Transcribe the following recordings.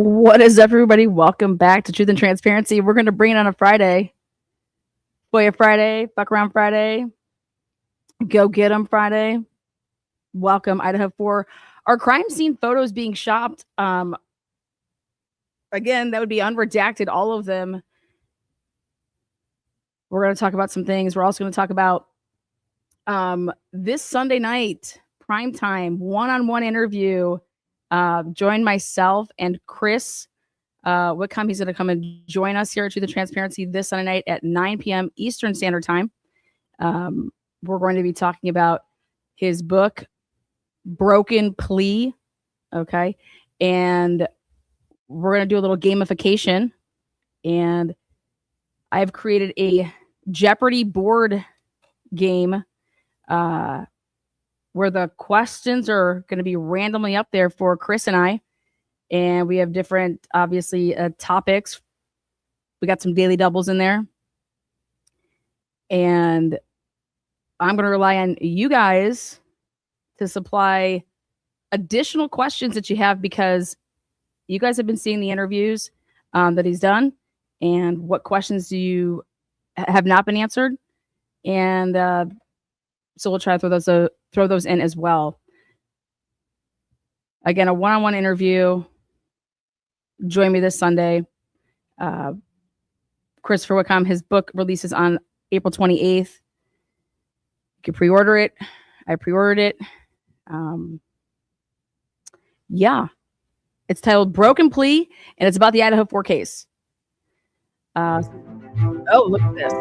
What is up, everybody? Welcome back to Truth and Transparency. We're going to bring it on a Friday. Boya Friday, Fuck Around Friday, Go Get 'em Friday. Welcome, Idaho4. Our crime scene photos being shopped. Again, that would be unredacted, all of them. We're going to talk about some things. We're also going to talk about this Sunday night, primetime, one-on-one interview. Join myself and Chris Whitcomb. He's going to come and join us here at Truth and Transparency this Sunday night at 9 p.m. Eastern Standard Time. We're going to be talking about his book, Broken Plea. Okay. And we're going to do a little gamification. And I've created a Jeopardy board game where the questions are going to be randomly up there for Chris and I. And we have different, obviously, topics. We got some daily doubles in there. And I'm going to rely on you guys to supply additional questions that you have, because you guys have been seeing the interviews that he's done, and what questions do you have not been answered. And so we'll try to throw those in as well. Again, a one-on-one interview. Join me this Sunday. Christopher Whitcomb, his book releases on April 28th. You can pre-order it. I pre-ordered it. Yeah. It's titled Broken Plea, and it's about the Idaho4 case. Oh, look at this.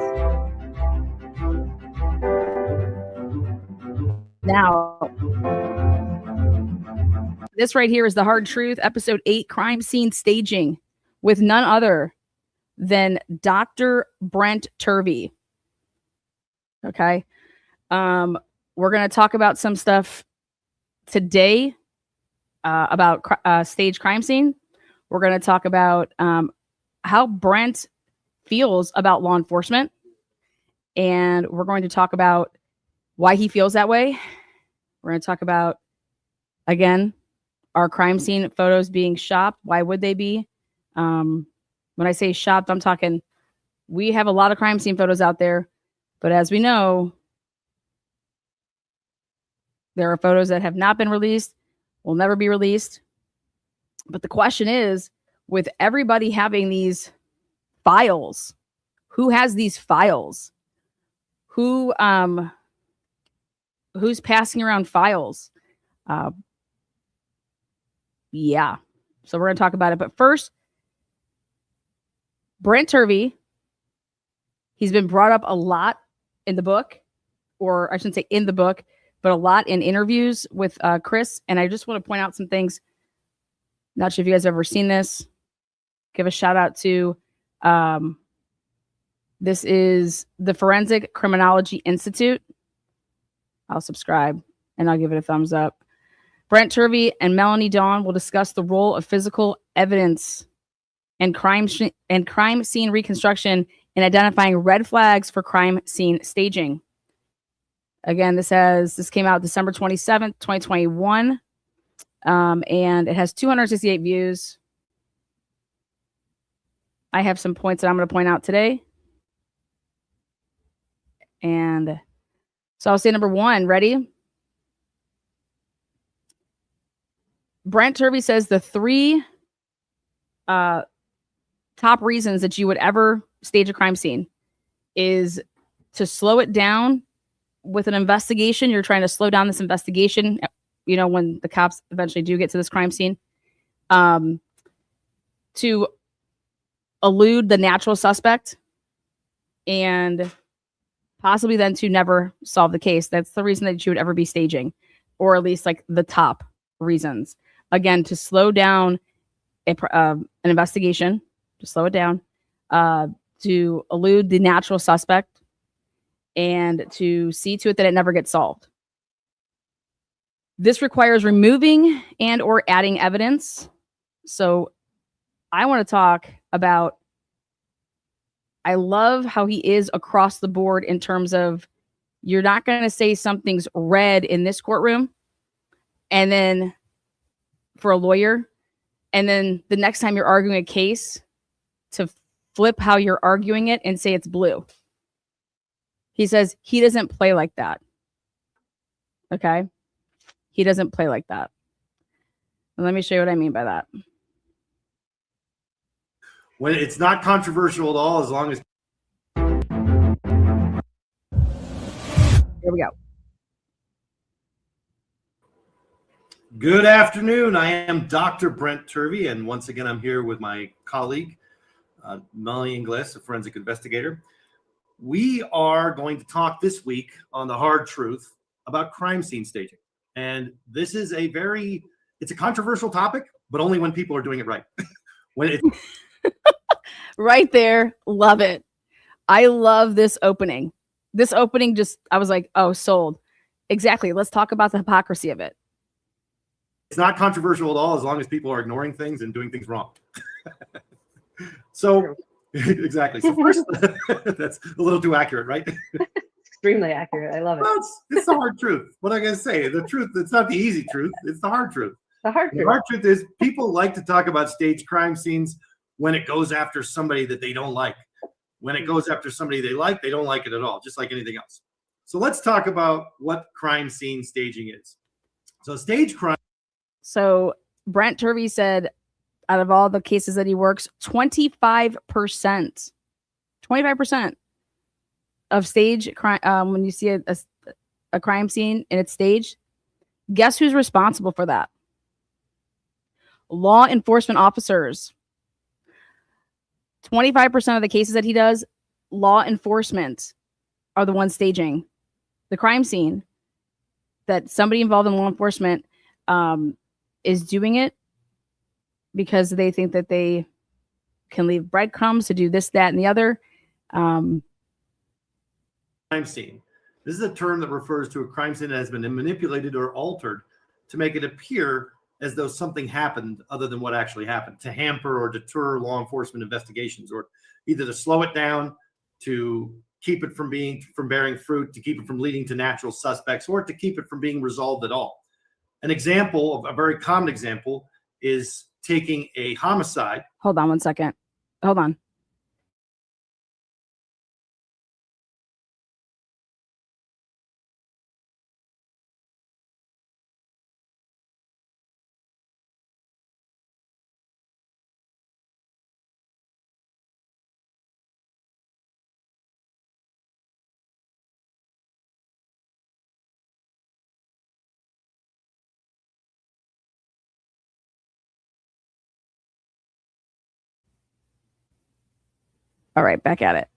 Now, this right here is The Hard Truth, Episode 8, Crime Scene Staging, with none other than Dr. Brent Turvey. Okay. We're going to talk about some stuff today about stage crime scene. We're going to talk about how Brent feels about law enforcement. And we're going to talk about why he feels that way. We're going to talk about, again, our crime scene photos being shopped. Why would they be? When I say shopped, I'm talking, we have a lot of crime scene photos out there. But as we know, there are photos that have not been released, will never be released. But the question is, with everybody having these files, who has these files? Who's passing around files? Yeah. So we're going to talk about it. But first, Brent Turvey, he's been brought up a lot in the book, or I shouldn't say in the book, but a lot in interviews with Chris. And I just want to point out some things. Not sure if you guys have ever seen this. Give a shout out to, this is the Forensic Criminology Institute. I'll subscribe and I'll give it a thumbs up. Brent Turvey and Melanie Dawn will discuss the role of physical evidence and crime scene reconstruction in identifying red flags for crime scene staging. Again, this came out December 27th, 2021. And it has 268 views. I have some points that I'm going to point out today. And so I'll say number one. Ready? Brent Turvey says the three top reasons that you would ever stage a crime scene is to slow it down with an investigation. You're trying to slow down this investigation, you know, when the cops eventually do get to this crime scene, to elude the natural suspect, and possibly then to never solve the case. That's the reason that you would ever be staging, or at least like the top reasons. Again, to slow down an investigation, to slow it down, to elude the natural suspect, and to see to it that it never gets solved. This requires removing and or adding evidence. So I want to talk about, I love how he is across the board in terms of, you're not going to say something's red in this courtroom, and then for a lawyer, And then the next time you're arguing a case, to flip how you're arguing it and say it's blue. He says he doesn't play like that. Okay? He doesn't play like that. And let me show you what I mean by that. When it's not controversial at all, as long as... Here we go. Good afternoon. I am Dr. Brent Turvey, and once again, I'm here with my colleague, Melanie Inglis, a forensic investigator. We are going to talk this week on The Hard Truth about crime scene staging. And this is it's a controversial topic, but only when people are doing it right. When it's right there. Love it. I love this opening. This opening I was like, oh, sold. Exactly. Let's talk about the hypocrisy of it. It's not controversial at all as long as people are ignoring things and doing things wrong. So, exactly. So first, that's a little too accurate, right? Extremely accurate. I love it. Well, it's the hard truth. What am I going to say? The truth. It's not the easy truth. It's the hard truth. The hard truth. The hard truth is people like to talk about staged crime scenes when it goes after somebody that they don't like. When it goes after somebody they like, they don't like it at all, just like anything else. So let's talk about what crime scene staging is. So stage crime. So Brent Turvey said out of all the cases that he works, 25% of stage crime, when you see a crime scene and it's staged, guess who's responsible for that? Law enforcement officers. 25% of the cases that he does, law enforcement are the ones staging the crime scene. That somebody involved in law enforcement is doing it because they think that they can leave breadcrumbs to do this, that, and the other. Crime scene. This is a term that refers to a crime scene that has been manipulated or altered to make it appear as though something happened other than what actually happened, to hamper or deter law enforcement investigations, or either to slow it down, to keep it from bearing fruit, to keep it from leading to natural suspects, or to keep it from being resolved at all. An example, a very common example, is taking a homicide. Hold on 1 second. Hold on. All right, back at it.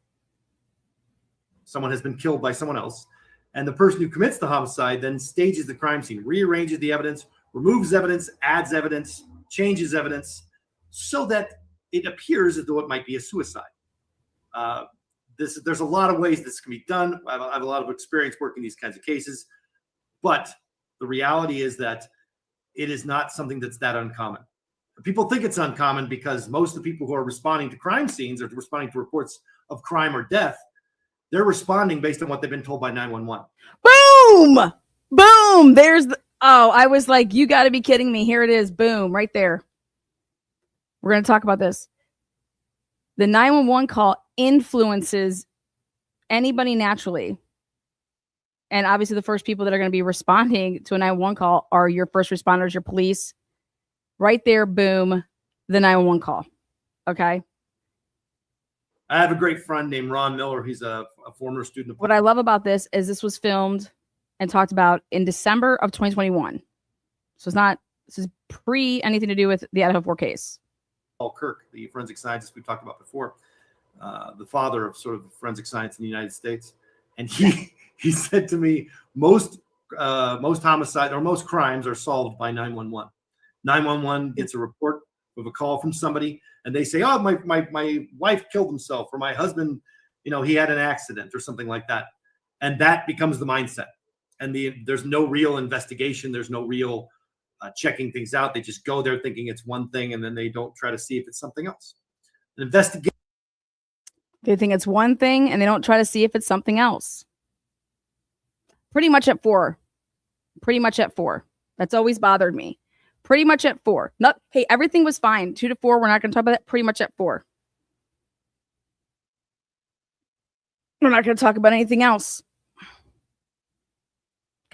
Someone has been killed by someone else, and the person who commits the homicide then stages the crime scene, rearranges the evidence, removes evidence, adds evidence, changes evidence, so that it appears as though it might be a suicide. There's a lot of ways this can be done. I have a lot of experience working these kinds of cases, but the reality is that it is not something that's that uncommon. People think it's uncommon because most of the people who are responding to crime scenes or responding to reports of crime or death, they're responding based on what they've been told by 911. Boom! Boom! I was like, you got to be kidding me. Here it is. Boom, right there. We're going to talk about this. The 911 call influences anybody naturally. And obviously the first people that are going to be responding to a 911 call are your first responders, your police. Right there, boom, the 911 call. Okay. I have a great friend named Ron Miller. He's a former student. What I love about this is this was filmed and talked about in December of 2021. So this is pre anything to do with the Idaho4 case. Paul Kirk, the forensic scientist we talked about before, the father of sort of forensic science in the United States. And he said to me, most homicide or most crimes are solved by 911. 911 gets a report of a call from somebody, and they say, "Oh, my wife killed himself," or "My husband, he had an accident," or something like that, and that becomes the mindset. And there's no real investigation. There's no real checking things out. They just go there thinking it's one thing, and then they don't try to see if it's something else. An investigation. They think it's one thing, and they don't try to see if it's something else. Pretty much at 4. That's always bothered me. Pretty much at 4. Not, hey, everything was fine. 2 to 4. We're not going to talk about that. Pretty much at 4. We're not going to talk about anything else.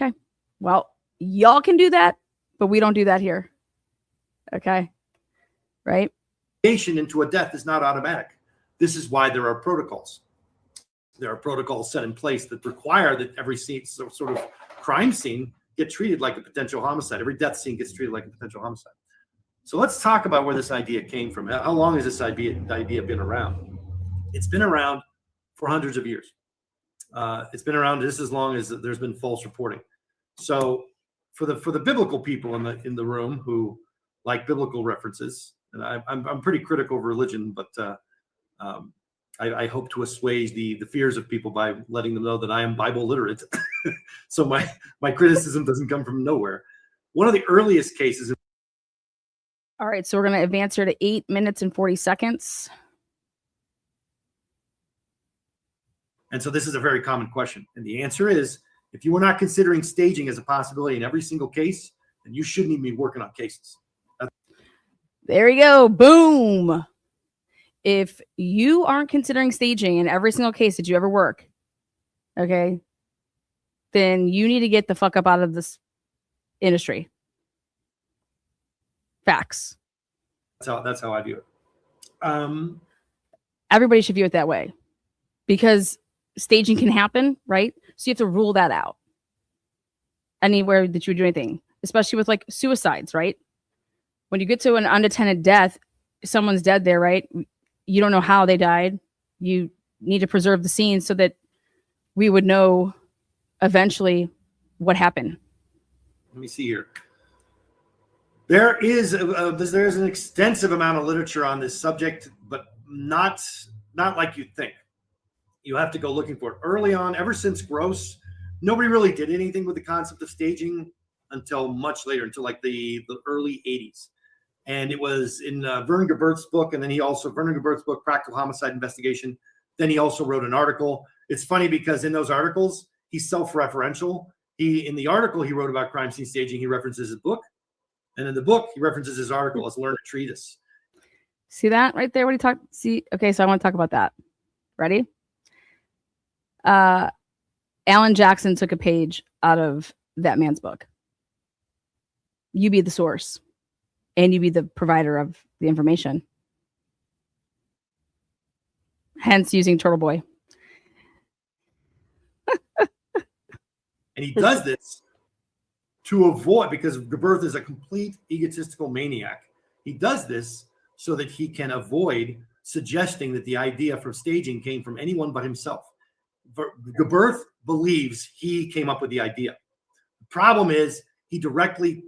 Okay. Well, y'all can do that, but we don't do that here. Okay. Right? Into a death is not automatic. This is why there are protocols. There are protocols set in place that require that every scene, sort of crime scene get treated like a potential homicide. Every death scene gets treated like a potential homicide. So let's talk about where this idea came from. How long has this idea been around? It's been around for hundreds of years. It's been around just as long as there's been false reporting. So for the biblical people in the room who like biblical references, and I'm pretty critical of religion, but I hope to assuage the fears of people by letting them know that I am Bible literate. So my criticism doesn't come from nowhere. One of the earliest cases. All right, so we're going to advance here to 8 minutes and 40 seconds. And so this is a very common question. And the answer is, if you were not considering staging as a possibility in every single case, then you shouldn't even be working on cases. There we go. Boom. If you aren't considering staging in every single case that you ever work, okay, then you need to get the fuck up out of this industry. Facts. That's how I view it. Everybody should view it that way, because staging can happen, right? So you have to rule that out anywhere that you would do anything, especially with like suicides, right? When you get to an unattended death, someone's dead there, right? You don't know how they died. You need to preserve the scene so that we would know eventually what happened. Let me see here. There's an extensive amount of literature on this subject, but not like you'd think. You have to go looking for it. Early on, ever since Gross, nobody really did anything with the concept of staging until much later, until like the early 80s. And it was in Vernon Gebert's book, and then Vernon Gebert's book, Practical Homicide Investigation. Then he also wrote an article. It's funny because in those articles, he's self-referential. In the article he wrote about crime scene staging, he references his book. And in the book, he references his article as learned treatise. See that right there? What he talked? See, okay, so I want to talk about that. Ready? Alan Jackson took a page out of that man's book. You be the source, and you be the provider of the information. Hence using Turtle Boy. And he does this to avoid, because Gebert is a complete egotistical maniac. He does this so that he can avoid suggesting that the idea for staging came from anyone but himself. Gebert believes he came up with the idea. The problem is he directly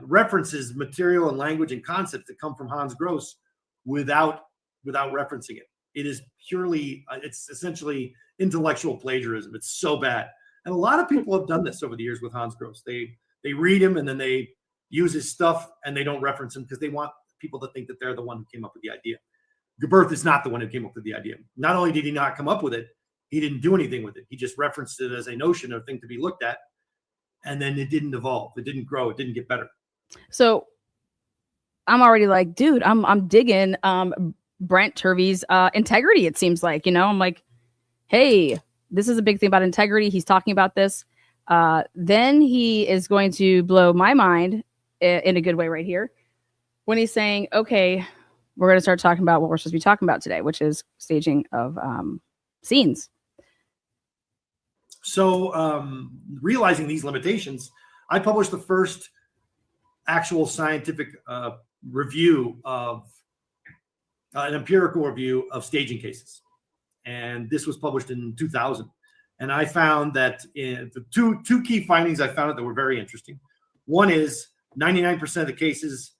references material and language and concepts that come from Hans Gross without referencing it. It is purely, it's essentially intellectual plagiarism. It's so bad. And a lot of people have done this over the years with Hans Gross. They read him and then they use his stuff and they don't reference him because they want people to think that they're the one who came up with the idea. Gebert is not the one who came up with the idea. Not only did he not come up with it, he didn't do anything with it. He just referenced it as a notion or thing to be looked at. And then it didn't evolve. It didn't grow. It didn't get better. So I'm already like, dude, I'm digging Brent Turvey's integrity, it seems like, I'm like, hey, this is a big thing about integrity. He's talking about this. Then he is going to blow my mind in a good way right here when he's saying, okay, we're going to start talking about what we're supposed to be talking about today, which is staging of scenes. So realizing these limitations, I published the first actual scientific review of an empirical review of staging cases. And this was published in 2000. And I found that the two key findings I found that were very interesting. One is 99% of the cases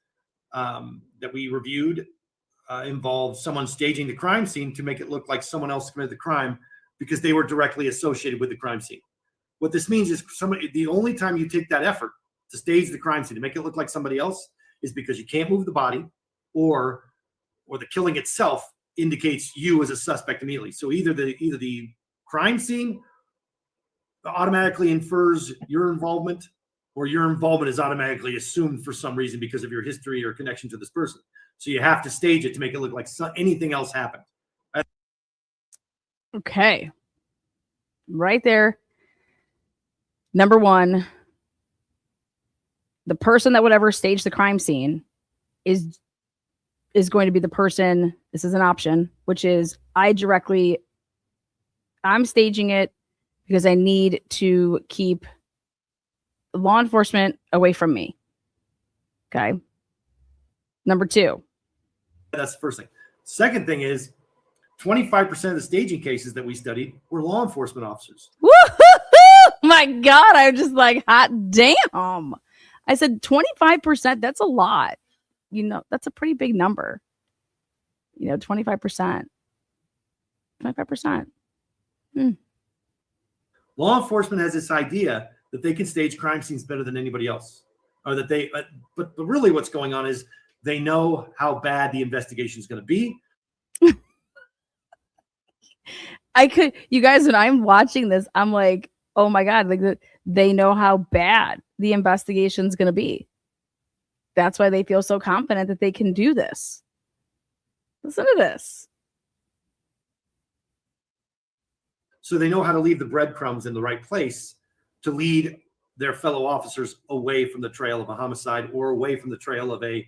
that we reviewed involved someone staging the crime scene to make it look like someone else committed the crime because they were directly associated with the crime scene. What this means is the only time you take that effort to stage the crime scene to make it look like somebody else is because you can't move the body or the killing itself indicates you as a suspect immediately. So either the crime scene automatically infers your involvement or your involvement is automatically assumed for some reason because of your history or connection to this person. So you have to stage it to make it look like anything else happened. Okay. Right there. Number one, the person that would ever stage the crime scene is going to be the person, this is an option, which is I'm staging it because I need to keep law enforcement away from me. Okay. Number two. That's the first thing. Second thing is 25% of the staging cases that we studied were law enforcement officers. Woo-hoo-hoo! My God, I'm just like, hot damn. I said 25%, that's a lot. That's a pretty big number. 25%. 25%. Law enforcement has this idea that they can stage crime scenes better than anybody else. Or that but really what's going on is they know how bad the investigation is going to be. You guys, when I'm watching this, I'm like, oh my God, like they know how bad the investigation is going to be. That's why they feel so confident that they can do this. Listen to this. So they know how to leave the breadcrumbs in the right place to lead their fellow officers away from the trail of a homicide or away from the trail of their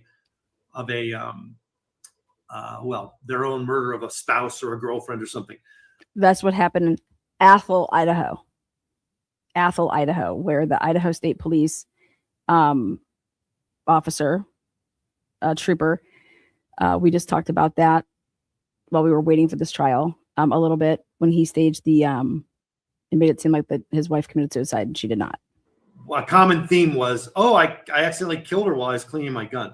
own murder of a spouse or a girlfriend or something. That's what happened in Athol, Idaho, where the Idaho State Police officer, trooper, we just talked about that while we were waiting for this trial a little bit, when he staged it made it seem like that his wife committed suicide, and she did not. Well, a common theme was, I accidentally killed her while I was cleaning my gun.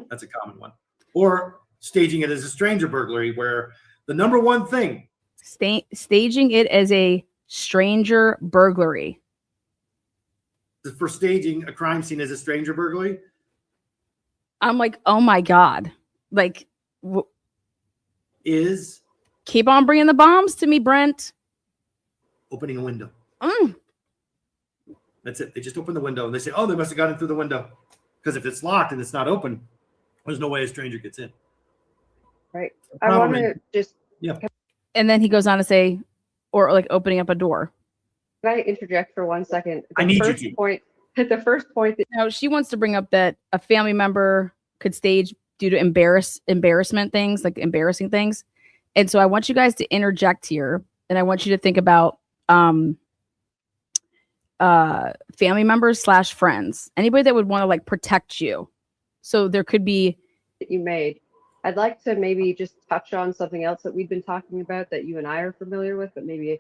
That's a common one. Or staging it as a stranger burglary, where the number one thing. Staging it as a stranger burglary. For staging a crime scene as a stranger burglary. I'm like, oh my God. Like, keep on bringing the bombs to me, Brent. Opening a window. That's it. They just open the window and they say, they must have gotten through the window. Because if it's locked and it's not open, there's no way a stranger gets in. Right. I want to just. Yeah. And then he goes on to say, or like opening up a door. Can I interject for 1 second? I need you to. The first point that. Now, she wants to bring up that a family member could stage due to embarrassment things, like embarrassing things. And so I want you guys to interject here, and I want you to think about family members / friends, anybody that would want to like protect you. So there could be that you made. I'd like to maybe just touch on something else that we've been talking about that you and I are familiar with, but maybe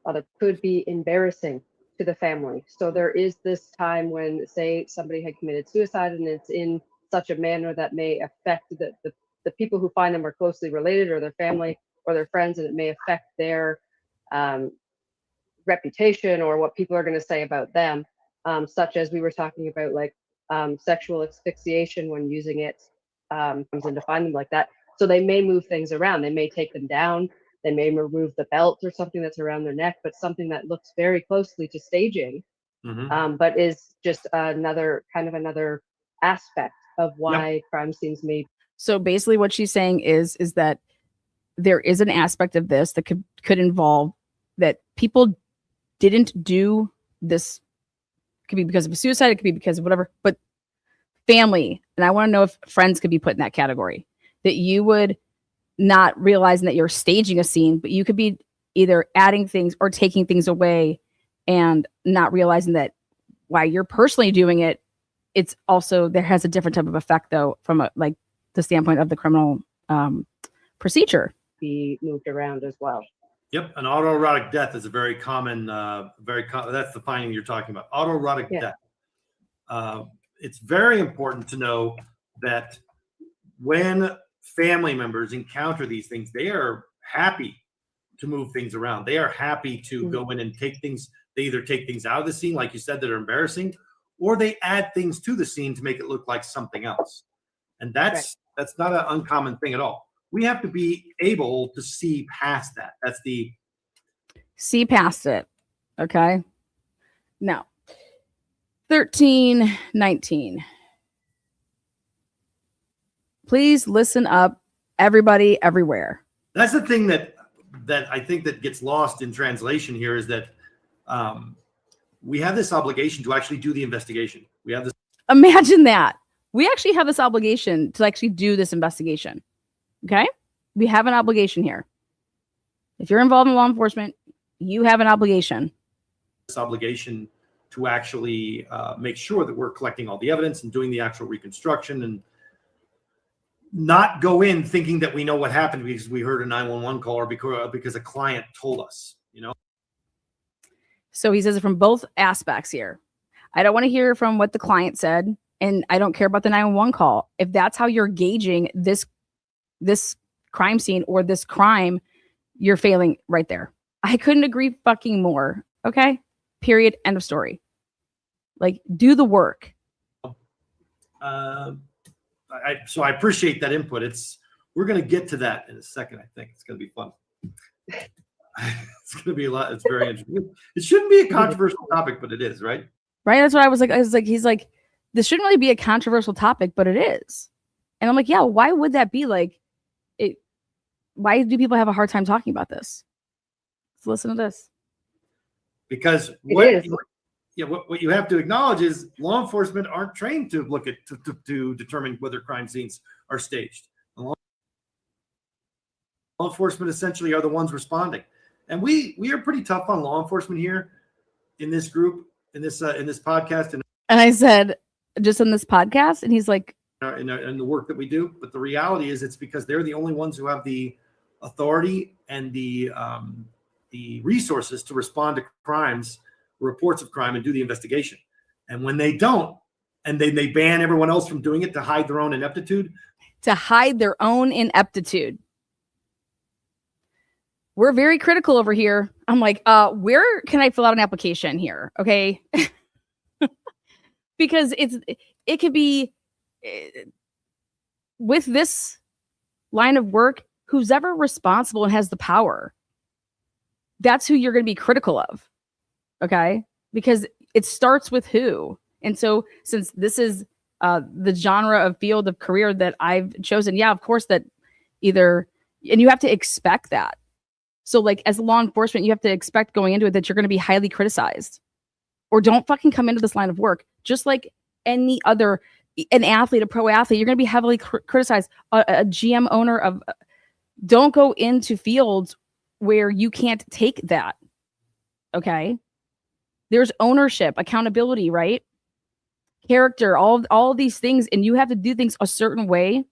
other could be embarrassing to the family. So there is this time when, say, somebody had committed suicide and it's in such a manner that may affect the people who find them are closely related, or their family or their friends, and it may affect their reputation or what people are going to say about them, such as we were talking about, like sexual asphyxiation when using it comes in to find them like that. So they may move things around. They may take them down. They may remove the belt or something that's around their neck, but something that looks very closely to staging, but is just another aspect of why crime scenes may. So basically what she's saying is that there is an aspect of this that could involve that people didn't do this. It could be because of a suicide. It could be because of whatever, but family. And I want to know if friends could be put in that category, that you would not realizing that you're staging a scene, but you could be either adding things or taking things away and not realizing that while you're personally doing it, it's also, there has a different type of effect though, from the standpoint of the criminal procedure. Be moved around as well. Yep, an autoerotic death is a very common, that's the finding you're talking about. Autoerotic death. It's very important to know that when family members encounter these things, they are happy to move things around. They are happy to go in and take things. They either take things out of the scene, like you said, that are embarrassing, or they add things to the scene to make it look like something else. And that's not an uncommon thing at all. We have to be able to see past that. See past it. Okay. Now, 1319. Please listen up, everybody, everywhere. That's the thing that I think that gets lost in translation here is that we have this obligation to actually do the investigation. We have this. Imagine that. We actually have this obligation to actually do this investigation. Okay? We have an obligation here. If you're involved in law enforcement, you have an obligation. This obligation to actually make sure that we're collecting all the evidence and doing the actual reconstruction and not go in thinking that we know what happened because we heard a 911 call or because a client told us, you know? So he says it from both aspects here. I don't want to hear from what the client said, and I don't care about the 911 call. If that's how you're gauging this crime scene or this crime, you're failing right there. I couldn't agree fucking more. Okay? Period. End of story. Like, do the work. So I appreciate that input. We're going to get to that in a second. I think it's going to be fun. It's going to be a lot. It's very interesting. It shouldn't be a controversial topic, but it is, right? Right. That's what I was like. He's like, this shouldn't really be a controversial topic, but it is. And I'm like, yeah, why would that be like it? Why do people have a hard time talking about this? Let's listen to this. Because what you have to acknowledge is law enforcement aren't trained to look at to determine whether crime scenes are staged. Law enforcement essentially are the ones responding, and we are pretty tough on law enforcement here in this group in this podcast. And I said, just in this podcast, and he's like, in the work that we do. But the reality is, it's because they're the only ones who have the authority and the resources to respond to crimes, reports of crime, and do the investigation. And when they don't, and they ban everyone else from doing it to hide their own ineptitude. We're very critical over here. I'm like, where can I fill out an application here? Okay. Because it could be with this line of work, who's ever responsible and has the power, that's who you're going to be critical of. Okay. Because it starts with who. And so since this is the genre of field of career that I've chosen, yeah, of course that and you have to expect that. So like as law enforcement, you have to expect going into it that you're going to be highly criticized, or don't fucking come into this line of work. Just like any other, an athlete, a pro athlete, you're going to be heavily criticized. A GM owner of, don't go into fields where you can't take that. Okay. There's ownership, accountability, right? Character, all these things. And you have to do things a certain way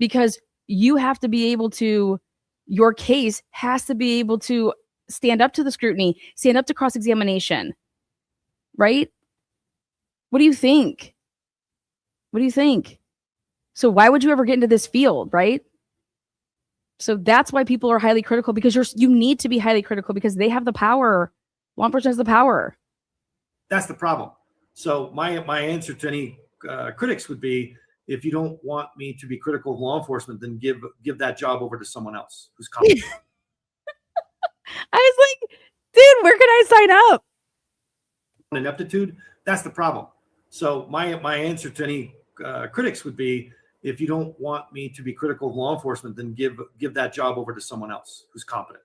because you have to be able to, your case has to be able to stand up to the scrutiny, stand up to cross-examination, right? What do you think? So why would you ever get into this field, right? So that's why people are highly critical, because you need to be highly critical because they have the power. Law enforcement has the power. That's the problem. So my answer to any critics would be, if you don't want me to be critical of law enforcement, then give that job over to someone else who's competent. I was like, dude, where can I sign up? Ineptitude. That's the problem. So my answer to any critics would be, if you don't want me to be critical of law enforcement, then give that job over to someone else who's competent.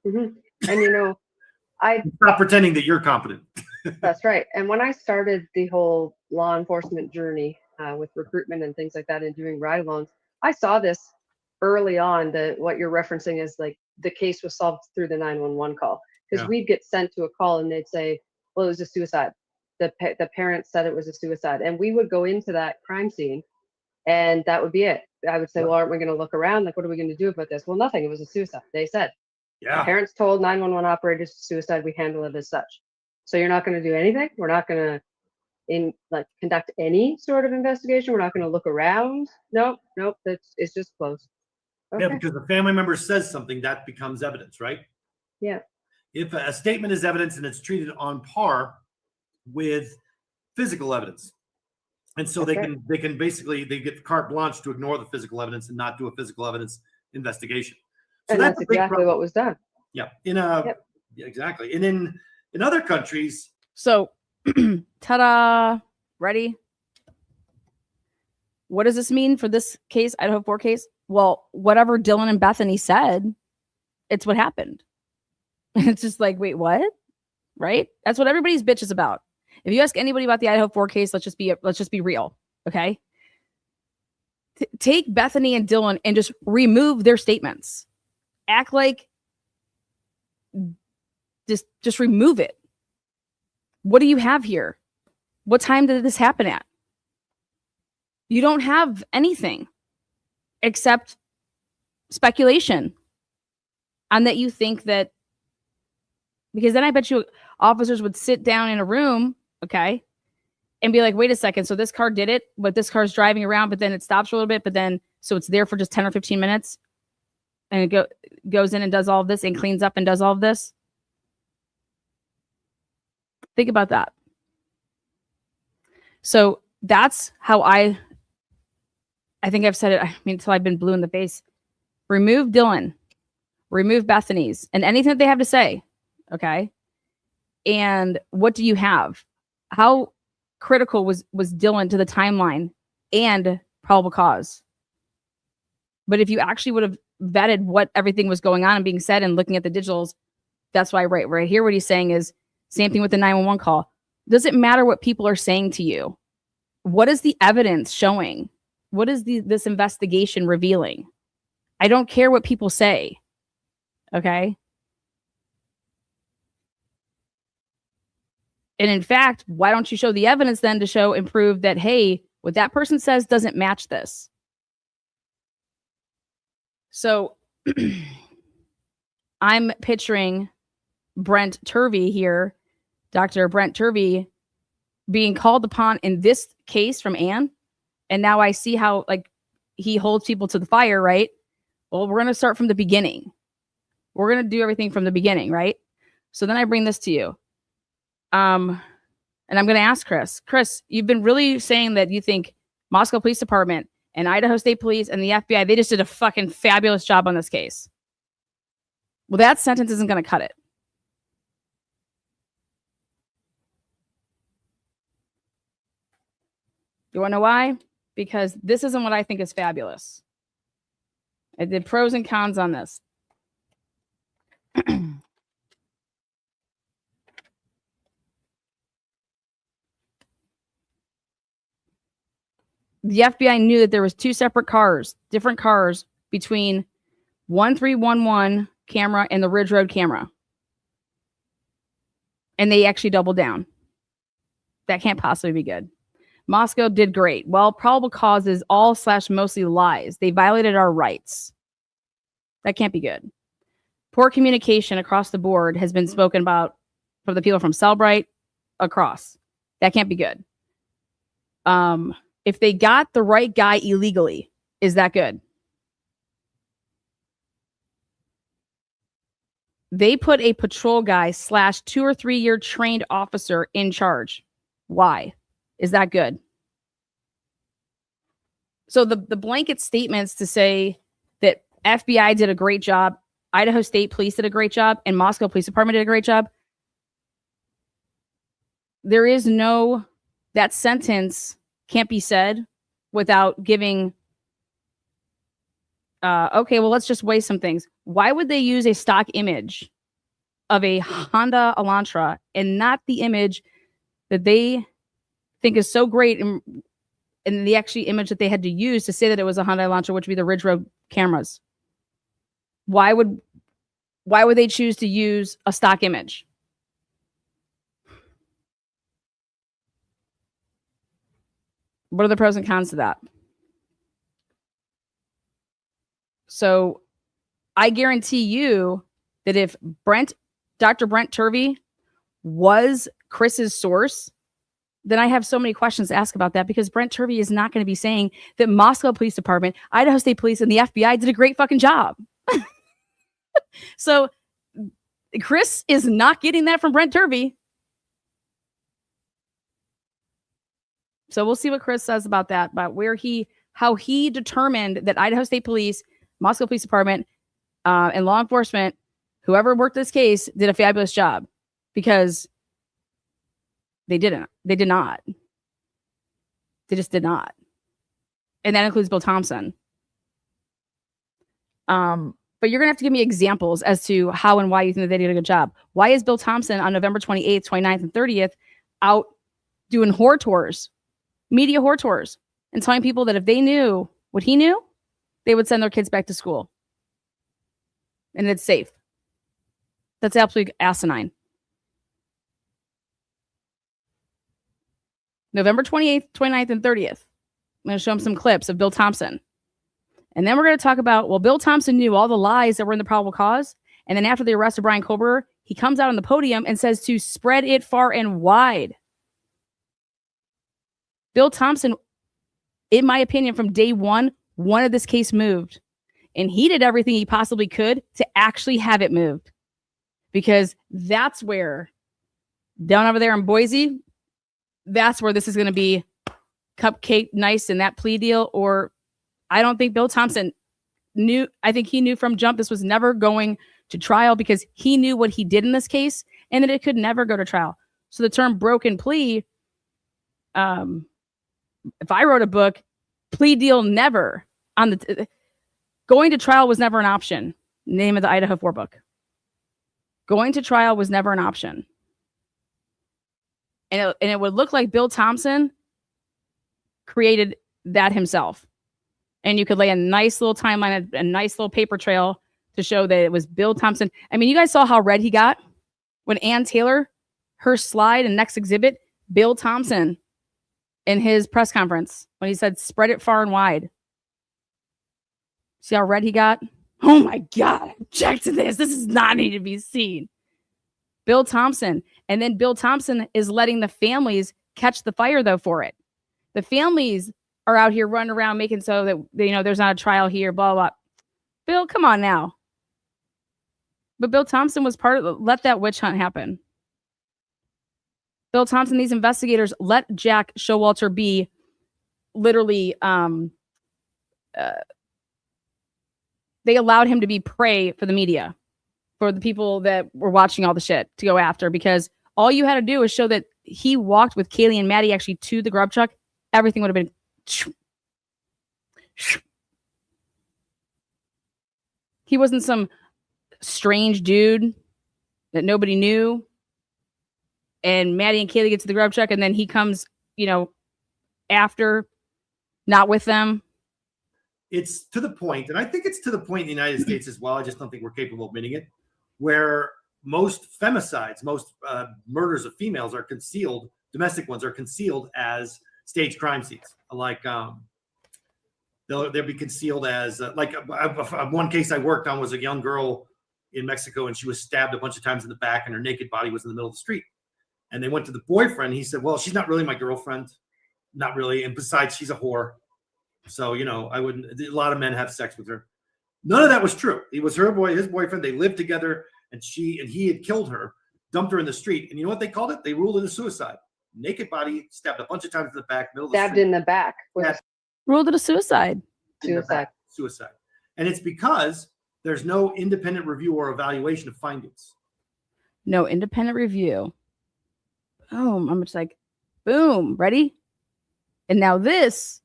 Mm-hmm. And stop pretending that you're competent. That's right. And when I started the whole law enforcement journey with recruitment and things like that and doing ride-alongs, I saw this early on, that what you're referencing is like the case was solved through the 911 call. Because we'd get sent to a call and they'd say, well, it was a suicide. The parents said it was a suicide. And we would go into that crime scene and that would be it. I would say, well, aren't we going to look around? Like, what are we going to do about this? Well, nothing. It was a suicide. They said. The parents told 911 operators suicide. We handle it as such. So you're not going to do anything. We're not going to conduct any sort of investigation. We're not going to look around. Nope. It's just closed. Okay. Yeah, because the family member says something, that becomes evidence, right? Yeah. If a statement is evidence and it's treated on par with physical evidence, and so they can basically, they get carte blanche to ignore the physical evidence and not do a physical evidence investigation. So and that's exactly what was done. Yeah. Yeah, exactly. And in other countries. So Ta-da! Ready? What does this mean for this case, Idaho4 case? Well, whatever Dylan and Bethany said, it's what happened. It's just like, wait, what? Right? That's what everybody's bitch is about. If you ask anybody about the Idaho4 case, let's just be real, okay? Take Bethany and Dylan and just remove their statements. Act like just remove it. What do you have here? What time did this happen at? You don't have anything except speculation on that you think that, because then I bet you officers would sit down in a room, okay, and be like, wait a second, so this car did it, but this car's driving around, but then it stops for a little bit, but then, so it's there for just 10 or 15 minutes, and it goes in and does all of this and cleans up and does all of this. Think about that. So that's how I think I've said it, I mean, until I've been blue in the face. Remove Dylan, remove Bethany's, and anything that they have to say, okay? And what do you have? How critical was Dylan to the timeline and probable cause? But if you actually would have vetted what everything was going on and being said and looking at the digitals, that's why right here what he's saying is same thing with the 911 call. Does it matter what people are saying to you? What is the evidence showing? What is this investigation revealing? I don't care what people say. Okay? And in fact, why don't you show the evidence then to show and prove that, hey, what that person says doesn't match this? So I'm picturing Brent Turvey here, Dr. Brent Turvey, being called upon in this case from Anne. And now I see how like he holds people to the fire, right? Well, we're going to start from the beginning. We're going to do everything from the beginning, right? So then I bring this to you. And I'm going to ask Chris, you've been really saying that you think Moscow Police Department and Idaho State Police and the FBI, they just did a fucking fabulous job on this case. Well, that sentence isn't going to cut it. You want to know why? Because this isn't what I think is fabulous. I did pros and cons on this. The FBI knew that there was two separate cars, different cars between 1311 camera and the Ridge Road camera. And they actually doubled down. That can't possibly be good. Moscow did great. Well, probable cause is all / mostly lies. They violated our rights. That can't be good. Poor communication across the board has been spoken about for the people from Cellbrite across. That can't be good. If they got the right guy illegally, is that good? They put a patrol guy / 2 or 3 year trained officer in charge. Why? Is that good? So the blanket statements to say that FBI did a great job, Idaho State Police did a great job, and Moscow Police Department did a great job. There is no, that sentence can't be said without giving, okay, well, let's just weigh some things. Why would they use a stock image of a Honda Elantra and not the image that they think is so great and the actually image that they had to use to say that it was a Honda Elantra, which would be the Ridge Road cameras? Why would they choose to use a stock image? What are the pros and cons to that? So I guarantee you that if Dr. Brent Turvey was Chris's source, then I have so many questions to ask about that, because Brent Turvey is not going to be saying that Moscow Police Department, Idaho State Police, and the FBI did a great fucking job. So Chris is not getting that from Brent Turvey. So we'll see what Chris says about that, about how he determined that Idaho State Police, Moscow Police Department, and law enforcement, whoever worked this case, did a fabulous job. Because They didn't. They did not. They just did not. And that includes Bill Thompson. But you're going to have to give me examples as to how and why you think that they did a good job. Why is Bill Thompson on November 28th, 29th, and 30th out doing whore tours, media whore tours, and telling people that if they knew what he knew, they would send their kids back to school. And it's safe. That's absolutely asinine. November 28th, 29th, and 30th. I'm going to show him some clips of Bill Thompson. And then we're going to talk about, well, Bill Thompson knew all the lies that were in the probable cause. And then after the arrest of Brian Kober, he comes out on the podium and says to spread it far and wide. Bill Thompson, in my opinion, from day one, wanted this case moved. And he did everything he possibly could to actually have it moved. Because that's where, down over there in Boise, that's where this is going to be cupcake nice in that plea deal. Or I don't think Bill Thompson knew. I think he knew from jump this was never going to trial because he knew what he did in this case and that it could never go to trial. So the term broken plea, if I wrote a book, plea deal never on the going to trial was never an option. Name of the Idaho4 book. Going to trial was never an option. And it would look like Bill Thompson created that himself. And you could lay a nice little timeline, a nice little paper trail to show that it was Bill Thompson. I mean, you guys saw how red he got when Ann Taylor, her slide and next exhibit, Bill Thompson in his press conference when he said, spread it far and wide. See how red he got? Oh my God, I object to this. This is not need to be seen. Bill Thompson. And then Bill Thompson is letting the families catch the fire, though, for it. The families are out here running around making so that, you know, there's not a trial here, blah, blah, blah. Bill, come on now. But Bill Thompson was part of let that witch hunt happen. Bill Thompson, these investigators let Jack Showalter be literally, they allowed him to be prey for the media, for the people that were watching all the shit to go after, because all you had to do is show that he walked with Kaylee and Maddie actually to the grub truck. Everything would have been. He wasn't some strange dude that nobody knew. And Maddie and Kaylee get to the grub truck, and then he comes, you know, after, not with them. It's to the point, and I think it's to the point in the United States as well. I just don't think we're capable of admitting it, where most femicides, most murders of females are concealed. Domestic ones are concealed as staged crime scenes. Like they'll be concealed as one case I worked on was a young girl in Mexico, and she was stabbed a bunch of times in the back, and her naked body was in the middle of the street. And they went to the boyfriend. He said, "Well, she's not really my girlfriend, not really, and besides, she's a whore. So, you know, I wouldn't." A lot of men have sex with her. None of that was true. He was his boyfriend. They lived together, and he had killed her, dumped her in the street. And you know what they called it? They ruled it a suicide. Naked body, stabbed a bunch of times in the back, middle of the Stabbed street. in the back. Ruled it a suicide. Suicide. And it's because there's no independent review or evaluation of findings. No independent review. Boom. I'm just like, boom. Ready? And now this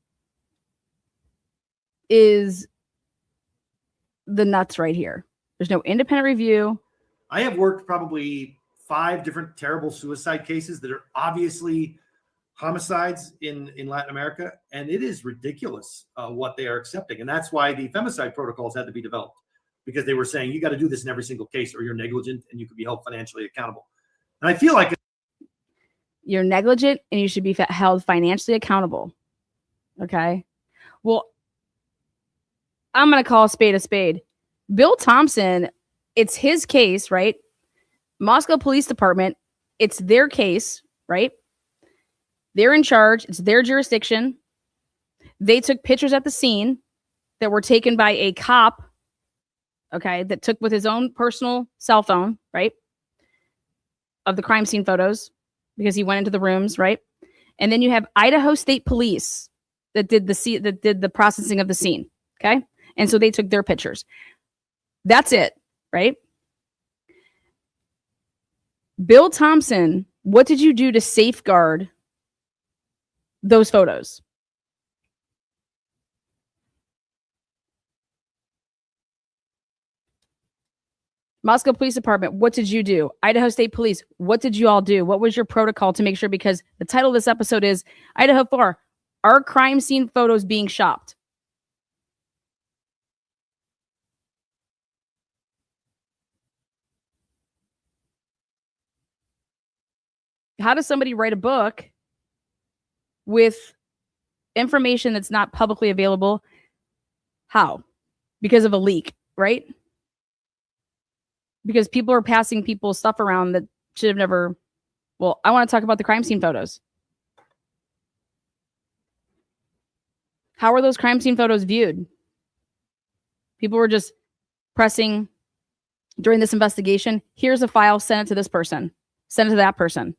is the nuts right here. There's no independent review. I have worked probably 5 different terrible suicide cases that are obviously homicides in Latin America, and it is ridiculous what they are accepting. And that's why the femicide protocols had to be developed, because they were saying you got to do this in every single case or you're negligent and you could be held financially accountable. And I feel like you're negligent and you should be held financially accountable. Okay. Well, I'm going to call a spade a spade. Bill Thompson, it's his case, right? Moscow Police Department, it's their case, right? They're in charge. It's their jurisdiction. They took pictures at the scene that were taken by a cop, okay, that took with his own personal cell phone, right, of the crime scene photos, because he went into the rooms, right? And then you have Idaho State Police that did the processing of the scene, okay? And so they took their pictures. That's it, right? Bill Thompson What did you do to safeguard those photos? Moscow Police Department, what did you do? Idaho State Police, what did you all do? What was your protocol to make sure? Because the title of this episode is Idaho4, are crime scene photos being shopped? How does somebody write a book with information that's not publicly available? How? Because of a leak, right? Because people are passing people's stuff around that should have never. Well, I want to talk about the crime scene photos. How were those crime scene photos viewed? People were just pressing during this investigation. Here's a file, send it to this person, send it to that person.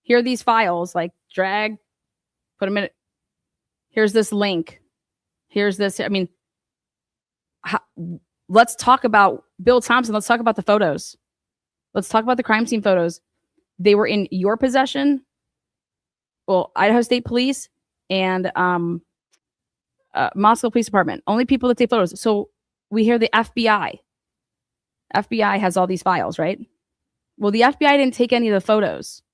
Here are these files, like drag, put them in it. Here's this link. Here's this. I mean, let's talk about Bill Thompson. Let's talk about the photos. Let's talk about the crime scene photos. They were in your possession. Well, Idaho State Police and Moscow Police Department. Only people that take photos. So we hear the FBI. FBI has all these files, right? Well, the FBI didn't take any of the photos.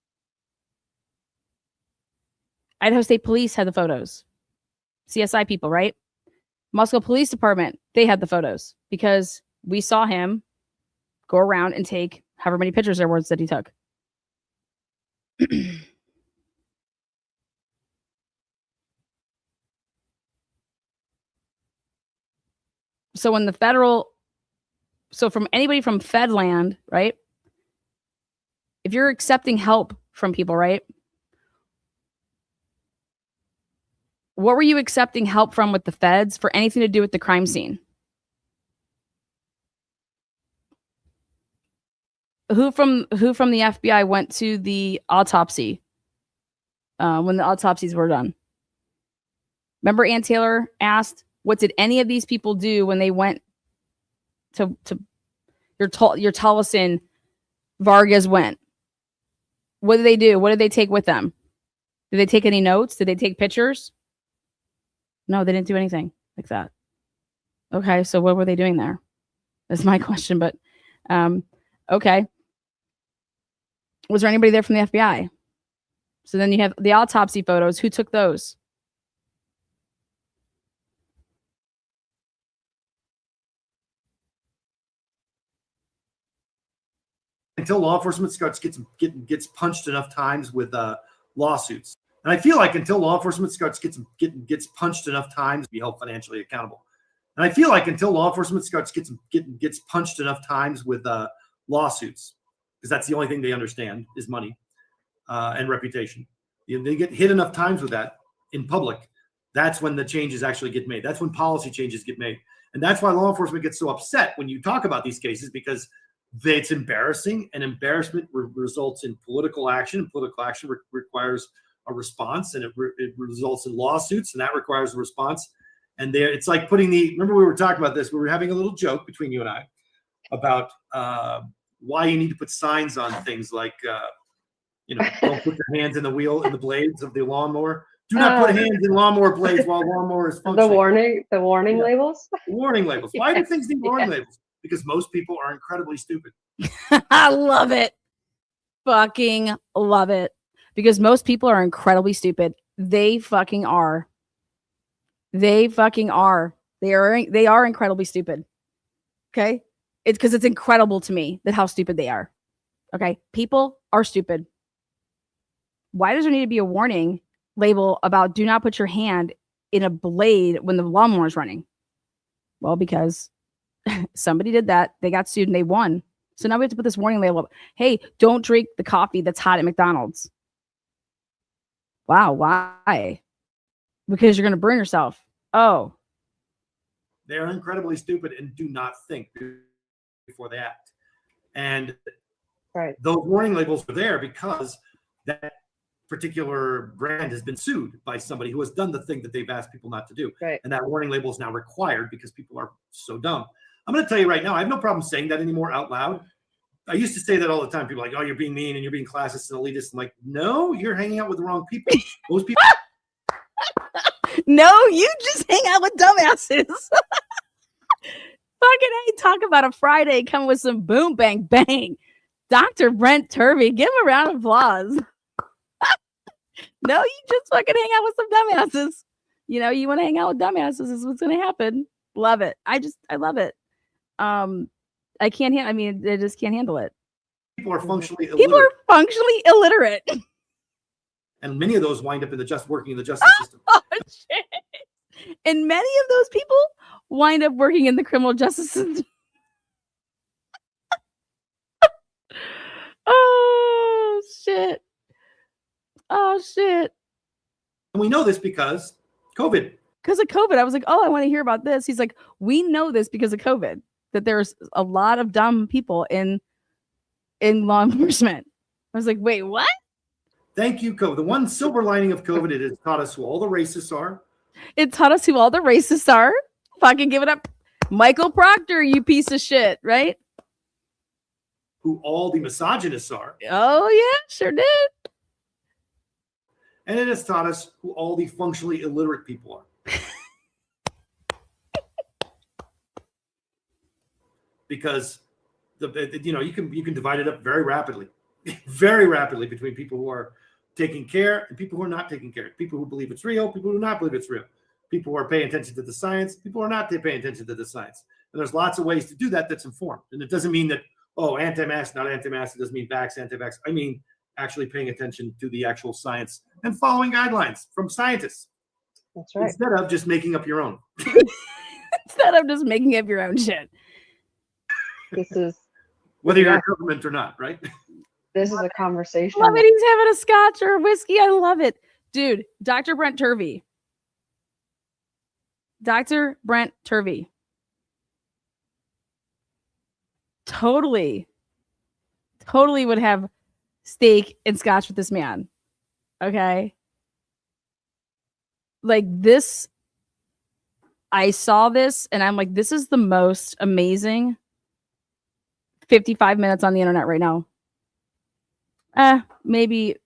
Idaho State Police had the photos. CSI people, right? Moscow Police Department, they had the photos because we saw him go around and take however many pictures there was that he took. So when the federal, so from anybody from Fedland, right? If you're accepting help from people, right? What were you accepting help from with the feds for anything to do with the crime scene? Who from the FBI went to the autopsy when the autopsies were done? Remember Ann Taylor asked, what did any of these people do when they went to your Tollison, Vargas went? What did they do? What did they take with them? Did they take any notes? Did they take pictures? No, they didn't do anything like that. Okay, so what were they doing there? That's my question, but okay. Was there anybody there from the FBI? So then you have the autopsy photos. Who took those? Until law enforcement gets punched enough times with lawsuits. And I feel like until law enforcement gets punched enough times to be held financially accountable. And I feel like until law enforcement gets punched enough times with lawsuits, because that's the only thing they understand is money and reputation. They get hit enough times with that in public. That's when the changes actually get made. That's when policy changes get made. And that's why law enforcement gets so upset when you talk about these cases, because it's embarrassing, and embarrassment results in political action, and political action requires a response, and it results in lawsuits, and that requires a response. And it's like remember we were talking about this, we were having a little joke between you and I about why you need to put signs on things like, don't put your hands in the wheel, in the blades of the lawnmower. Do not put hands in lawnmower blades while lawnmower is functioning. The warning labels. Warning labels. Why do things need warning labels? Because most people are incredibly stupid. I love it. Fucking love it. Because most people are incredibly stupid. They fucking are. They fucking are. They are incredibly stupid. Okay? It's because it's incredible to me that how stupid they are. Okay? People are stupid. Why does there need to be a warning label about do not put your hand in a blade when the lawnmower is running? Well, because somebody did that. They got sued and they won. So now we have to put this warning label up. Hey, don't drink the coffee that's hot at McDonald's. Wow, why? Because you're going to burn yourself. Oh. They're incredibly stupid and do not think before they act. And those warning labels are there because that particular brand has been sued by somebody who has done the thing that they've asked people not to do. Right. And that warning label is now required because people are so dumb. I'm going to tell you right now, I have no problem saying that anymore out loud I used to say that all the time. People are like, oh, you're being mean and you're being classist and elitist. I'm like, no, you're hanging out with the wrong people. Most people. No, you just hang out with dumbasses. Fucking hey, talk about a Friday, come with some boom, bang, bang. Dr. Brent Turvey, give him a round of applause. No, you just fucking hang out with some dumbasses. You know, you want to hang out with dumbasses is what's going to happen. Love it. I love it. I can't I mean, they just can't handle it. People are functionally illiterate. People are functionally illiterate. And many of those wind up in working in the justice system. Oh, shit. And many of those people wind up working in the criminal justice system. Oh, shit. Oh, shit. And we know this because COVID. Because of COVID. I was like, oh, I want to hear about this. He's like, we know this because of COVID, that there's a lot of dumb people in law enforcement. I was like, wait, what? Thank you, COVID. The one silver lining of COVID, it has taught us who all the racists are. It taught us who all the racists are. Fucking give it up. Michael Proctor, you piece of shit, right? Who all the misogynists are. Oh, yeah, sure did. And it has taught us who all the functionally illiterate people are. Because you can divide it up very rapidly between people who are taking care and people who are not taking care. People who believe it's real, people who do not believe it's real. People who are paying attention to the science, people who are not paying attention to the science. And there's lots of ways to do that that's informed. And it doesn't mean that, oh, anti-mask, not anti-mask. It doesn't mean vax, anti-vax. I mean actually paying attention to the actual science and following guidelines from scientists. That's right. Instead of just making up your own. Instead of just making up your own shit. This is whether you're a government or not, right? This is a conversation. Love it. He's having a scotch or a whiskey. I love it. Dude, Dr. Brent Turvey. Dr. Brent Turvey. Totally would have steak and scotch with this man. Okay. Like this, I saw this and I'm like, this is the most amazing 55 minutes on the internet right now. Maybe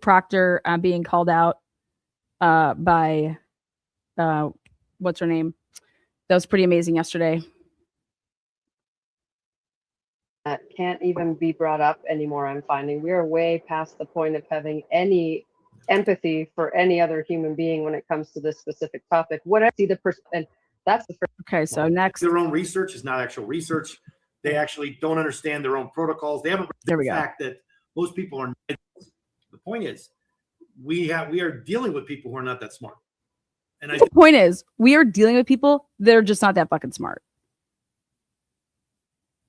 Proctor being called out by what's her name? That was pretty amazing yesterday. That can't even be brought up anymore. I'm finding we are way past the point of having any empathy for any other human being when it comes to this specific topic. What I see the person, and that's the first. Okay, so next, their own research is not actual research. They actually don't understand their own protocols. They haven't. There we go. The fact that most people are. The point is, we are dealing with people who are not that smart. And the point is, we are dealing with people that are just not that fucking smart.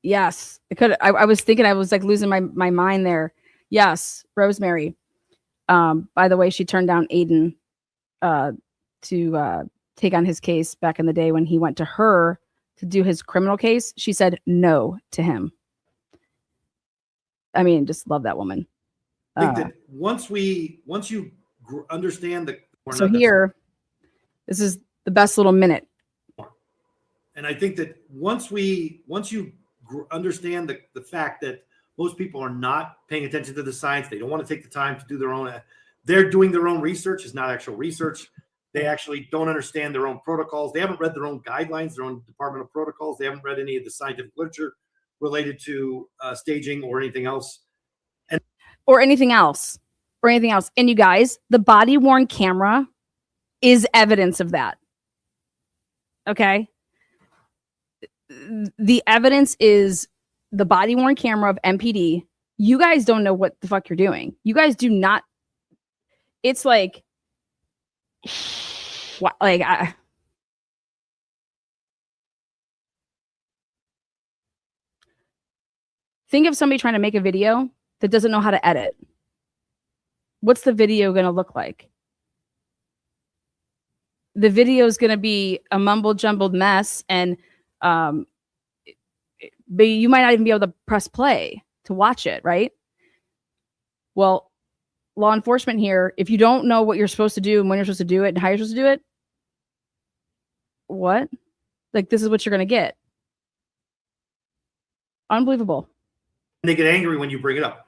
Yes, I was thinking, I was like losing my mind there. Yes, Rosemary. By the way, she turned down Aiden to take on his case back in the day when he went to her to do his criminal case. She said no to him. I mean, just love that woman. I think that once you understand the. So here, this is the best little minute. And I think that once you understand the fact that most people are not paying attention to the science, they don't want to take the time to do their own. They're doing their own research. It's not actual research. They actually don't understand their own protocols. They haven't read their own guidelines, their own Department of Protocols. They haven't read any of the scientific literature related to staging or anything else. Or anything else. And you guys, the body-worn camera is evidence of that. Okay? The evidence is the body-worn camera of MPD. You guys don't know what the fuck you're doing. You guys do not. It's like, what? Like, think of somebody trying to make a video that doesn't know how to edit. What's the video going to look like? The video is going to be a mumble jumbled mess, and but you might not even be able to press play to watch it, right? Well, law enforcement here, if you don't know what you're supposed to do and when you're supposed to do it and how you're supposed to do it, what? Like, this is what you're going to get. Unbelievable. they get angry when you bring it up.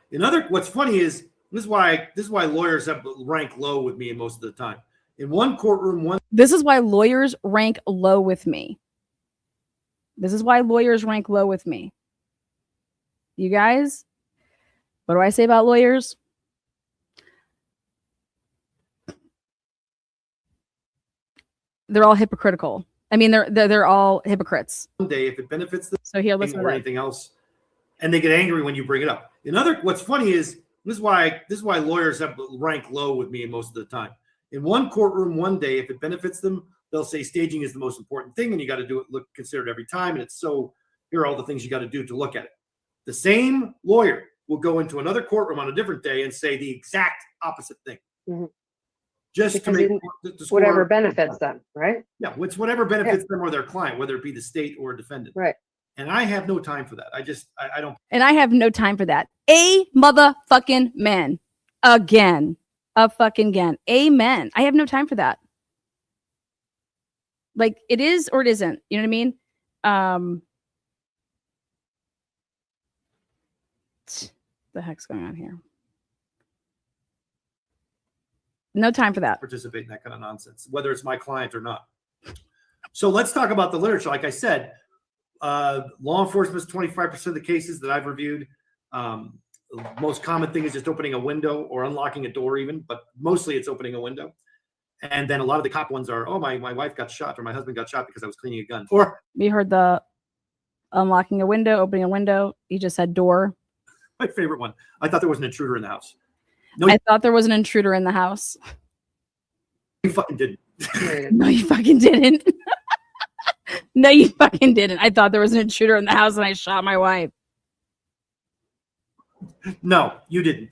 What's funny is this is why lawyers have rank low with me most of the time. In one courtroom, This is why lawyers rank low with me. This is why lawyers rank low with me. You guys, what do I say about lawyers? They're all hypocritical. I mean, they're all hypocrites. one day, if it benefits them, So here, listen or anything else, and they get angry when you bring it up. What's funny is this is why lawyers have rank low with me most of the time. In one courtroom, one day, if it benefits them, they'll say staging is the most important thing, and you got to do it, consider it every time. And here are all the things you got to do to look at it. The same lawyer will go into another courtroom on a different day and say the exact opposite thing. Mm-hmm. Just because to make whatever benefits them, right? Yeah, it's whatever benefits them or their client, whether it be the state or a defendant. Right. And I have no time for that. I don't. And I have no time for that. A motherfucking man. Again. Amen. I have no time for that. Like, it is or it isn't. You know what I mean? The heck's going on here? No time for that. Participate in that kind of nonsense, whether it's my client or not. So let's talk about the literature. Like I said, law enforcement's 25% of the cases that I've reviewed. Most common thing is just opening a window or unlocking a door even, but mostly it's opening a window. And then a lot of the cop ones are, oh, my wife got shot or my husband got shot because I was cleaning a gun. Or we heard the unlocking a window, opening a window. You just said door. My favorite one. I thought there was an intruder in the house. No, I thought there was an intruder in the house. You fucking didn't. No, you fucking didn't. No, you fucking didn't. I thought there was an intruder in the house and I shot my wife. No, you didn't.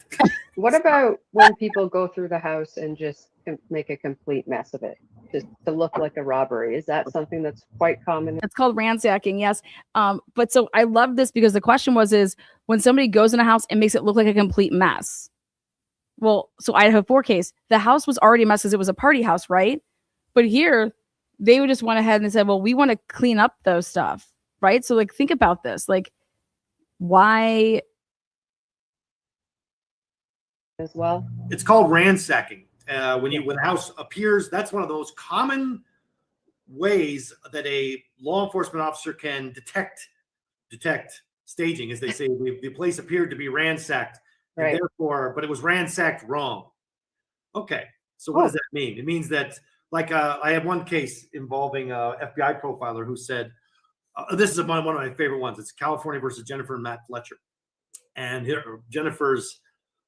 What about when people go through the house and just make a complete mess of it, just to look like a robbery? Is that something that's quite common? It's called ransacking, yes. But so I love this because the question is when somebody goes in a house and makes it look like a complete mess. Well, so Idaho4 case, the house was already a mess because it was a party house, right? But here, they would just went ahead and said, well, we want to clean up those stuff, right? So, like, think about this. Like, why? As well? It's called ransacking. When the house appears, that's one of those common ways that a law enforcement officer can detect staging, as they say. The place appeared to be ransacked. Right. And therefore, but it was ransacked wrong. Okay, so what does that mean? It means that, like, I had one case involving a FBI profiler who said, this is one of my favorite ones. It's California versus Jennifer and Matt Fletcher. And Jennifer's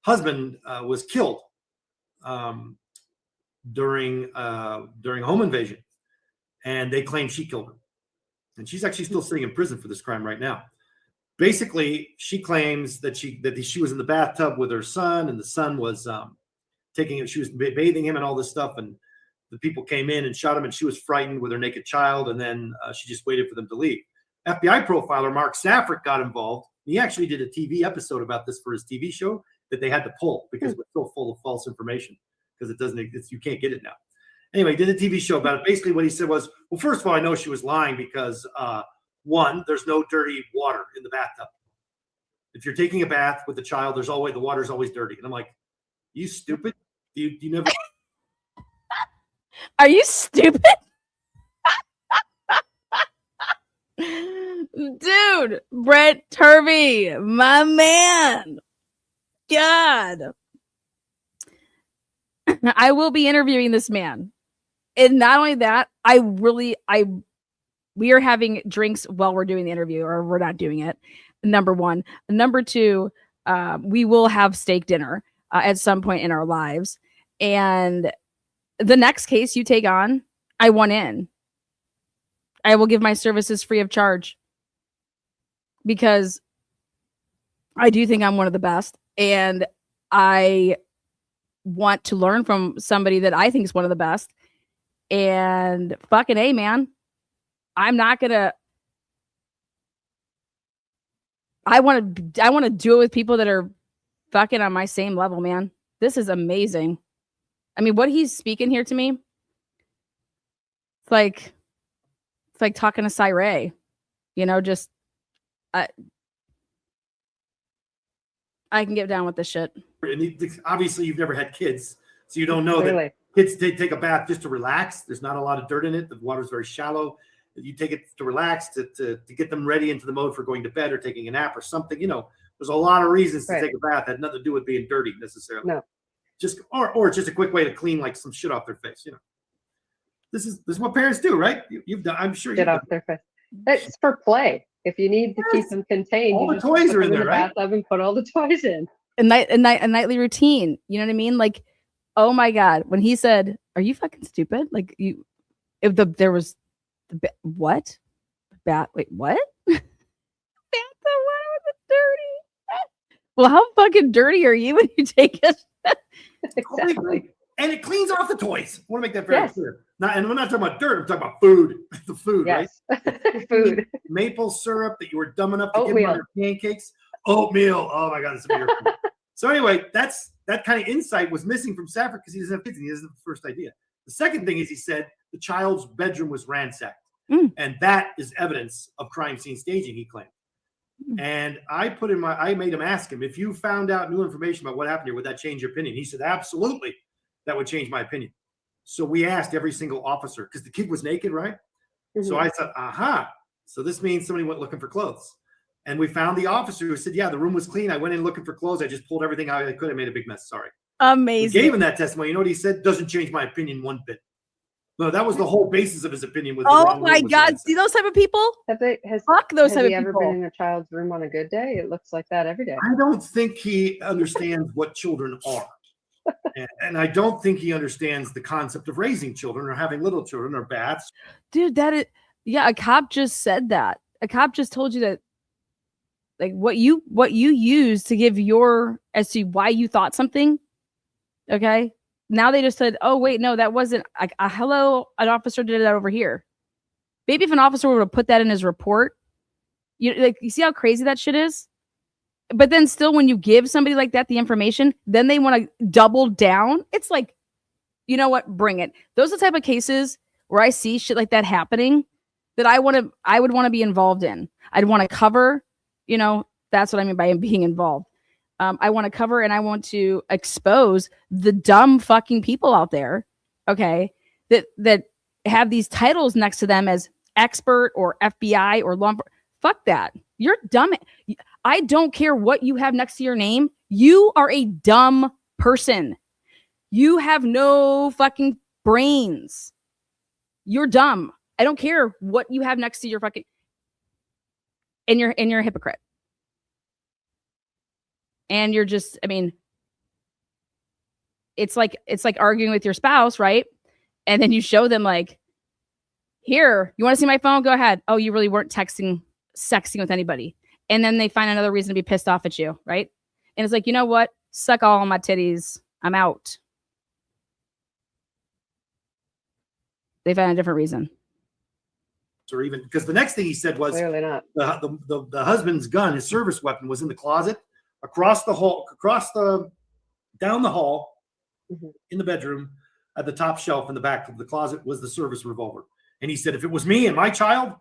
husband was killed during a home invasion. And they claim she killed him. And she's actually still sitting in prison for this crime right now. Basically, she claims that she was in the bathtub with her son, and the son was she was bathing him and all this stuff, and the people came in and shot him, and she was frightened with her naked child, and then she just waited for them to leave. FBI profiler Mark Safrick got involved. He actually did a TV episode about this for his TV show that they had to pull because it was so full of false information because you can't get it now. Anyway, he did a TV show about it. Basically, what he said was, well, first of all, I know she was lying because one, there's no dirty water in the bathtub. If you're taking a bath with a child, the water's always dirty. And I'm like, you stupid? You never. Are you stupid? Dude, Brent Turvey, my man. God. I will be interviewing this man. And not only that, we are having drinks while we're doing the interview, or we're not doing it. Number one. Number two, we will have steak dinner at some point in our lives. And the next case you take on, I want in. I will give my services free of charge because I do think I'm one of the best. And I want to learn from somebody that I think is one of the best. And fucking A, man. I'm not gonna. I want to do it with people that are fucking on my same level, man. This is amazing. I mean, what he's speaking here to me, it's like talking to Cyree, just I can get down with this shit. And obviously, you've never had kids, so you don't know Clearly. that kids take a bath just to relax. There's not a lot of dirt in it. The water's very shallow. You take it to relax, to get them ready into the mode for going to bed or taking a nap or something. There's a lot of reasons to take a bath that had nothing to do with being dirty necessarily. No. Or it's just a quick way to clean like some shit off their face. This is what parents do, right? You've done. I'm sure Get off their face. It's for play. If you need to keep them contained, all you the just toys put are in them there, the right? bathtub and put all the toys in. A nightly routine. You know what I mean? Like, oh my God, when he said, "Are you fucking stupid?" Like there was what? Wait, what? Bathtub water was dirty. Well, how fucking dirty are you when you take it? Exactly. And it cleans off the toys. I want to make that very clear. And we're not talking about dirt. I'm talking about food. The food, Yes. right? Food. Maple syrup that you were dumb enough to Oatmeal. give them on their pancakes. Oatmeal. Oh my God, it's a miracle. So anyway, that kind of insight was missing from Safford because he doesn't have kids and he doesn't have the first idea. The second thing is he said the child's bedroom was ransacked. And that is evidence of crime scene staging, he claimed. And I made him ask him, if you found out new information about what happened here, would that change your opinion? He said, absolutely, that would change my opinion. So we asked every single officer, because the kid was naked, right? Mm-hmm. So I said, aha. So this means somebody went looking for clothes. And we found the officer who said, yeah, the room was clean. I went in looking for clothes. I just pulled everything out I could. I made a big mess. Sorry. Amazing. We gave him that testimony. You know what he said? Doesn't change my opinion one bit. No, that was the whole basis of his opinion. Oh my God. See those type of people? Fuck those type of people. Has he ever been in a child's room on a good day? It looks like that every day. I don't think he understands what children are. And I don't think he understands the concept of raising children or having little children or baths. Dude, a cop just said that. A cop just told you that, like, what you use to give as to why you thought something. Okay. Now they just said, oh, wait, no, that wasn't hello. An officer did that over here. Maybe if an officer would have put that in his report, you see how crazy that shit is? But then still, when you give somebody like that the information, then they want to double down. It's like, you know what? Bring it. Those are the type of cases where I see shit like that happening that I would want to be involved in. I'd want to cover, that's what I mean by being involved. I want to cover and I want to expose the dumb fucking people out there, okay, that have these titles next to them as expert or FBI or law enforcement. Fuck that. You're dumb. I don't care what you have next to your name. You are a dumb person. You have no fucking brains. You're dumb. I don't care what you have next to your fucking. And you're a hypocrite. And you're just, it's like arguing with your spouse, right? And then you show them like, here, you want to see my phone? Go ahead. Oh, you really weren't sexting with anybody. And then they find another reason to be pissed off at you, right? And it's like, you know what? Suck all my titties. I'm out. They find a different reason. Or even because the next thing he said was clearly not. The husband's gun, his service weapon, was in the closet across the hall, down the hall, in the bedroom, at the top shelf in the back of the closet was the service revolver. And he said, if it was me and my child,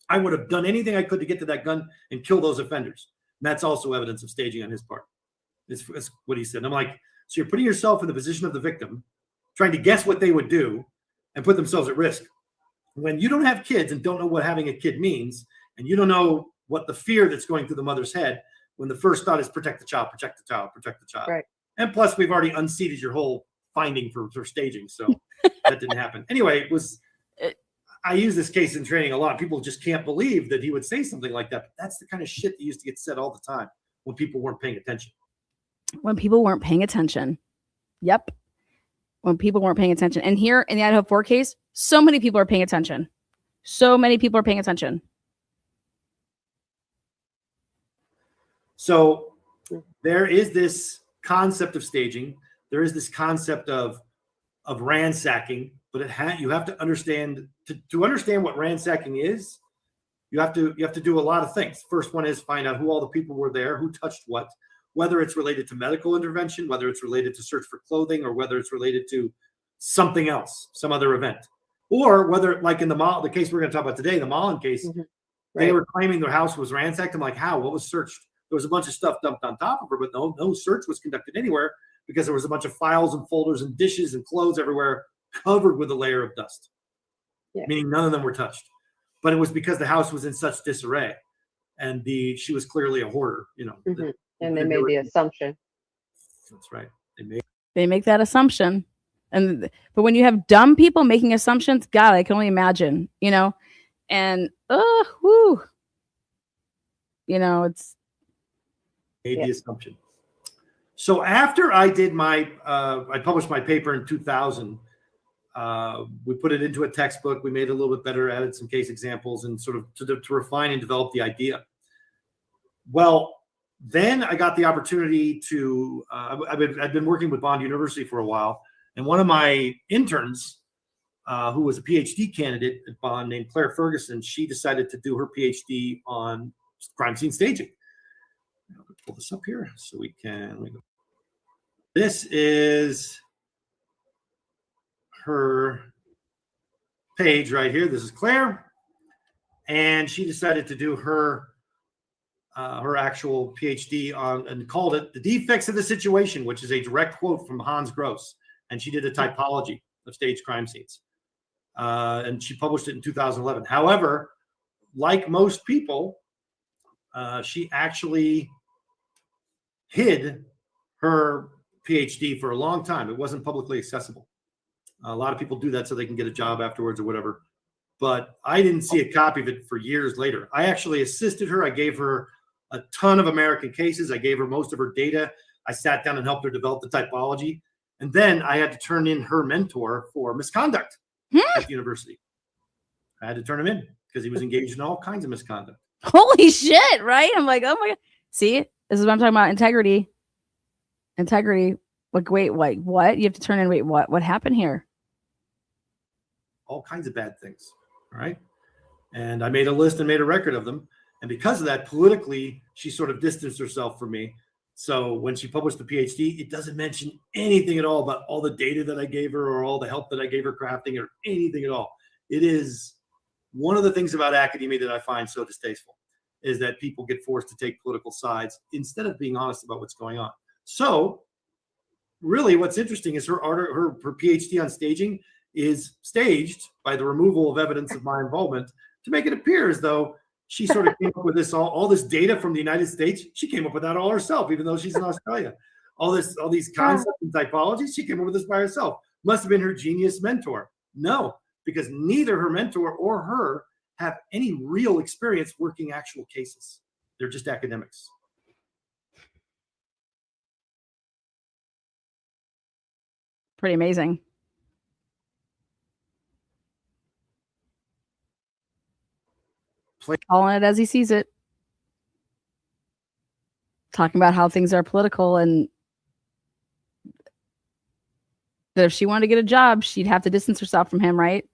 I would have done anything I could to get to that gun and kill those offenders. And that's also evidence of staging on his part. It's what he said. And I'm like, so you're putting yourself in the position of the victim, trying to guess what they would do and put themselves at risk. When you don't have kids and don't know what having a kid means, and you don't know what the fear that's going through the mother's head when the first thought is protect the child, protect the child, protect the child. Right. And plus, we've already unseated your whole finding for staging. So that didn't happen. Anyway, I use this case in training a lot. People just can't believe that he would say something like that. But that's the kind of shit that used to get said all the time when people weren't paying attention. When people weren't paying attention. Yep. When people weren't paying attention. And here in the Idaho4 case, so many people are paying attention. So many people are paying attention. So there is this concept of staging. There is this concept of ransacking, but you have to understand to understand what ransacking is. You have to do a lot of things. First one is find out who all the people were there, who touched what, whether it's related to medical intervention, whether it's related to search for clothing, or whether it's related to something else, some other event, or whether, like in the case we're going to talk about today, the Mullen case, they were claiming their house was ransacked. I'm like, how? What was searched? there was a bunch of stuff dumped on top of her, but no search was conducted anywhere because there was a bunch of files and folders and dishes and clothes everywhere covered with a layer of dust, meaning none of them were touched. But it was because the house was in such disarray, and she was clearly a hoarder, And they made the assumption. That's right. They make that assumption. But when you have dumb people making assumptions, God, I can only imagine, and it's made the assumption. So after I did I published my paper in 2000. We put it into a textbook. We made it a little bit better, added some case examples, and sort of to refine and develop the idea. Well, then I got the opportunity to. I've been working with Bond University for a while, and one of my interns, who was a PhD candidate at Bond, named Claire Ferguson, she decided to do her PhD on crime scene staging. I'll pull this up here so we can. This is her page right here. This is Claire, and she decided to do her actual PhD on, and called it "The Defects of the Situation," which is a direct quote from Hans Gross. And she did a typology of staged crime scenes, and she published it in 2011. However, like most people, she actually hid her PhD for a long time. It wasn't publicly accessible. A lot of people do that so they can get a job afterwards or whatever. But I didn't see a copy of it for years later. I actually assisted her. I gave her a ton of American cases. I gave her most of her data. I sat down and helped her develop the typology. And then I had to turn in her mentor for misconduct at the university. I had to turn him in because he was engaged in all kinds of misconduct. Holy shit, right? I'm like, oh my God. See, this is what I'm talking about. Integrity. Like, wait, what? You have to turn in, wait, what? What happened here? All kinds of bad things. All right. And I made a list and made a record of them. And because of that, politically, she sort of distanced herself from me. So when she published the PhD, it doesn't mention anything at all about all the data that I gave her or all the help that I gave her crafting or anything at all. It is one of the things about academia that I find so distasteful, is that people get forced to take political sides instead of being honest about what's going on. So really what's interesting is her PhD on staging is staged by the removal of evidence of my involvement to make it appear as though she sort of came up with this all this data from the United States. She came up with that all herself, even though she's in Australia. All these concepts and typologies, she came up with this by herself. Must have been her genius mentor. No, because neither her mentor or her have any real experience working actual cases. They're just academics. Pretty amazing. Calling it as he sees it. Talking about how things are political, and that if she wanted to get a job, she'd have to distance herself from him, right?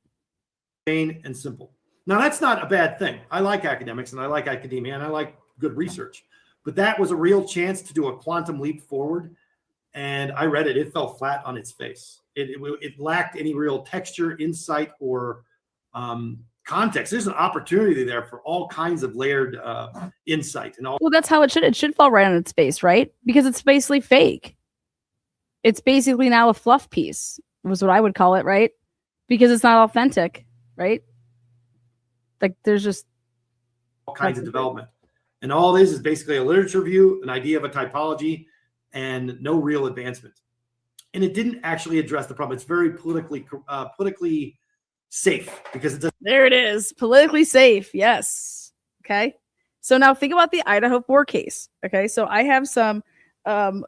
Plain and simple. Now, that's not a bad thing. I like academics and I like academia and I like good research. But that was a real chance to do a quantum leap forward. And I read it. It fell flat on its face. It lacked any real texture, insight, or context. There's an opportunity there for all kinds of layered insight and all. Well, that's how it should. It should fall right on its face, right? Because it's basically fake. It's basically now a fluff piece, was what I would call it, right? Because it's not authentic, right? Like there's just all kinds of development. And all this is basically a literature review, an idea of a typology, and no real advancement. And it didn't actually address the problem. It's very politically safe because it doesn't. There it is. Politically safe. Yes. Okay. So now think about the Idaho4 case. Okay. So I have some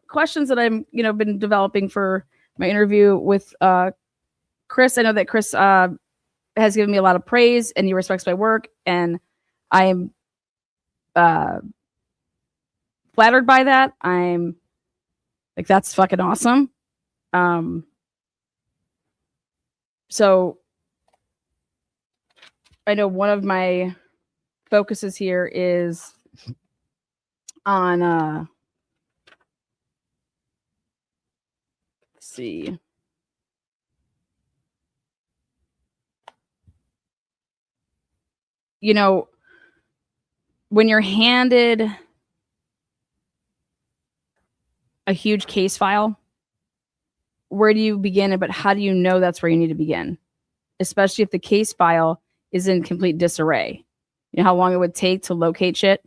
questions that I'm, been developing for my interview with Chris. I know that Chris has given me a lot of praise and he respects my work, and I'm flattered by that. I'm like, that's fucking awesome. So I know one of my focuses here is on let's see. When you're handed a huge case file, where do you begin? But how do you know that's where you need to begin? Especially if the case file is in complete disarray. You know how long it would take to locate shit?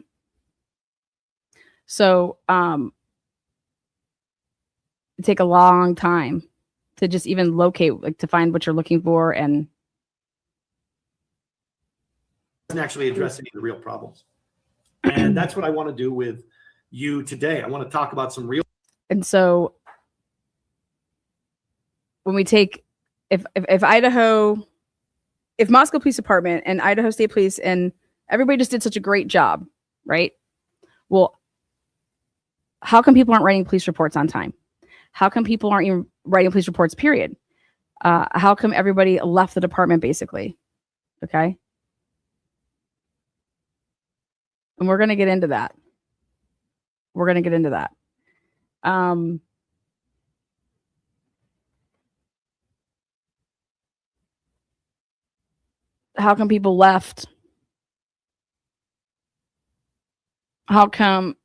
So it'd take a long time to just even locate, like to find what you're looking for. And doesn't actually address any of the real problems. And that's what I want to do with you today. I want to talk about some real. And so when we take, if Idaho, if Moscow Police Department and Idaho State Police and everybody just did such a great job, right? Well, how come people aren't writing police reports on time? How come people aren't even writing police reports, period? How come everybody left the department, basically? Okay. And we're going to get into that. We're going to get into that. How come people left? How come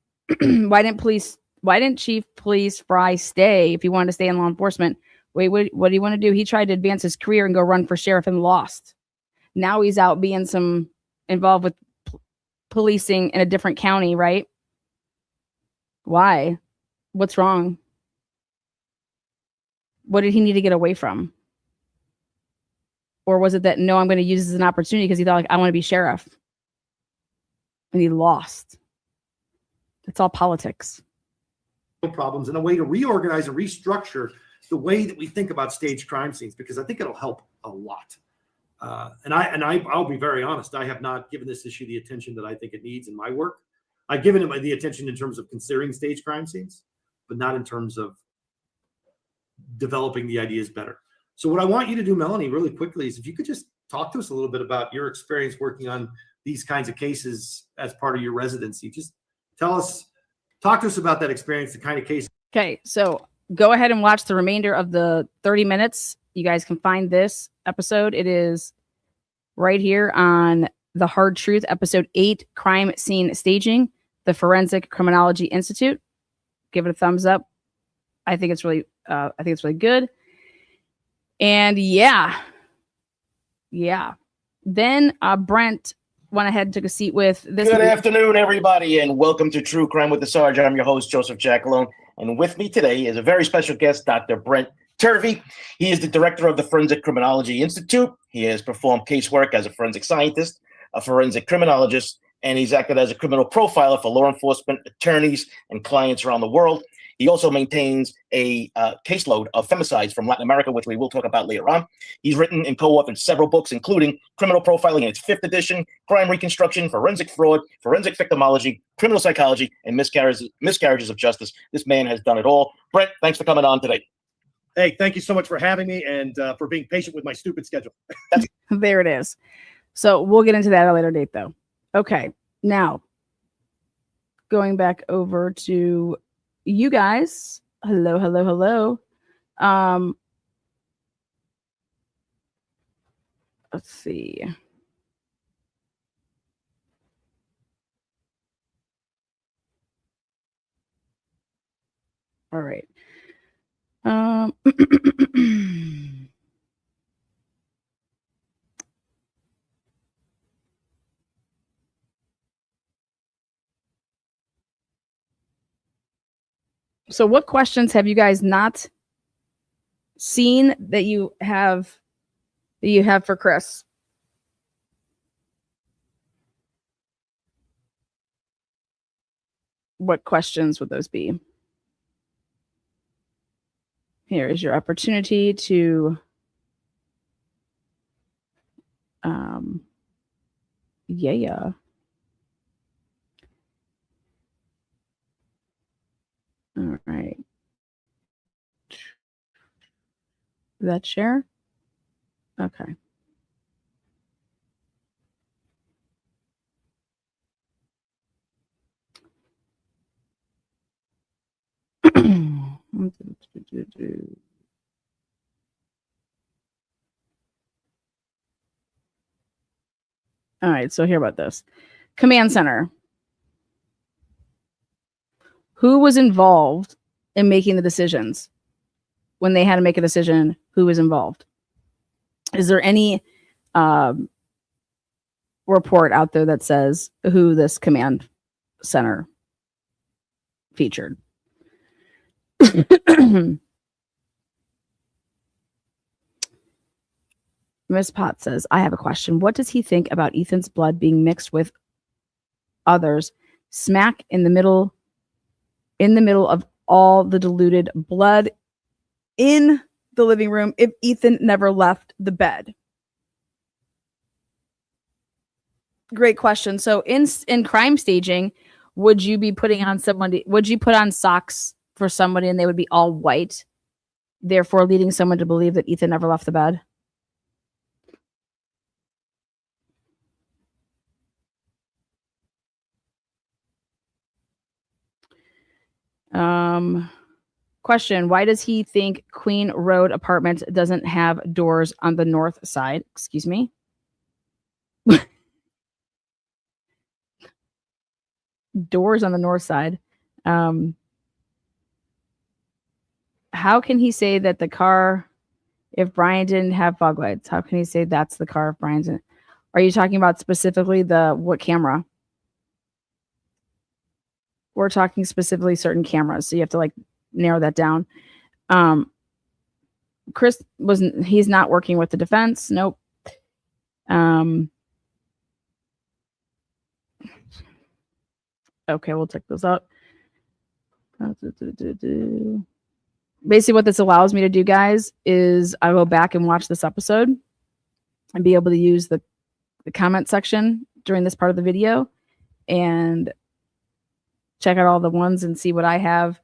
why didn't Chief Police Fry stay if he wanted to stay in law enforcement? Wait, what do you want to do? He tried to advance his career and go run for sheriff and lost. Now he's out being involved with policing in a different county, right? Why? What's wrong? What did he need to get away from? Or was it that, no, I'm going to use this as an opportunity because he thought, like, I want to be sheriff. And he lost. It's all politics. Problems and a way to reorganize and restructure the way that we think about staged crime scenes, because I think it'll help a lot. I'll be very honest. I have not given this issue the attention that I think it needs in my work. I've given it the attention in terms of considering staged crime scenes, but not in terms of developing the ideas better. So what I want you to do, Melanie, really quickly, is if you could just talk to us a little bit about your experience working on these kinds of cases as part of your residency. Just talk to us about that experience, the kind of case. Okay, so go ahead and watch the remainder of the 30 minutes. You guys can find this episode. It is right here on The Hard Truth, episode 8, Crime Scene Staging, the Forensic Criminology Institute. Give it a thumbs up. I think it's really good. And yeah. Then Brent went ahead and took a seat with this. Good afternoon, everybody, and welcome to True Crime with the Sarge. I'm your host, Joseph Jackalone, and with me today is a very special guest, Dr. Brent Turvey. He is the director of the Forensic Criminology Institute. He has performed casework as a forensic scientist, a forensic criminologist, and he's acted as a criminal profiler for law enforcement, attorneys, and clients around the world. He also maintains a caseload of femicides from Latin America, which we will talk about later on. He's written and co-authored several books, including Criminal Profiling in its 5th edition, Crime Reconstruction, Forensic Fraud, Forensic Victimology, Criminal Psychology, and Miscarriages of Justice. This man has done it all. Brent, thanks for coming on today. Hey, thank you so much for having me and for being patient with my stupid schedule. There it is. So we'll get into that at a later date, though. Okay, now going back over to you guys. Hello. Let's see. All right. So what questions have you guys not seen that you have for Chris? What questions would those be? Here is your opportunity to yeah. All right. That share? Okay. All right, so hear about this. Command center. Who was involved in making the decisions when they had to make a decision who was involved? Is there any report out there that says who this command center featured? Miss Potts says, I have a question. What does he think about Ethan's blood being mixed with others smack in the middle of all the diluted blood in the living room if Ethan never left the bed? Great question. So in crime staging, would you be putting on somebody, would you put on socks for somebody and they would be all white, therefore leading someone to believe that Ethan never left the bed? Question, why does he think Queen Road apartment doesn't have doors on the north side? Excuse me. Doors on the north side. How can he say that the car, if Brian didn't have fog lights, how can he say that's the car if Brian's in? Are you talking about specifically what camera? We're talking specifically certain cameras, so you have to like narrow that down. Chris he's not working with the defense. Nope. Okay, we'll check those out. Basically what this allows me to do, guys, is I go back and watch this episode and be able to use the comment section during this part of the video and check out all the ones and see what I have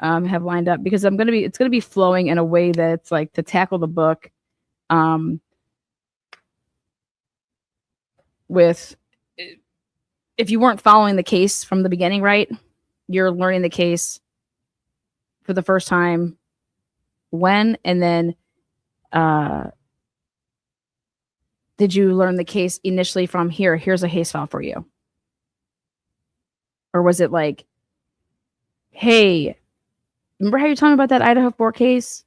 lined up, because it's gonna be flowing in a way that's like to tackle the book with, if you weren't following the case from the beginning, right? You're learning the case for the first time when, and then did you learn the case initially from here's a case file for you? Or was it like, hey, remember how you're talking about that Idaho4 case?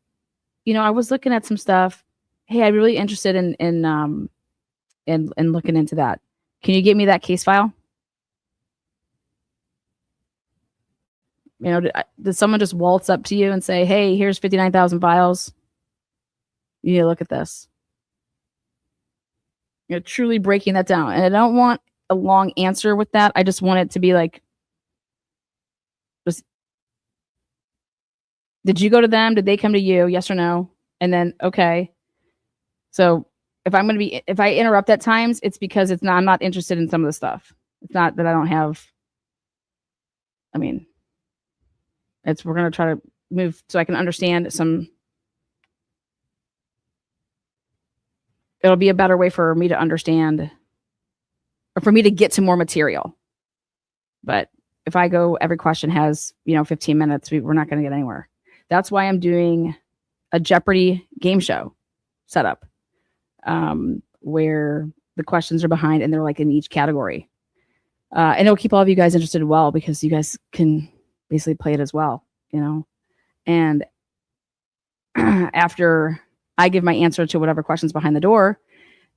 You know, I was looking at some stuff. Hey, I'm really interested in looking into that. Can you get me that case file? You know, did someone just waltz up to you and say, hey, here's 59,000 files. You need to look at this. You're truly breaking that down. And I don't want a long answer with that. I just want it to be like, just, did you go to them? Did they come to you? Yes or no? And then, okay. So if I interrupt at times, it's because I'm not interested in some of the stuff. It's not that I don't have, we're going to try to move so I can understand it'll be a better way for me to understand or for me to get to more material. But if I go, every question has, 15 minutes, we're not going to get anywhere. That's why I'm doing a Jeopardy game show setup where the questions are behind and they're like in each category. And it'll keep all of you guys interested as well, because you guys can basically play it as well, and after I give my answer to whatever question's behind the door,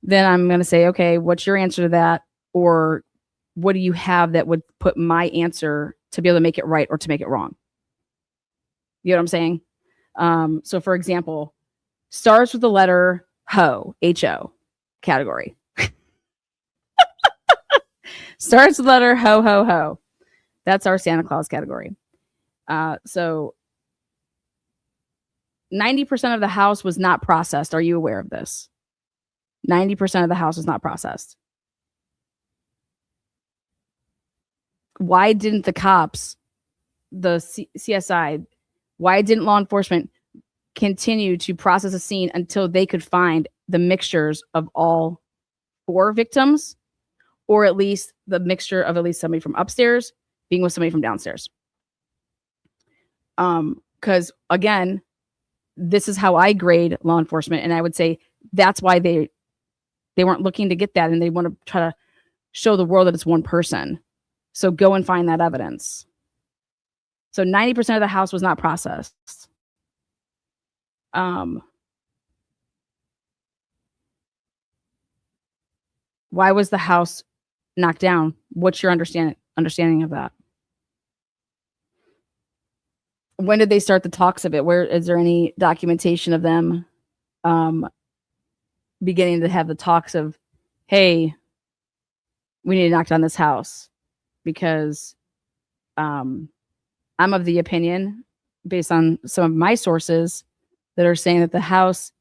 then I'm going to say, okay, what's your answer to that? Or what do you have that would put my answer to be able to make it right or to make it wrong? You know what I'm saying? So for example, starts with the letter HO, H-O category. Starts with the letter ho, ho, ho. That's our Santa Claus category. So 90% of the house was not processed. Are you aware of this? 90% of the house was not processed. Why didn't the cops, the CSI, why didn't law enforcement continue to process a scene until they could find the mixtures of all 4 victims, or at least the mixture of at least somebody from upstairs being with somebody from downstairs? Because again, this is how I grade law enforcement, and I would say that's why they weren't looking to get that, and they want to try to show the world that it's one person. So go and find that evidence. So 90% of the house was not processed. Why was the house knocked down? What's your understanding of that? When did they start the talks of it? Where is there any documentation of them beginning to have the talks of, hey, we need to knock down this house? Because I'm of the opinion, based on some of my sources, that are saying that the house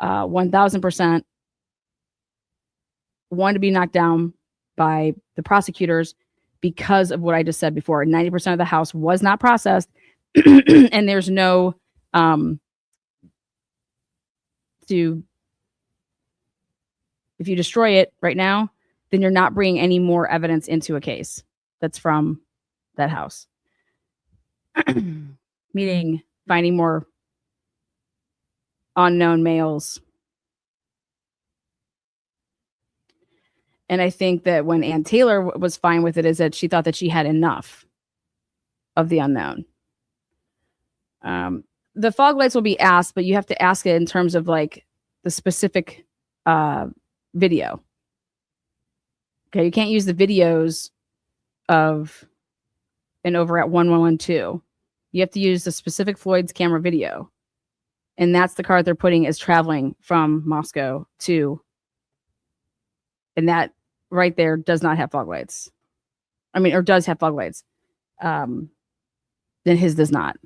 1000% wanted to be knocked down by the prosecutors because of what I just said before. 90% of the house was not processed, and there's no if you destroy it right now, then you're not bringing any more evidence into a case that's from that house. Meaning finding more unknown males. And I think that when Ann Taylor was fine with it, is that she thought that she had enough of the unknown. The fog lights will be asked, but you have to ask it in terms of like the specific video. Okay, you can't use the videos of an over at 1112. You have to use the specific Floyd's camera video. And that's the car they're putting is traveling from Moscow to. And that right there does not have fog lights. I mean, or does have fog lights. Then his does not.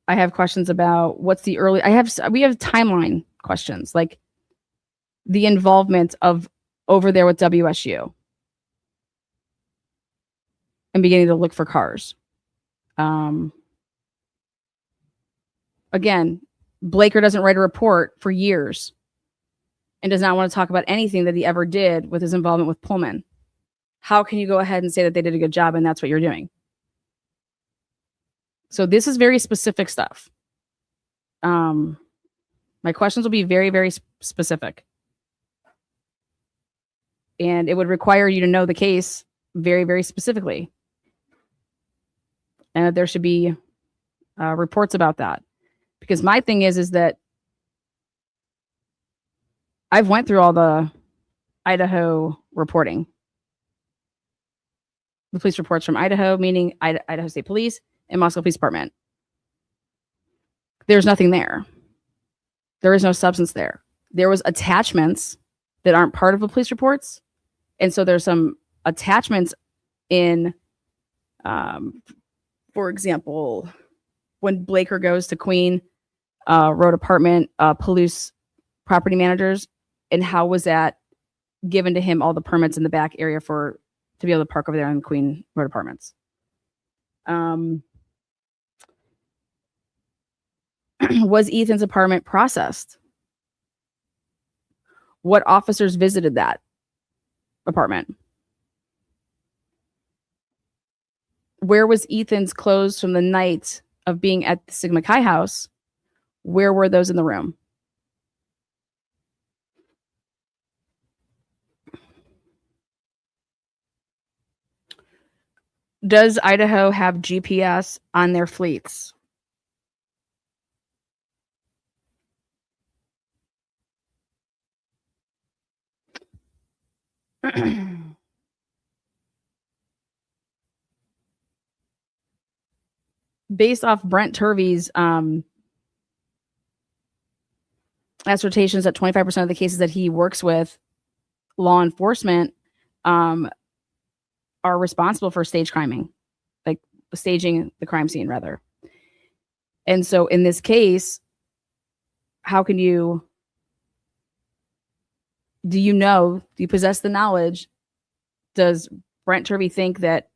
I have questions about what's the early. We have timeline questions, like the involvement of over there with WSU and beginning to look for cars. Again, Blaker doesn't write a report for years and does not want to talk about anything that he ever did with his involvement with Pullman. How can you go ahead and say that they did a good job and that's what you're doing? So this is very specific stuff. My questions will be very, very specific. And it would require you to know the case very, very specifically. And there should be reports about that. Because my thing is that I've went through all the Idaho reporting. The police reports from Idaho, meaning Idaho State Police and Moscow Police Department. There's nothing there. There is no substance there. There was attachments that aren't part of the police reports. And so there's some attachments in, for example, when Blaker goes to Queen Road Apartment, Palouse property managers, and how was that given to him all the permits in the back area to be able to park over there on Queen Road Apartments. Was Ethan's apartment processed? What officers visited that apartment? Where was Ethan's clothes from the night of being at the Sigma Chi house? Where were those in the room? Does Idaho have GPS on their fleets? Based off Brent Turvey's assertions that 25% of the cases that he works with, law enforcement are responsible for staging the crime scene, rather. And so in this case, how can you, do you possess the knowledge? Does Brent Turvey think that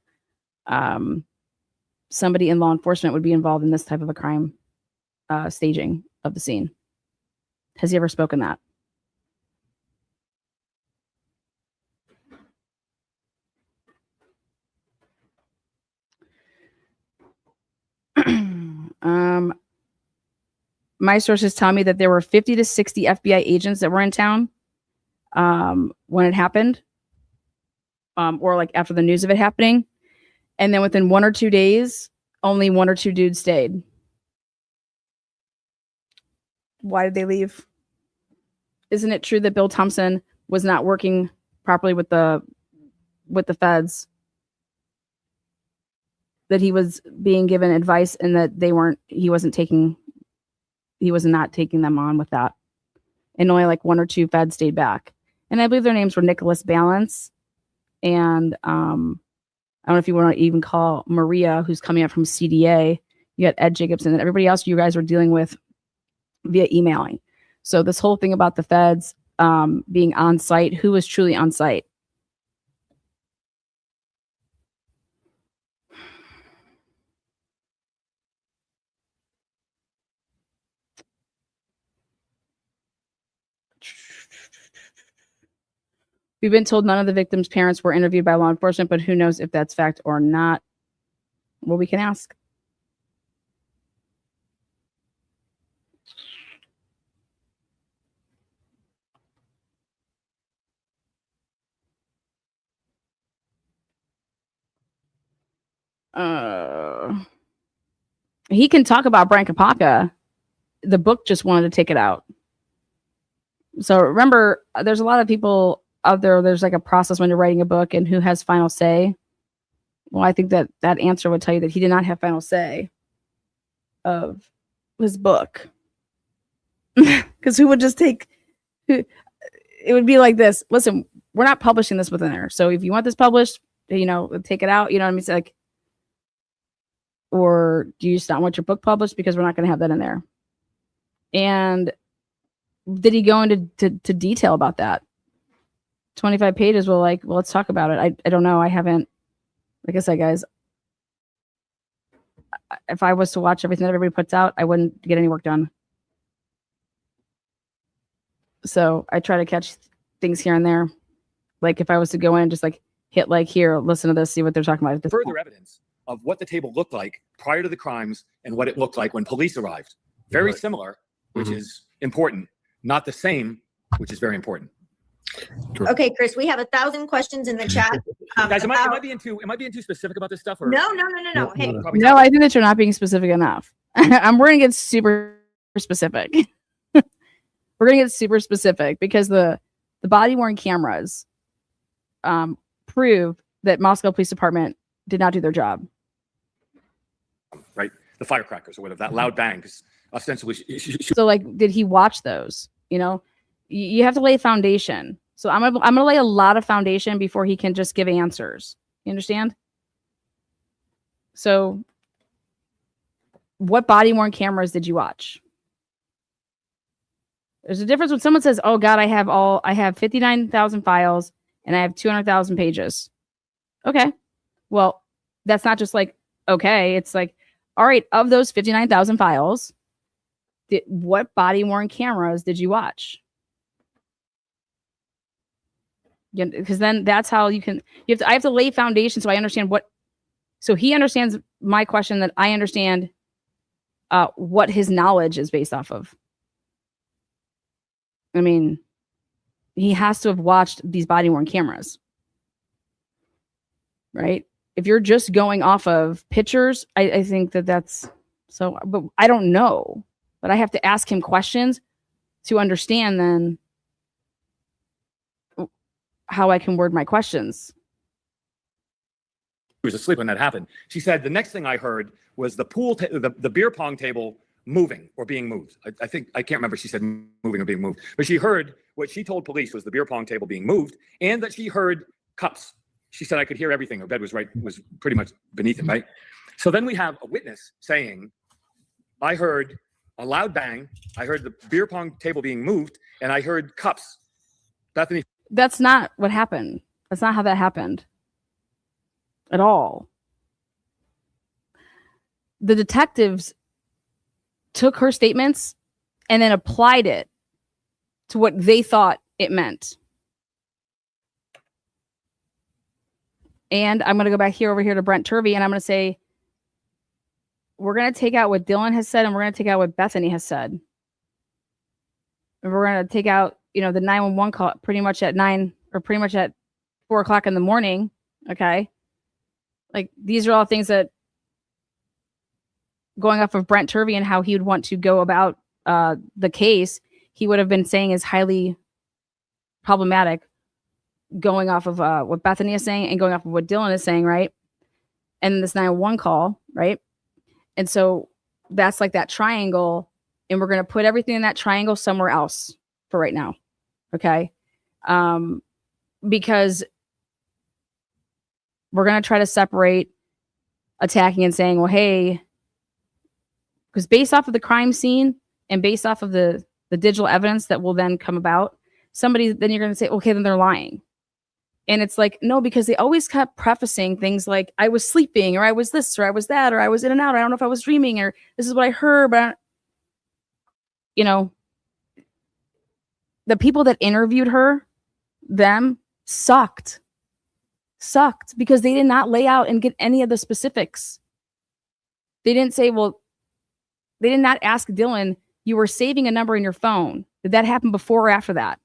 somebody in law enforcement would be involved in this type of a crime staging of the scene? Has he ever spoken that? My sources tell me that there were 50 to 60 FBI agents that were in town when it happened, or like after the news of it happening. And then within 1 or 2 days, only 1 or 2 dudes stayed. Why did they leave? Isn't it true that Bill Thompson was not working properly with the feds? That he was being given advice and that he was not taking them on with that. And only like 1 or 2 feds stayed back. And I believe their names were Nicholas Balance and I don't know if you want to even call Maria, who's coming up from CDA. You got Ed Jacobson and everybody else you guys were dealing with via emailing. So this whole thing about the feds being on site, who was truly on site? We've been told none of the victims' parents were interviewed by law enforcement, but who knows if that's fact or not? Well, we can ask. He can talk about Brian Kapaka. The book just wanted to take it out. So remember, there's a lot of people out there. There's like a process when you're writing a book and who has final say. Well, I think that answer would tell you that he did not have final say of his book. Because who would just take... it would be like this. Listen, we're not publishing this within there. So if you want this published, take it out. You know what I mean? It's like, or do you just not want your book published because we're not going to have that in there? And did he go into detail about that? 25 pages. Well, let's talk about it. I don't know. I haven't, like I said, guys, if I was to watch everything that everybody puts out, I wouldn't get any work done. So I try to catch things here and there. Like if I was to go in and just like hit like here, listen to this, see what they're talking about. Further evidence of what the table looked like prior to the crimes and what it looked like when police arrived. Very similar, which is important. Not the same, which is very important. Okay, Chris, we have 1,000 questions in the chat. Guys, am I being too specific about this stuff? Or? No. Hey, no, I think that you're not being specific enough. We're going to get super specific. We're going to get super specific because the body-worn cameras prove that Moscow Police Department did not do their job. Right? The firecrackers or whatever, that loud bang. Ostensibly, so like, did he watch those? You have to lay a foundation. So I'm gonna lay a lot of foundation before he can just give answers. You understand? So, what body-worn cameras did you watch? There's a difference when someone says, "Oh God, I have 59,000 files and I have 200,000 pages." Okay, well, that's not just like okay. It's like, all right, of those 59,000 files, what body-worn cameras did you watch? Because then that's how I have to lay foundation so I understand so he understands my question, that I understand what his knowledge is based off of. I mean, he has to have watched these body-worn cameras, right? If you're just going off of pictures, I think that's so, but I don't know. But I have to ask him questions to understand then how I can word my questions. She was asleep when that happened. She said, the next thing I heard was the beer pong table moving or being moved. I think, I can't remember if she said moving or being moved, but she heard what she told police was the beer pong table being moved and that she heard cups. She said, I could hear everything. Her bed was pretty much beneath him, right? So then we have a witness saying, I heard a loud bang. I heard the beer pong table being moved and I heard cups. Bethany. That's not what happened. That's not how that happened at all. The detectives took her statements and then applied it to what they thought it meant. And I'm going to go back over here to Brent Turvey, and I'm going to say, we're going to take out what Dylan has said, and we're going to take out what Bethany has said. And we're going to take out, the 911 call pretty much at 9 or pretty much at 4 o'clock in the morning. Okay. Like, these are all things that, going off of Brent Turvey and how he would want to go about the case, he would have been saying is highly problematic, going off of what Bethany is saying and going off of what Dylan is saying, right? And this 911 call, right? And so that's like that triangle, and we're going to put everything in that triangle somewhere else for right now, okay? Because we're going to try to separate attacking and saying, well, hey, because based off of the crime scene and based off of the digital evidence that will then come about, then you're going to say, okay, then they're lying. And it's like, no, because they always kept prefacing things like, I was sleeping, or I was this, or I was that, or I was in and out. I don't know if I was dreaming, or this is what I heard. But, you know, the people that interviewed her, them, sucked because they did not lay out and get any of the specifics. They didn't say, well, they did not ask Dylan, you were saving a number in your phone. Did that happen before or after that?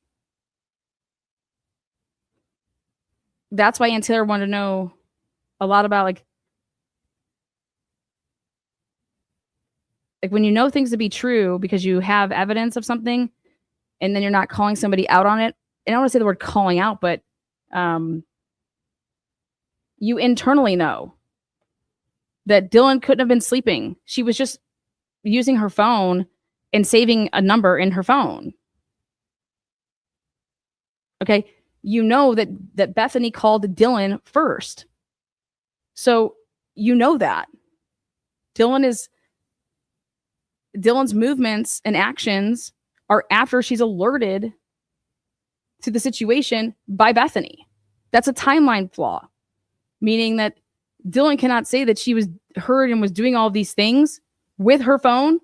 That's why Ann Taylor wanted to know a lot about like when you know things to be true because you have evidence of something, and then you're not calling somebody out on it. And I don't want to say the word calling out, but you internally know that Dylan couldn't have been sleeping. She was just using her phone and saving a number in her phone. Okay. You know that Bethany called Dylan first. So you know that. Dylan's movements and actions are after she's alerted to the situation by Bethany. That's a timeline flaw, meaning that Dylan cannot say that she was heard and was doing all these things with her phone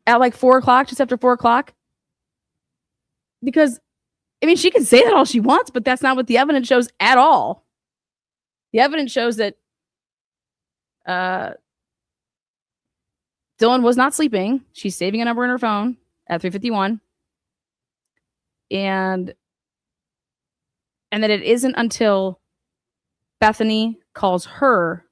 at like 4:00, just after 4:00. Because, I mean, she can say that all she wants, but that's not what the evidence shows at all. The evidence shows that Dylan was not sleeping. She's saving a number in her phone at 3:51. And that it isn't until Bethany calls her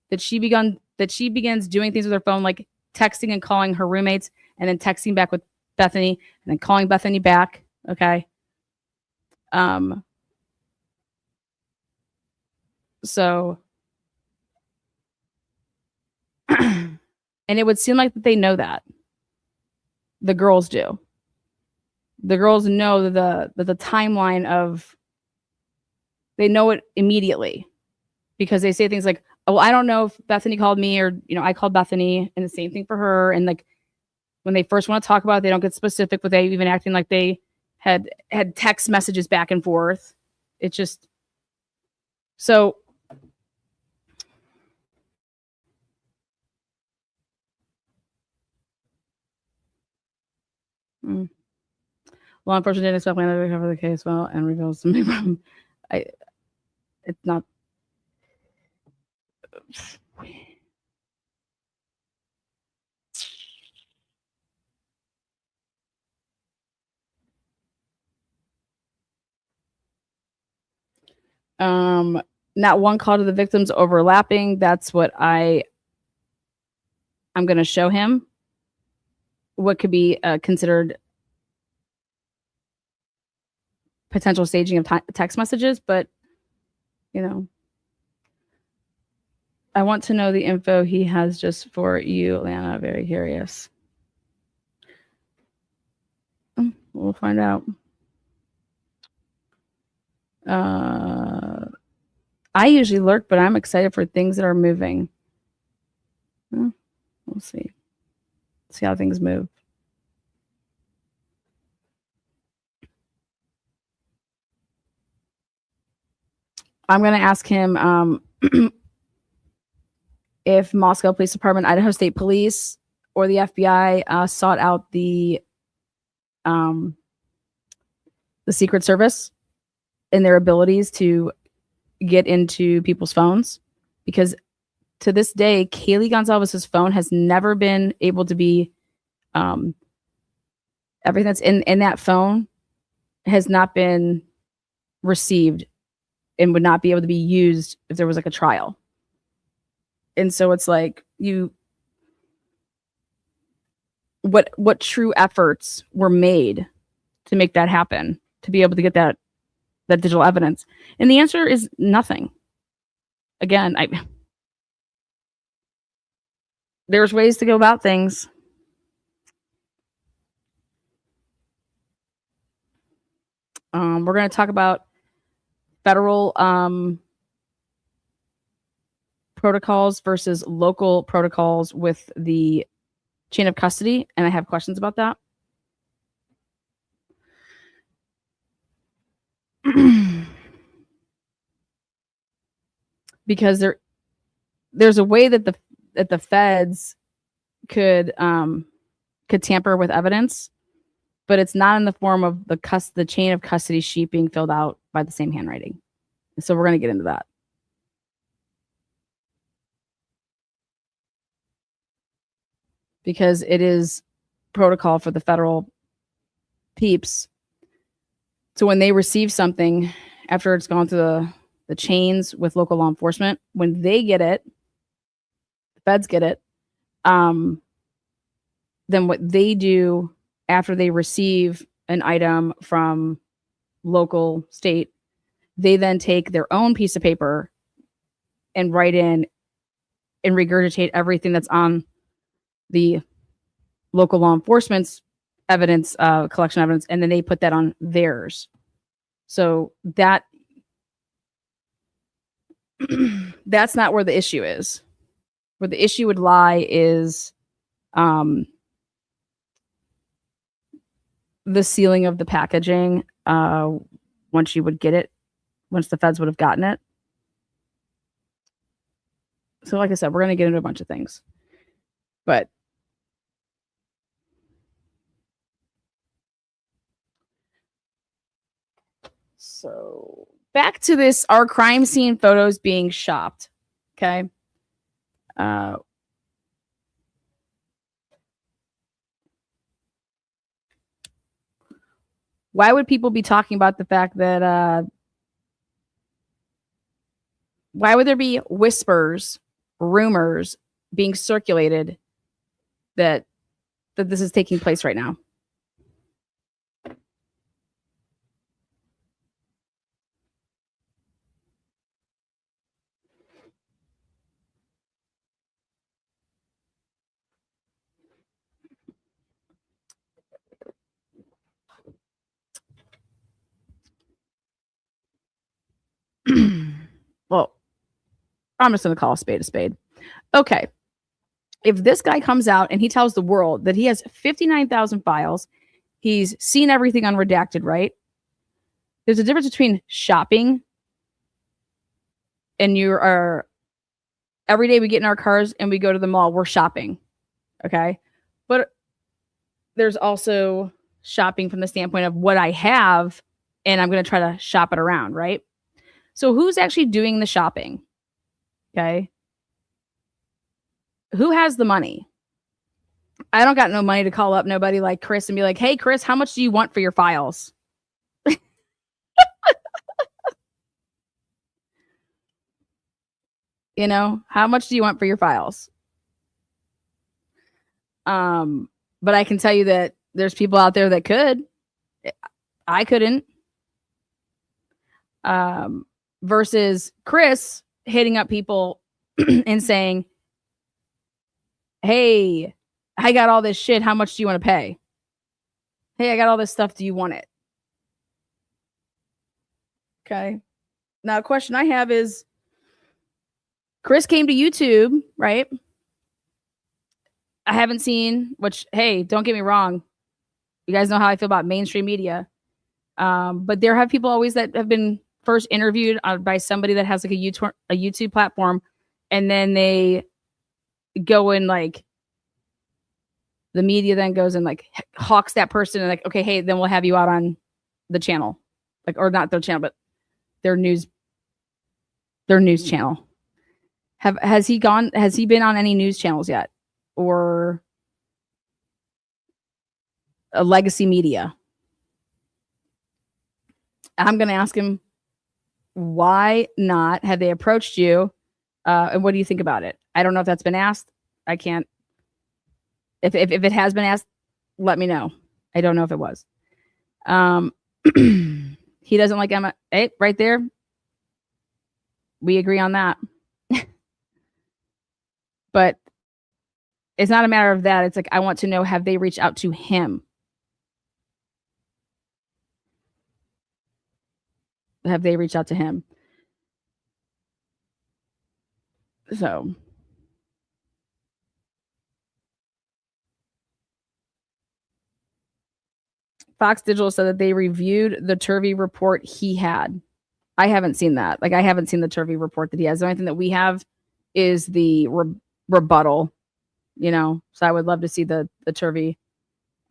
that she begins doing things with her phone, like texting and calling her roommates, and then texting back with Bethany, and then calling Bethany back. Okay. So, and it would seem like that they know that. The girls do. The girls know that the timeline of, they know it immediately because they say things like, oh, I don't know if Bethany called me, or, you know, I called Bethany, and the same thing for her. And like, when they first want to talk about it, they don't get specific, but they even acting like they had text messages back and forth. It's just so. Law enforcement didn't expect Lana to cover the case well and reveals some big problem. It's not. Not one call to the victims overlapping. That's what I'm going to show him. What could be considered potential staging of text messages, but you know, I want to know the info he has just for you, Lana. Very curious. We'll find out. I usually lurk, but I'm excited for things that are moving. We'll see. See how things move. I'm going to ask him if Moscow Police Department, Idaho State Police, or the FBI sought out the Secret Service and their abilities to get into people's phones, because to this day, Kaylee Gonzalez's phone has never been able to be everything that's in that phone has not been received and would not be able to be used if there was like a trial. And so it's like what true efforts were made to make that happen, to be able to get that digital evidence? And the answer is nothing. Again, there's ways to go about things. We're going to talk about federal protocols versus local protocols with the chain of custody, and I have questions about that. Because there's a way that the feds could tamper with evidence, but it's not in the form of the chain of custody sheet being filled out by the same handwriting. So we're going to get into that. Because it is protocol for the federal peeps. So when they receive something after it's gone through the chains with local law enforcement, when they get it, the feds get it, then what they do after they receive an item from local state, they then take their own piece of paper and write in and regurgitate everything that's on the local law enforcement's evidence, collection evidence, and then they put that on theirs. So that's not where the issue is. Where the issue would lie is the sealing of the packaging once you would get it, once the feds would have gotten it. So like I said, we're going to get into a bunch of things. But so back to this, our crime scene photos being shopped. Okay. Why would people be talking about the fact that why would there be whispers, rumors being circulated that this is taking place right now? Well, I'm just going to call a spade a spade. Okay. If this guy comes out and he tells the world that he has 59,000 files, he's seen everything unredacted, right? There's a difference between shopping and every day we get in our cars and we go to the mall, we're shopping. Okay. But there's also shopping from the standpoint of what I have and I'm going to try to shop it around, right? So who's actually doing the shopping? Okay. Who has the money? I don't got no money to call up nobody like Chris and be like, hey, Chris, how much do you want for your files? You know, how much do you want for your files? But I can tell you that there's people out there that could. I couldn't. Versus Chris hitting up people and saying, hey, I got all this shit. How much do you want to pay? Hey, I got all this stuff. Do you want it? Okay. Now, a question I have is, Chris came to YouTube, right? I haven't seen, which, hey, don't get me wrong. You guys know how I feel about mainstream media. But there have people always that have been first interviewed by somebody that has like a YouTube platform, and then they go in like the media then goes and like hawks that person and like, okay, hey, then we'll have you out on the channel, like, or not their channel, but their news channel. Has he been on any news channels yet, or a legacy media? I'm going to ask him Why not? Have they approached you? And what do you think about it? I don't know if that's been asked. I can't. If it has been asked, let me know. I don't know if it was. He doesn't like Emma. Hey, right there. We agree on that. But it's not a matter of that. It's like, I want to know, have they reached out to him? Have they reached out to him? So. Fox Digital said that they reviewed the Turvey report he had. I haven't seen that. Like, I haven't seen the Turvey report that he has. The only thing that we have is the rebuttal, you know. So I would love to see the Turvey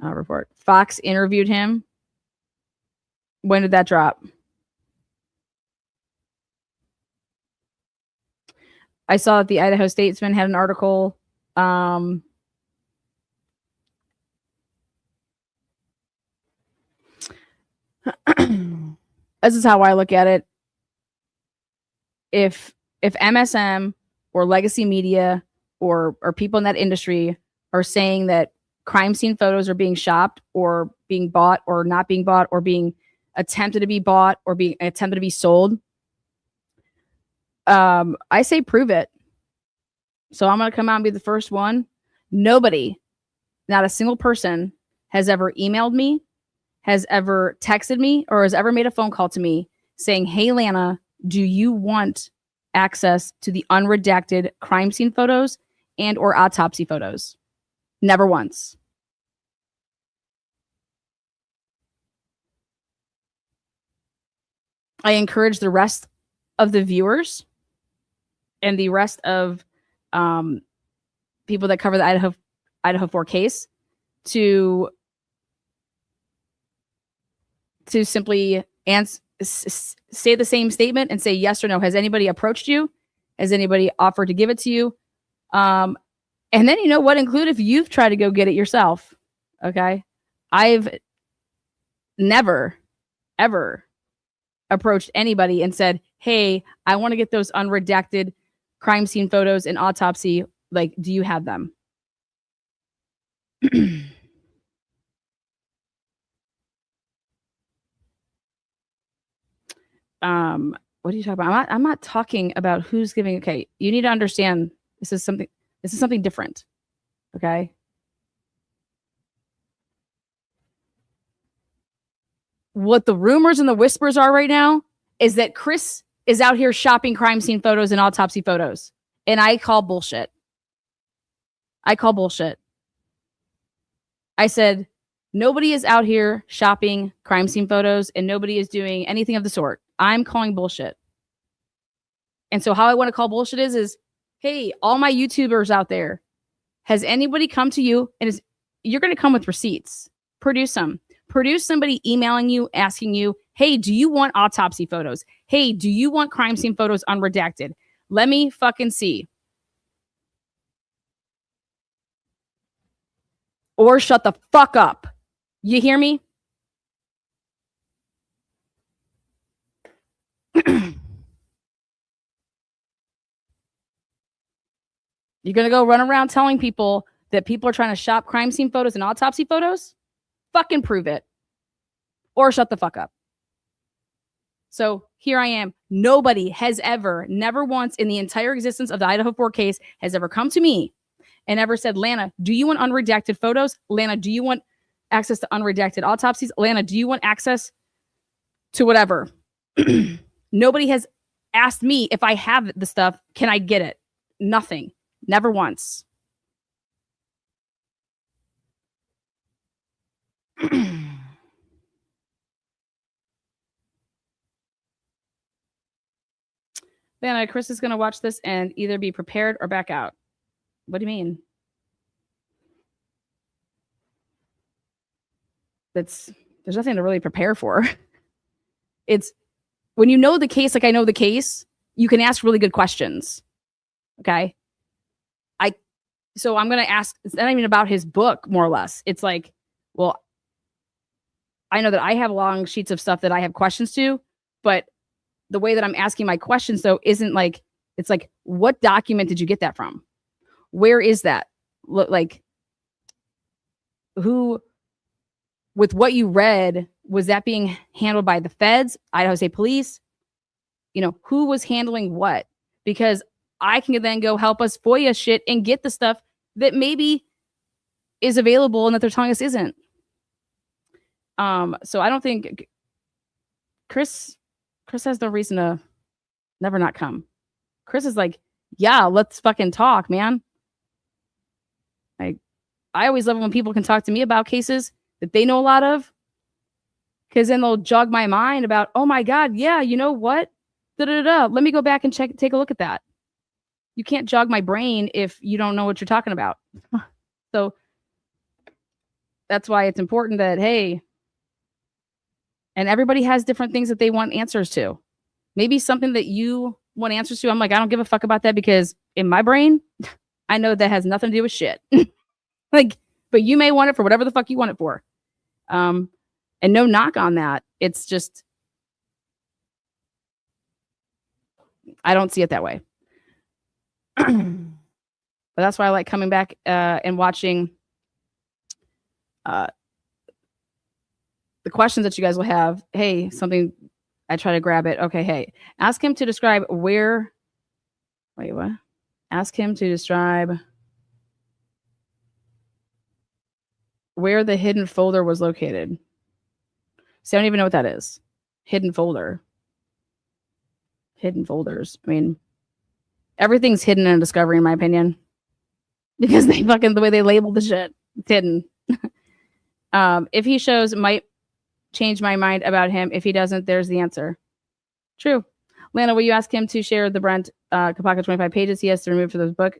report. Fox interviewed him. When did that drop? I saw that the Idaho Statesman had an article. This is how I look at it. If MSM or legacy media or people in that industry are saying that crime scene photos are being shopped or being bought or not being bought or being attempted to be bought or being attempted to be sold, I say prove it. So I'm going to come out and be the first one. Nobody, not a single person, has ever emailed me, has ever texted me, or has ever made a phone call to me saying, hey, Lana, do you want access to the unredacted crime scene photos and or autopsy photos? Never once. I encourage the rest of the viewers and the rest of people that cover the Idaho4 case to simply say the same statement and say yes or no. Has anybody approached you? Has anybody offered to give it to you? And then, you know what? Include if you've tried to go get it yourself. Okay. I've never, ever approached anybody and said, hey, I want to get those unredacted crime scene photos and autopsy. Like, do you have them? What are you talking about? I'm not talking about who's giving. Okay, you need to understand this is something different. Okay. What the rumors and the whispers are right now is that Chris is out here shopping crime scene photos and autopsy photos. And I call bullshit. I call bullshit. I said, nobody is out here shopping crime scene photos and nobody is doing anything of the sort. I'm calling bullshit. And so how I want to call bullshit is, hey, all my YouTubers out there, has anybody come to you and you're going to come with receipts? Produce them. Produce somebody emailing you, asking you, hey, do you want autopsy photos? Hey, do you want crime scene photos unredacted? Let me fucking see. Or shut the fuck up. You hear me? You're going to go run around telling people that people are trying to shop crime scene photos and autopsy photos? Fucking prove it. Or shut the fuck up. So here I am. Nobody has ever, never once in the entire existence of the Idaho4 case has ever come to me and ever said, Lana, do you want unredacted photos? Lana, do you want access to unredacted autopsies? Lana, do you want access to whatever? Nobody has asked me if I have the stuff, can I get it? Nothing. Never once. Lana, Chris is going to watch this and either be prepared or back out. What do you mean? There's nothing to really prepare for. It's when you know the case, like I know the case, you can ask really good questions. Okay. So I'm going to ask, it's not even about his book, more or less. It's like, well, I know that I have long sheets of stuff that I have questions to, but the way that I'm asking my questions, though, isn't like, it's like, what document did you get that from? Where is that? Like, who, with what you read, was that being handled by the feds, Idaho State Police? You know, who was handling what? Because I can then go help us FOIA shit and get the stuff that maybe is available and that they're telling us isn't. So I don't think Chris has no reason to never not come. Chris is like, yeah, let's fucking talk, man. I always love it when people can talk to me about cases that they know a lot of, because then they'll jog my mind about, oh my God, yeah, you know what? Let me go back and take a look at that. You can't jog my brain if you don't know what you're talking about. So that's why it's important that, hey, and everybody has different things that they want answers to. Maybe something that you want answers to, I'm like, I don't give a fuck about that, because in my brain, I know that has nothing to do with shit. Like, but you may want it for whatever the fuck you want it for. And no knock on that. It's just, I don't see it that way. But that's why I like coming back and watching the questions that you guys will have. Hey, something, I try to grab it. Okay, hey, ask him to describe where, wait, what? Ask him to describe where the hidden folder was located. See, I don't even know what that is. Hidden folder. Hidden folders. I mean, everything's hidden in Discovery, in my opinion, because they fucking, the way they label the shit, it's hidden. If he shows, might change my mind about him. If he doesn't, there's the answer. True. Lana, will you ask him to share the Brent Kapaka 25 pages he has to remove for this book?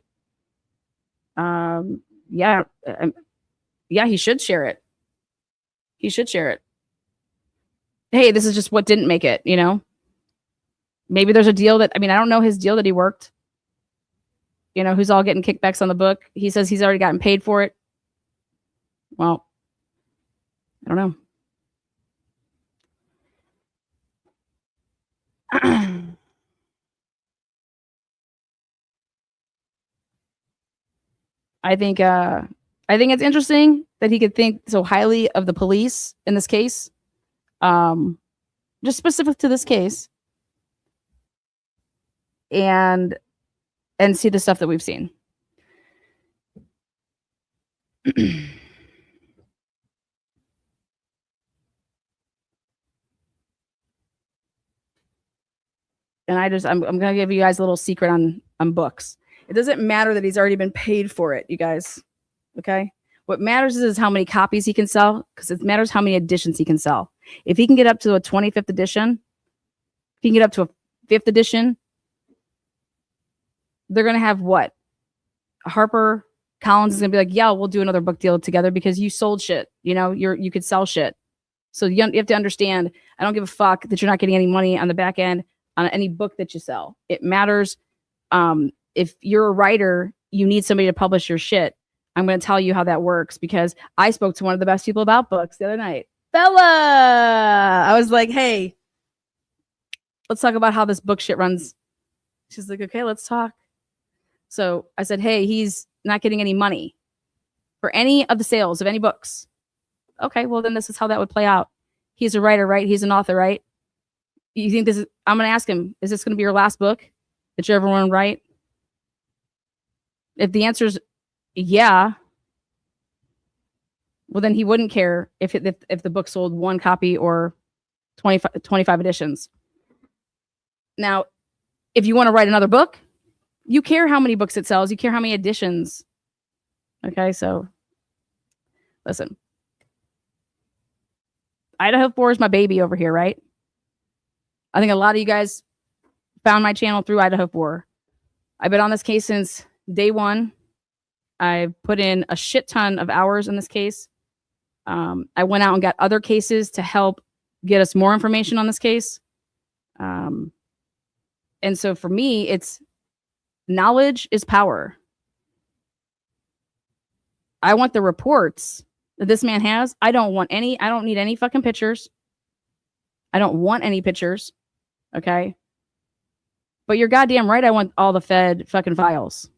Yeah. Yeah, he should share it. He should share it. Hey, this is just what didn't make it, you know? Maybe there's a deal that, I mean, I don't know his deal that he worked. You know, who's all getting kickbacks on the book. He says he's already gotten paid for it. Well, I don't know. I think it's interesting that he could think so highly of the police in this case. Just specific to this case. And see the stuff that we've seen. And I'm going to give you guys a little secret on books. It doesn't matter that he's already been paid for it, you guys. Okay? What matters is how many copies he can sell, because it matters how many editions he can sell. If he can get up to a 25th edition, if he can get up to a 5th edition, they're going to have what? Harper Collins is going to be like, yeah, we'll do another book deal together because you sold shit. You know, you could sell shit. So you have to understand, I don't give a fuck that you're not getting any money on the back end on any book that you sell. It matters. If you're a writer, you need somebody to publish your shit. I'm going to tell you how that works, because I spoke to one of the best people about books the other night. Bella! I was like, hey, let's talk about how this book shit runs. She's like, okay, let's talk. So I said, hey, he's not getting any money for any of the sales of any books. Okay, well, then this is how that would play out. He's a writer, right? He's an author, right? You think this is, I'm going to ask him, is this going to be your last book that you ever want to write? If the answer is yeah, well, then he wouldn't care if the book sold one copy or 25 editions. Now, if you want to write another book, you care how many books it sells. You care how many editions. Okay, so listen. Idaho4 is my baby over here, right? I think a lot of you guys found my channel through Idaho4. I've been on this case since day one. I put in a shit ton of hours in this case. I went out and got other cases to help get us more information on this case. And so for me, it's knowledge is power. I want the reports that this man has. I don't need any fucking pictures. I don't want any pictures. Okay. But you're goddamn right. I want all the Fed fucking files.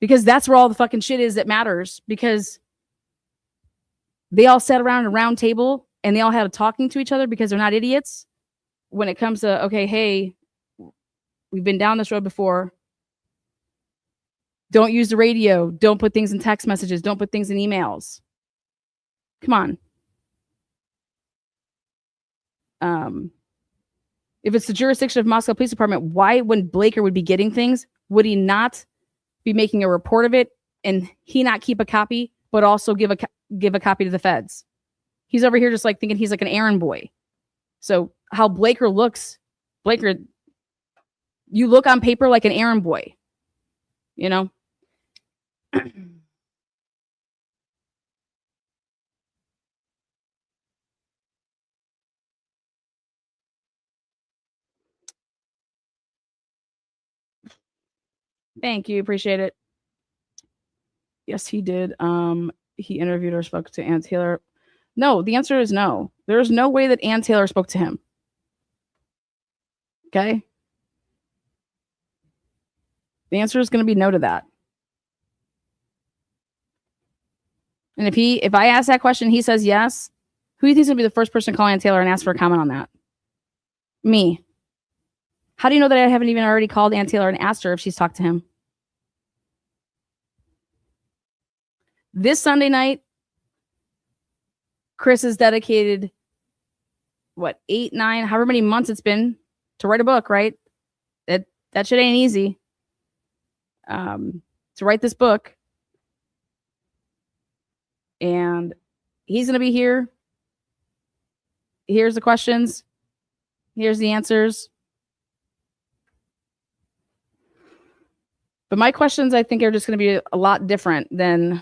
Because that's where all the fucking shit is that matters. Because they all sat around a round table and they all had a talking to each other because they're not idiots. When it comes to, okay, hey, we've been down this road before. Don't use the radio. Don't put things in text messages. Don't put things in emails. Come on. If it's the jurisdiction of Moscow Police Department, why, when Blaker would be getting things, would he not be making a report of it and he not keep a copy, but also give a copy to the feds? He's over here just like thinking he's like an errand boy. So how Blaker looks, Blaker, you look on paper like an errand boy, you know? Thank you. Appreciate it. Yes, he did. He interviewed or spoke to Ann Taylor. No, the answer is no. There is no way that Ann Taylor spoke to him. Okay? The answer is going to be no to that. And if I ask that question, he says yes, who do you think is going to be the first person to call Ann Taylor and ask for a comment on that? Me. How do you know that I haven't even already called Ann Taylor and asked her if she's talked to him? This Sunday night, Chris has dedicated, 8, 9, however many months it's been to write a book, right? That shit ain't easy. To write this book. And he's going to be here. Here's the questions. Here's the answers. But my questions, I think, are just going to be a lot different than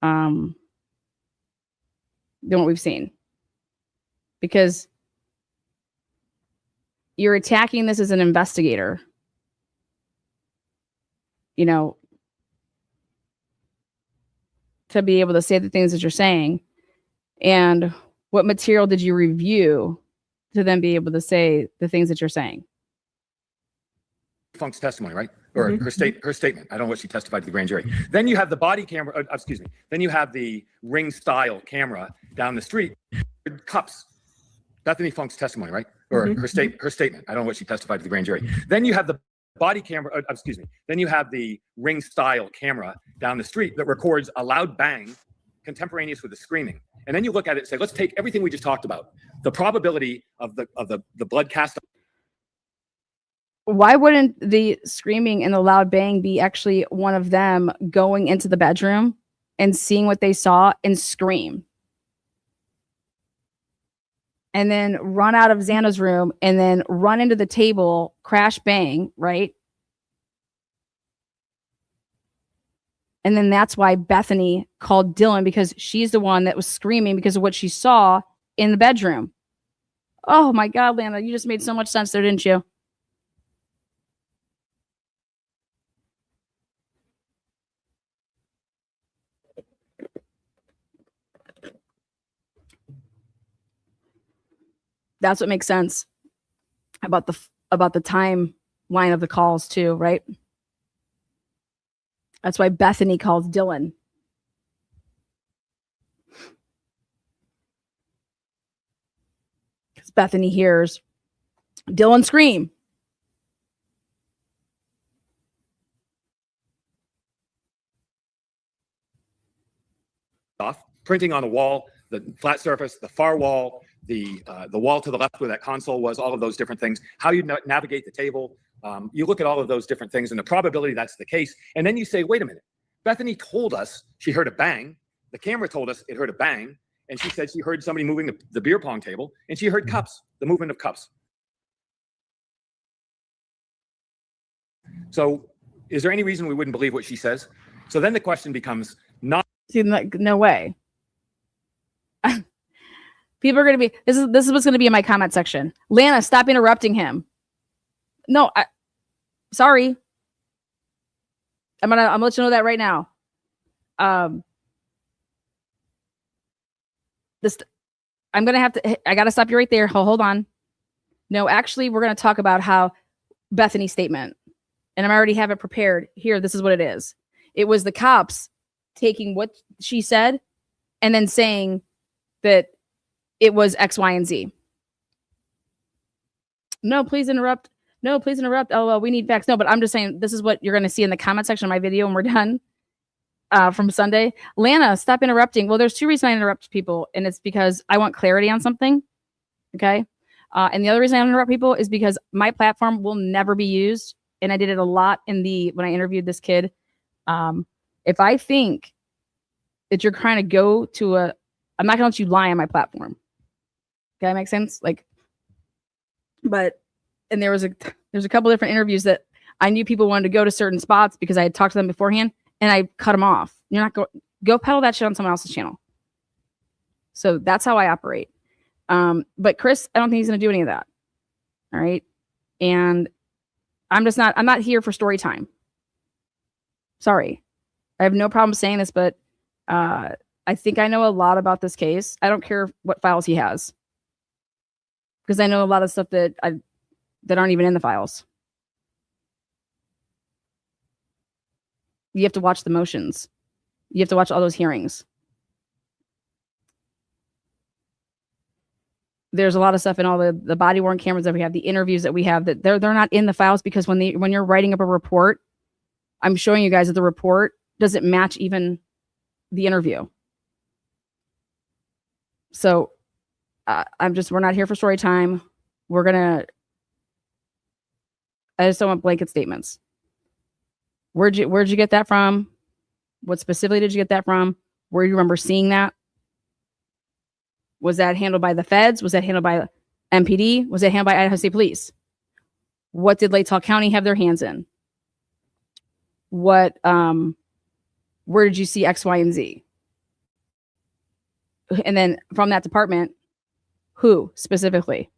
what we've seen. Because you're attacking this as an investigator. You know, to be able to say the things that you're saying. And what material did you review to then be able to say the things that you're saying? Funk's testimony, right? Or her statement. I don't know what she testified to the grand jury. Then you have the body camera, excuse me. Then you have the ring style camera down the street. Cups. Bethany Funk's testimony, right? Or her statement. I don't know what she testified to the grand jury. Then you have the body camera, excuse me. Then you have the ring style camera down the street that records a loud bang contemporaneous with the screaming. And then you look at it and say, let's take everything we just talked about. The probability of the blood cast. Why wouldn't the screaming and the loud bang be actually one of them going into the bedroom and seeing what they saw and scream? And then run out of Xana's room and then run into the table, crash bang, right? And then that's why Bethany called Dylan, because she's the one that was screaming because of what she saw in the bedroom. Oh my God, Lana, you just made so much sense there, didn't you? That's what makes sense about the timeline of the calls too, right? That's why Bethany calls Dylan. Because Bethany hears Dylan scream. Off, printing on a wall, the flat surface, the far wall, the wall to the left where that console was, all of those different things, how you navigate the table. You look at all of those different things and the probability that's the case. And then you say, wait a minute, Bethany told us she heard a bang. The camera told us it heard a bang. And she said she heard somebody moving the beer pong table and she heard cups, the movement of cups. So is there any reason we wouldn't believe what she says? So then the question becomes not. See, no way. People are going to be, this is what's going to be in my comment section. Lana, stop interrupting him. No, sorry. I'm going to let you know that right now. I'm going to have to, I got to stop you right there. Hold on. No, actually, we're going to talk about how Bethany's statement, and I already have it prepared here. This is what it is. It was the cops taking what she said and then saying that it was X, Y, and Z. No, please interrupt. No, please interrupt. LOL, we need facts. No, but I'm just saying this is what you're going to see in the comment section of my video when we're done from Sunday. Lana, stop interrupting. Well, there's two reasons I interrupt people, and it's because I want clarity on something. Okay. And the other reason I interrupt people is because my platform will never be used. And I did it a lot when I interviewed this kid. If I think that you're trying to go to I'm not going to let you lie on my platform. Okay, that makes sense? And there's a couple different interviews that I knew people wanted to go to certain spots because I had talked to them beforehand, and I cut them off. You're not go peddle that shit on someone else's channel. So that's how I operate. But Chris, I don't think he's going to do any of that. All right. And I'm not here for story time. Sorry. I have no problem saying this, but I think I know a lot about this case. I don't care what files he has, because I know a lot of stuff that aren't even in the files. You have to watch the motions. You have to watch all those hearings. There's a lot of stuff in all the body worn cameras that we have, the interviews that we have, that they're not in the files, because when you're writing up a report, I'm showing you guys that the report doesn't match even the interview. So we're not here for story time. I just don't want blanket statements. Where'd you get that from? What specifically did you get that from? Where do you remember seeing that? Was that handled by the feds? Was that handled by MPD? Was that handled by Idaho State Police? What did Latah County have their hands in? Where did you see X, Y, and Z? And then from that department, who specifically?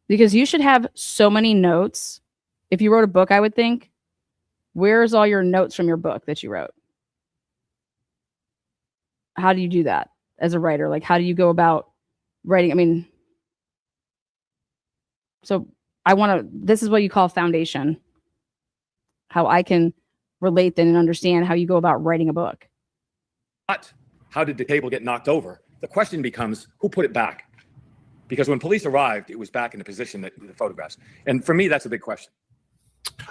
Because you should have so many notes. If you wrote a book, I would think, where's all your notes from your book that you wrote? How do you do that as a writer? How do you go about writing? I mean, so this is what you call foundation. How I can relate then and understand how you go about writing a book. But how did the table get knocked over? The question becomes, who put it back? Because when police arrived, it was back in the position that the photographs. And for me, that's a big question.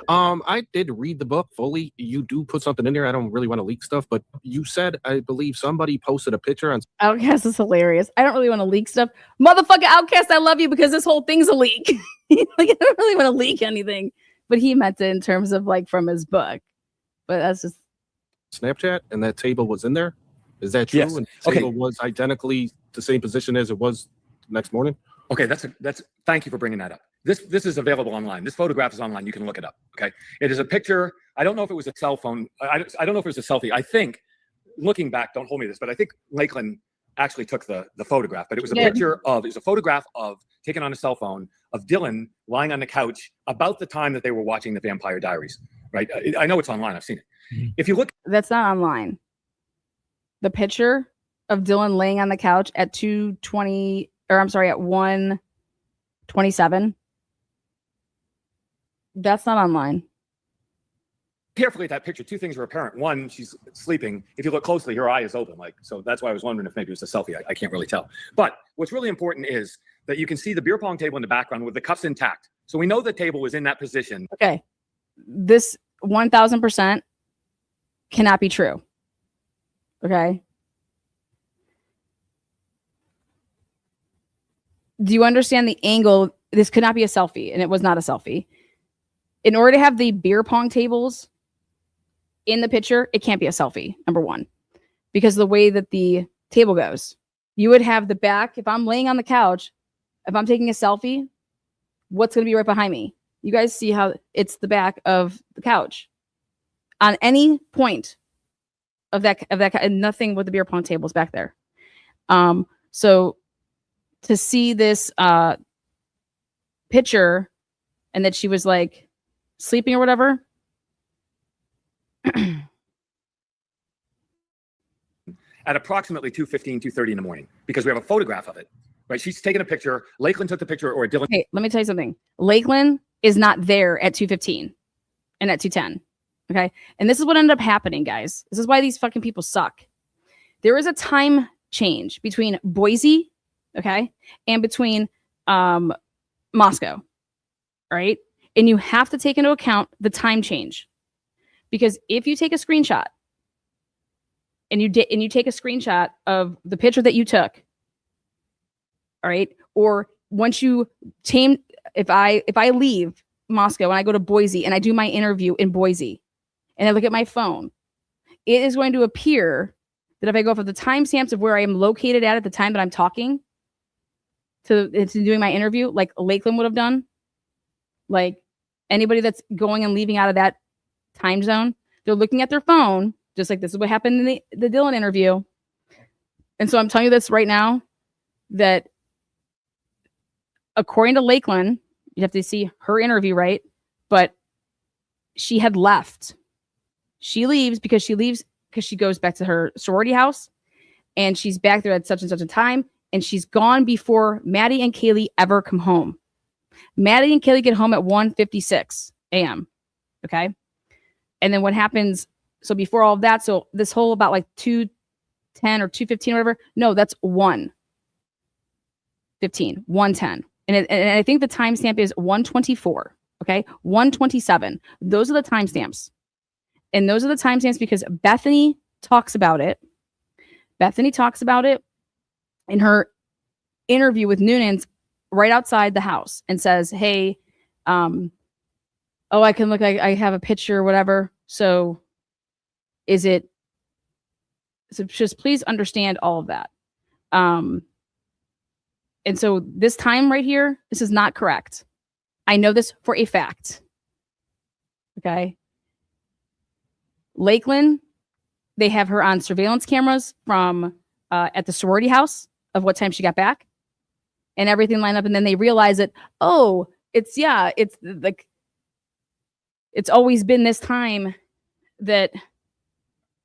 I did read the book fully. You do put something in there. I don't really want to leak stuff, but you said, I believe somebody posted a picture on. Outcast is hilarious. I don't really want to leak stuff. Motherfucker Outcast, I love you, because this whole thing's a leak. I don't really want to leak anything. But he meant it in terms of from his book. But that's just Snapchat, and that table was in there. Is that true? Yes. And the table was identically the same position as it was the next morning? Okay, thank you for bringing that up. This is available online. This photograph is online. You can look it up. Okay, it is a picture. I don't know if it was a cell phone. I don't know if it was a selfie. I think, looking back, don't hold me to this, but I think Lakeland actually took the photograph. But it was a photograph of taken on a cell phone of Dylan lying on the couch about the time that they were watching the Vampire Diaries. Right? I know it's online. I've seen it. If you look, that's not online. The picture of Dylan laying on the couch at 2:20, or I'm sorry, at 1:27. That's not online. carefully at that picture, two things are apparent. One, she's sleeping. If you look closely, her eye is open. So that's why I was wondering if maybe it was a selfie. I can't really tell. But what's really important is that you can see the beer pong table in the background with the cups intact. So we know the table was in that position. Okay. This 1000% cannot be true. Okay. Do you understand the angle? This could not be a selfie, and it was not a selfie. In order to have the beer pong tables in the picture, it can't be a selfie, number one, because the way that the table goes, you would have the back. If I'm laying on the couch, if I'm taking a selfie, what's going to be right behind me? You guys see how it's the back of the couch. On any point of that, and nothing with the beer pong tables back there. So to see this picture and that she was like sleeping or whatever. At approximately 2:15, 2:30 in the morning, because we have a photograph of it, right? She's taking a picture. Lakeland took the picture, or Dylan. Okay, let me tell you something. Lakeland is not there at 2:15 and at 2:10. Okay. And this is what ended up happening, guys. This is why these fucking people suck. There is a time change between Boise, okay, and between Moscow. All right. And you have to take into account the time change. Because if you take a screenshot and you take a screenshot of the picture that you took, all right, or once you if I leave Moscow and I go to Boise and I do my interview in Boise and I look at my phone, it is going to appear that if I go off of the timestamps of where I am located at the time that I'm talking to doing my interview, like Lakeland would have done, like anybody that's going and leaving out of that time zone, they're looking at their phone, just like this is what happened in the Dylan interview. And so I'm telling you this right now, that according to Lakeland, you have to see her interview, right? But she had left. She leaves because she goes back to her sorority house, and she's back there at such and such a time, and she's gone before Maddie and Kaylee ever come home. Maddie and Kaylee get home at 1:56 a.m. Okay. And then what happens? So before all of that, so this whole about like 2:10 or 2:15 or whatever, no, that's 1:15, 1:10. And I think the timestamp is 1:24. Okay. 1:27. Those are the timestamps. And those are the timestamps because Bethany talks about it. Bethany talks about it in her interview with Noonan's right outside the house and says, hey, oh, I can look like I have a picture or whatever. So just please understand all of that. And so this time right here, this is not correct. I know this for a fact. Okay. Lakeland, they have her on surveillance cameras from at the sorority house of what time she got back, and everything lined up. And then they realize that, oh, it's like, it's always been this time that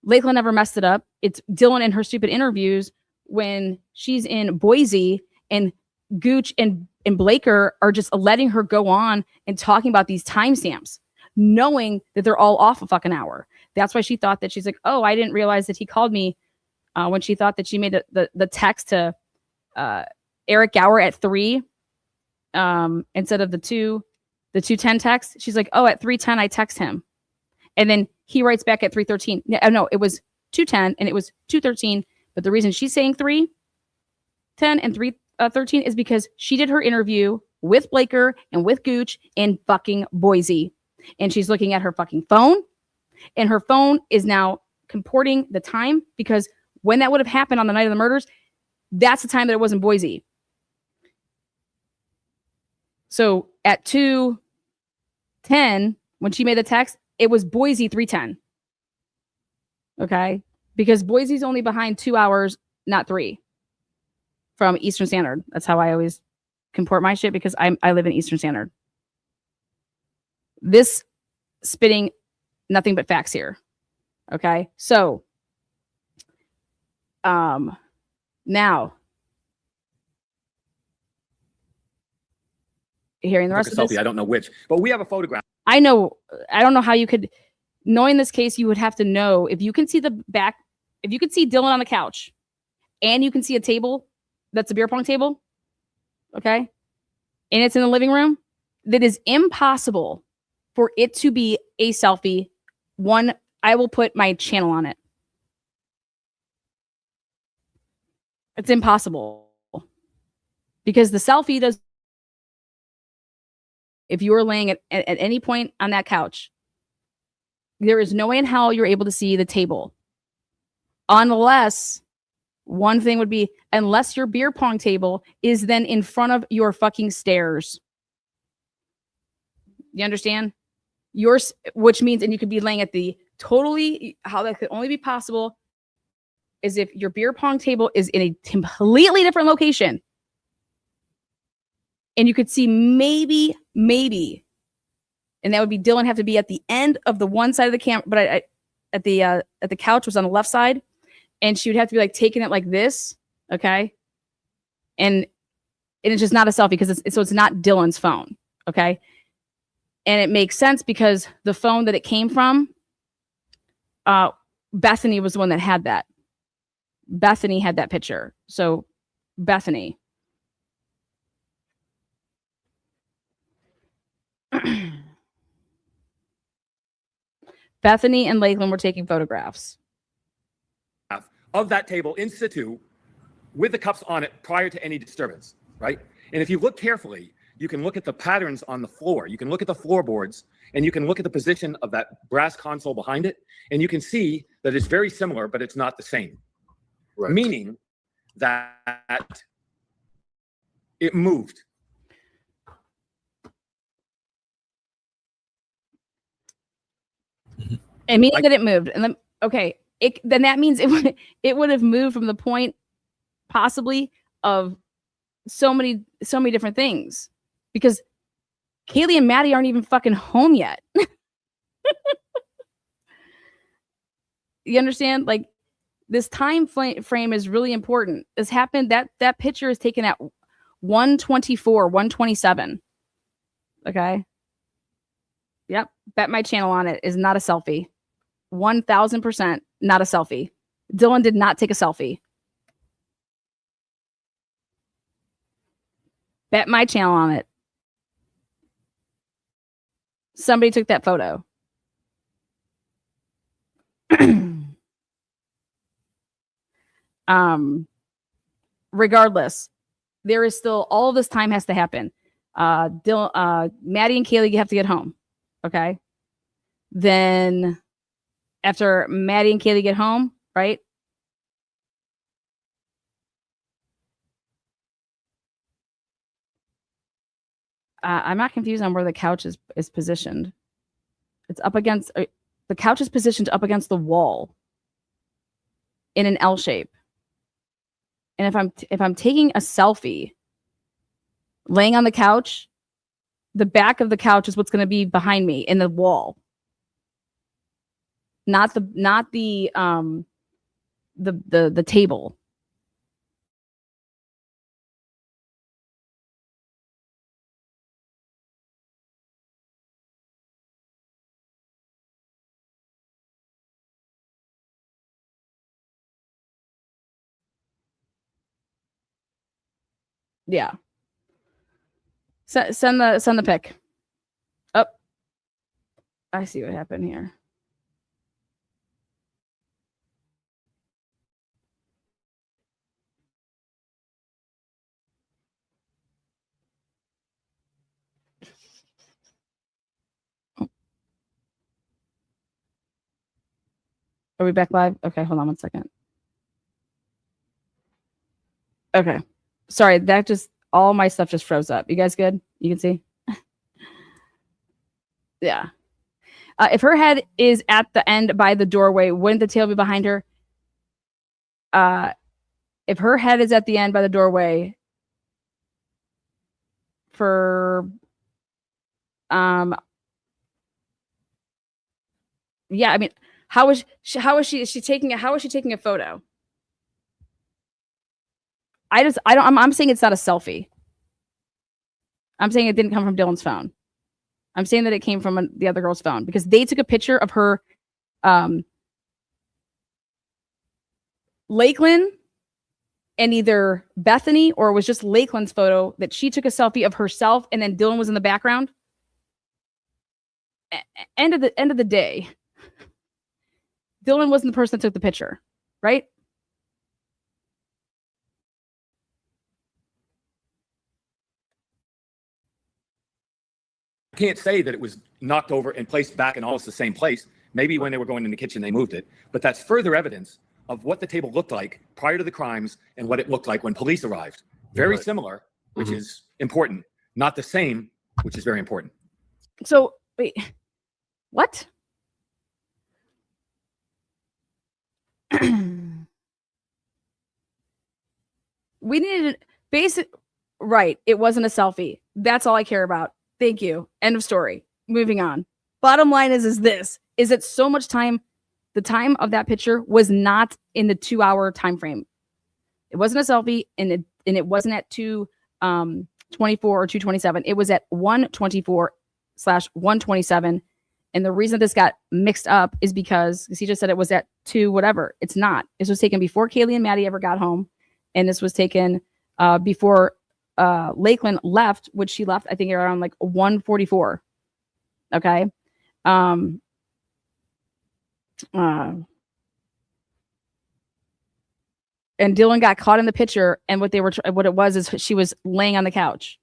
Lakeland never messed it up. It's Dylan and her stupid interviews when she's in Boise and Gooch and Blaker are just letting her go on and talking about these timestamps, knowing that they're all off a fucking hour. That's why she thought that she's like, oh, I didn't realize that he called me when she thought that she made the text to Eric Gower at 3 instead of the 2:10 text. She's like, oh, at 3:10 I text him. And then he writes back at 3:13. No, it was 2:10 and it was 2:13. But the reason she's saying 3:10 and 3:13 is because she did her interview with Blaker and with Gooch in fucking Boise. And she's looking at her fucking phone. And her phone is now comporting the time because when that would have happened on the night of the murders, that's the time that it was in Boise. So at 2:10, when she made the text, it was Boise 3:10. Okay? Because Boise's only behind 2 hours, not 3 from Eastern Standard. That's how I always comport my shit because I live in Eastern Standard. This spitting nothing but facts here. Okay? So, now, hearing the rest of this. I don't know which, but we have a photograph. I don't know how you could, knowing this case, you would have to know if you can see the back, if you can see Dylan on the couch and you can see a table that's a beer pong table, okay, and it's in the living room, that is impossible for it to be a selfie. One, I will put my channel on it. It's impossible because the selfie does. If you are laying at any point on that couch, there is no way in hell you're able to see the table. Unless, one thing would be, unless your beer pong table is then in front of your fucking stairs. You understand? Yours, which means, and you could be laying at the totally, how that could only be possible is if your beer pong table is in a completely different location. And you could see maybe, and that would be Dylan have to be at the end of the one side of the camera, but at the couch was on the left side, and she would have to be like taking it like this, okay? And And it's just not a selfie because it's not Dylan's phone. Okay. And it makes sense because the phone that it came from, Bethany was the one that had that. Bethany had that picture. So Bethany. Bethany and Lakeland were taking photographs of that table in situ with the cups on it prior to any disturbance, right? And if you look carefully, you can look at the patterns on the floor. You can look at the floorboards, and you can look at the position of that brass console behind it, and you can see that it's very similar, but it's not the same. Right. Meaning that it moved. It means that it moved. And then, okay, then that means it would have moved from the point possibly of so many different things, because Kaylee and Maddie aren't even fucking home yet. You understand? Like, this time frame is really important. This happened, that picture is taken at 1:24, 1:27. Okay. Yep. Bet my channel on it is not a selfie. 1000% not a selfie. Dylan did not take a selfie. Bet my channel on it. Somebody took that photo. Regardless, there is still, all of this time has to happen. Maddie and Kaylee have to get home. Okay. Then after Maddie and Kaylee get home, right? I'm not confused on where the couch is positioned. It's up against, the couch is positioned up against the wall in an L shape. And if I'm taking a selfie laying on the couch, the back of the couch is what's going to be behind me in the wall. Not the table. Yeah. Send the pic. Oh, I see what happened here. Are we back live? Okay, hold on one second. Okay. Sorry, that just, all my stuff just froze up. You guys good? You can see? Yeah. If her head is at the end by the doorway, wouldn't the tail be behind her? If her head is at the end by the doorway for, yeah, I mean, how is she taking a photo? I'm saying it's not a selfie. I'm saying it didn't come from Dylan's phone. I'm saying that it came from the other girl's phone, because they took a picture of her, Lakeland, and either Bethany, or it was just Lakeland's photo that she took a selfie of herself, and then Dylan was in the background. End of the day, Dylan wasn't the person that took the picture, right? Can't say that it was knocked over and placed back in almost the same place. Maybe when they were going in the kitchen, they moved it. But that's further evidence of what the table looked like prior to the crimes and what it looked like when police arrived. Very similar, which is important. Not the same, which is very important. So, wait, what? We needed basic, right? It wasn't a selfie. That's all I care about. Thank you. End of story. Moving on. Bottom line is that so much time, the time of that picture was not in the 2-hour time frame. It wasn't a selfie, and it wasn't at 2 24 or 227. It was at 124/127. And the reason this got mixed up is because he just said it was at 2 whatever. It's not. This was taken before Kaylee and Maddie ever got home. And this was taken before Lakeland left, which she left, I think, around like 1:44. Okay. And Dylan got caught in the picture, and what it was is she was laying on the couch.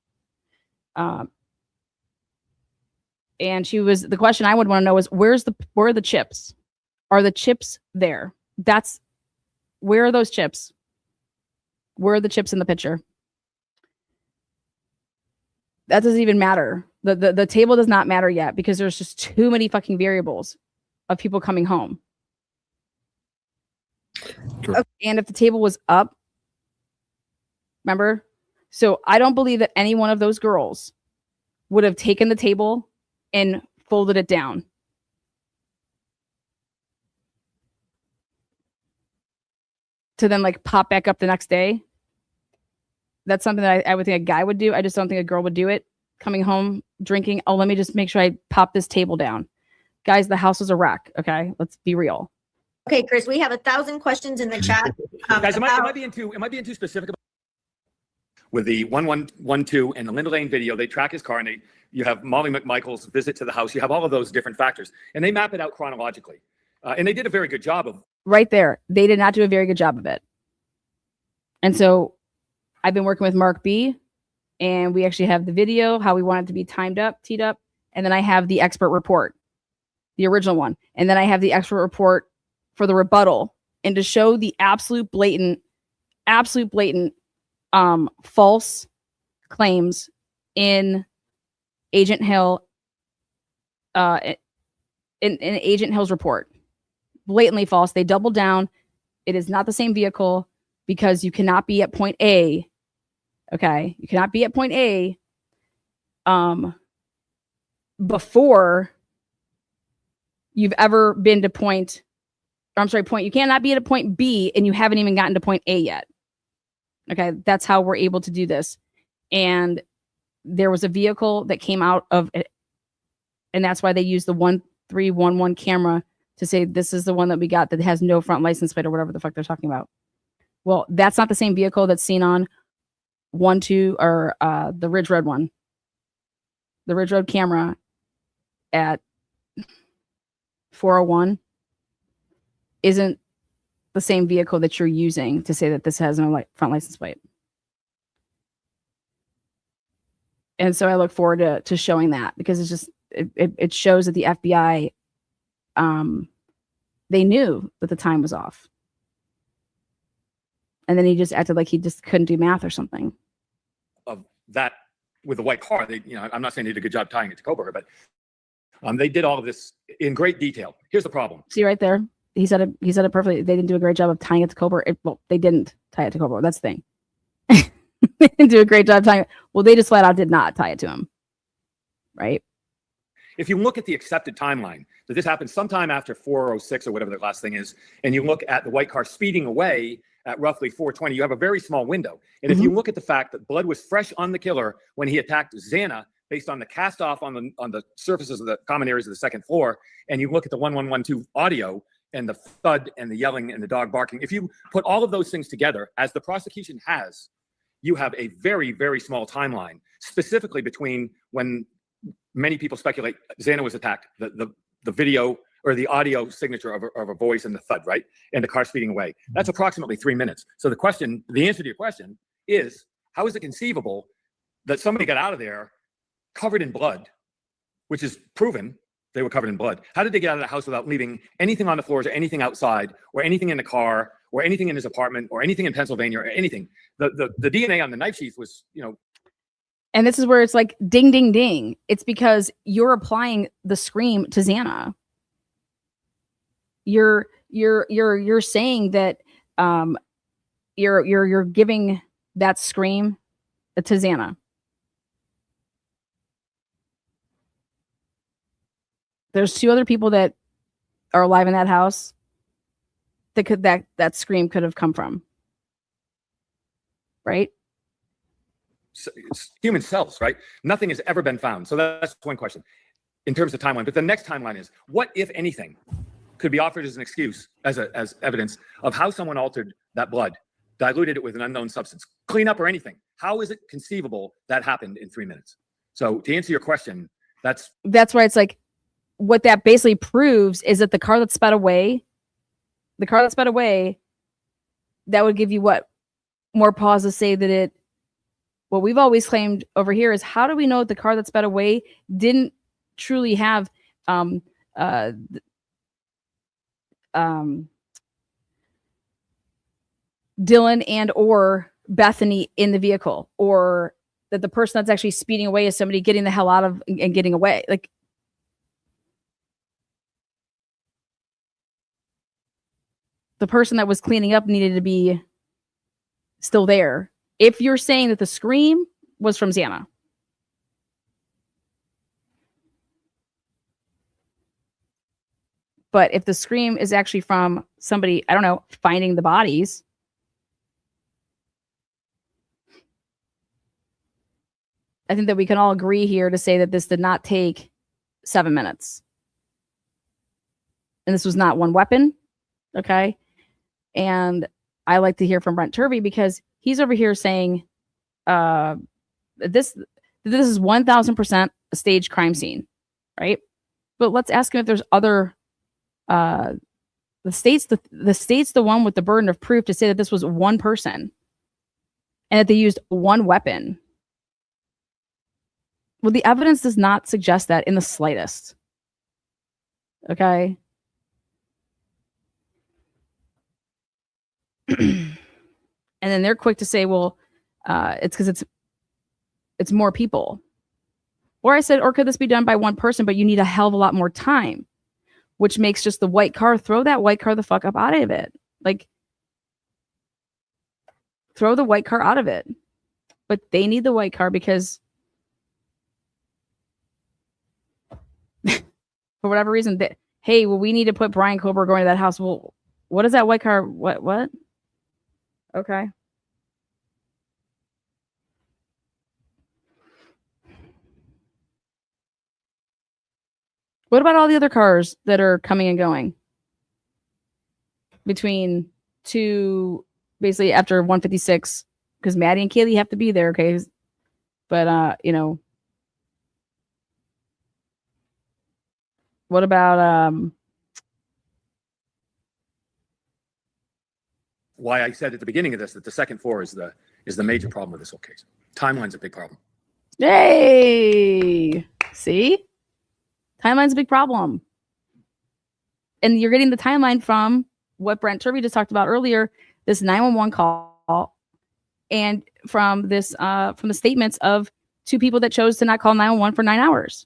And the question I would want to know is where are the chips? Are the chips there? Where are those chips? Where are the chips in the picture? That doesn't even matter. The table does not matter yet because there's just too many fucking variables of people coming home. True. And if the table was up, remember? So I don't believe that any one of those girls would have taken the table and folded it down. To then like pop back up the next day. That's something that I would think a guy would do. I just don't think a girl would do it. Coming home, drinking. Oh, let me just make sure I pop this table down. Guys, the house was a wreck. Okay, let's be real. Okay, Chris, we have 1,000 questions in the chat. Guys, am I being too specific about with the 1112 and the Linda Lane video? They track his car, and you have Molly McMichael's visit to the house. You have all of those different factors, and they map it out chronologically. And they did a very good job of right there. They did not do a very good job of it. And so I've been working with Mark B, and we actually have the video, how we want it to be teed up. And then I have the expert report, the original one. And then I have the expert report for the rebuttal, and to show the absolute blatant false claims in Agent Hill, in Agent Hill's report. Blatantly false. They doubled down. It is not the same vehicle because you cannot be at point A. Okay. You cannot be at point A before you've ever been to point. You cannot be at a point B and you haven't even gotten to point A yet. Okay. That's how we're able to do this. And there was a vehicle that came out of it. And that's why they used the 1311 camera to say this is the one that we got that has no front license plate or whatever the fuck they're talking about. Well, that's not the same vehicle that's seen on 12 or the Ridge Road one. The Ridge Road camera at 401 isn't the same vehicle that you're using to say that this has no front license plate. And so I look forward to showing that because it's just it shows that the FBI they knew that the time was off. And then he just acted like he just couldn't do math or something. of that with the white car. I'm not saying they did a good job tying it to Koberger, but they did all of this in great detail. Here's the problem. See right there, he said it perfectly. They didn't do a great job of tying it to Koberger. Well, they didn't tie it to Koberger. That's the thing. They didn't do a great job tying it. Well, they just flat out did not tie it to him. Right. If you look at the accepted timeline, that this happened sometime after 4:06 or whatever the last thing is, and you look at the white car speeding away at roughly 4:20, you have a very small window. And if you look at the fact that blood was fresh on the killer when he attacked Xana, based on the cast off on the surfaces of the common areas of the second floor, and you look at the 1112 audio and the thud and the yelling and the dog barking, if you put all of those things together, as the prosecution has, you have a very, very small timeline, specifically between when many people speculate Xana was attacked, the video or the audio signature of a voice and the thud, right? And the car speeding away. That's approximately 3 minutes. So the answer to your question is, how is it conceivable that somebody got out of there covered in blood, which is proven they were covered in blood? How did they get out of the house without leaving anything on the floors or anything outside or anything in the car or anything in his apartment or anything in Pennsylvania or anything? The DNA on the knife sheath was, And this is where it's like ding, ding, ding. It's because you're applying the scream to Xana. You're saying that you're giving that scream to Xana. There's 2 other people that are alive in that house that scream could have come from. Right? human cells, right? Nothing has ever been found. So that's one question in terms of timeline. But the next timeline is, what, if anything, could be offered as an excuse, as evidence of how someone altered that blood, diluted it with an unknown substance, cleanup or anything? How is it conceivable that happened in 3 minutes? So to answer your question, that's why it's like, what that basically proves is that the car that sped away, that would give you what? More pause to say that it, what we've always claimed over here is, how do we know that the car that sped away didn't truly have Dylan and or Bethany in the vehicle, or that the person that's actually speeding away is somebody getting the hell out of and getting away? Like, the person that was cleaning up needed to be still there. If you're saying that the scream was from Xana. But if the scream is actually from somebody, I don't know, finding the bodies, I think that we can all agree here to say that this did not take 7 minutes. And this was not one weapon. Okay. And I like to hear from Brent Turvey, because he's over here saying this is 1000% a staged crime scene, right? But let's ask him if there's other the state's the one with the burden of proof to say that this was one person and that they used one weapon. Well, the evidence does not suggest that in the slightest. Okay. And then they're quick to say, well, it's because it's more people. Or I said, or could this be done by one person, but you need a hell of a lot more time, which makes just the white car, throw that white car the fuck up out of it. Like, throw the white car out of it. But they need the white car because for whatever reason, hey, well, we need to put Brian Kober going to that house. Well, what is that white car? What? Okay. What about all the other cars that are coming and going between basically after 156? Because Maddie and Kaylee have to be there, okay? But what about why I said at the beginning of this that the second floor is the major problem with this whole case. Timeline's a big problem. Hey, see? Timeline's a big problem. And you're getting the timeline from what Brent Turvey just talked about earlier, this 911 call, and from this from the statements of two people that chose to not call 911 for 9 hours.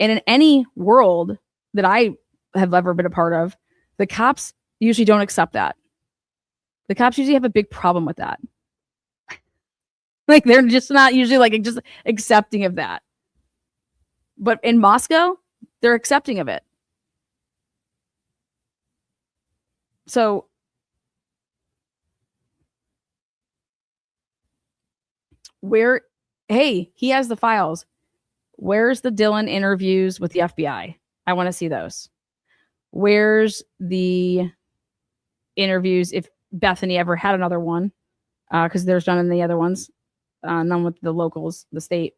And in any world that I have ever been a part of, the cops usually don't accept that. The cops usually have a big problem with that. Like, they're just not usually like just accepting of that. But in Moscow, they're accepting of it. So hey, he has the files. Where's the Dylan interviews with the FBI? I want to see those. Where's the interviews if Bethany ever had another one? Because there's none in the other ones. None with the locals, the state.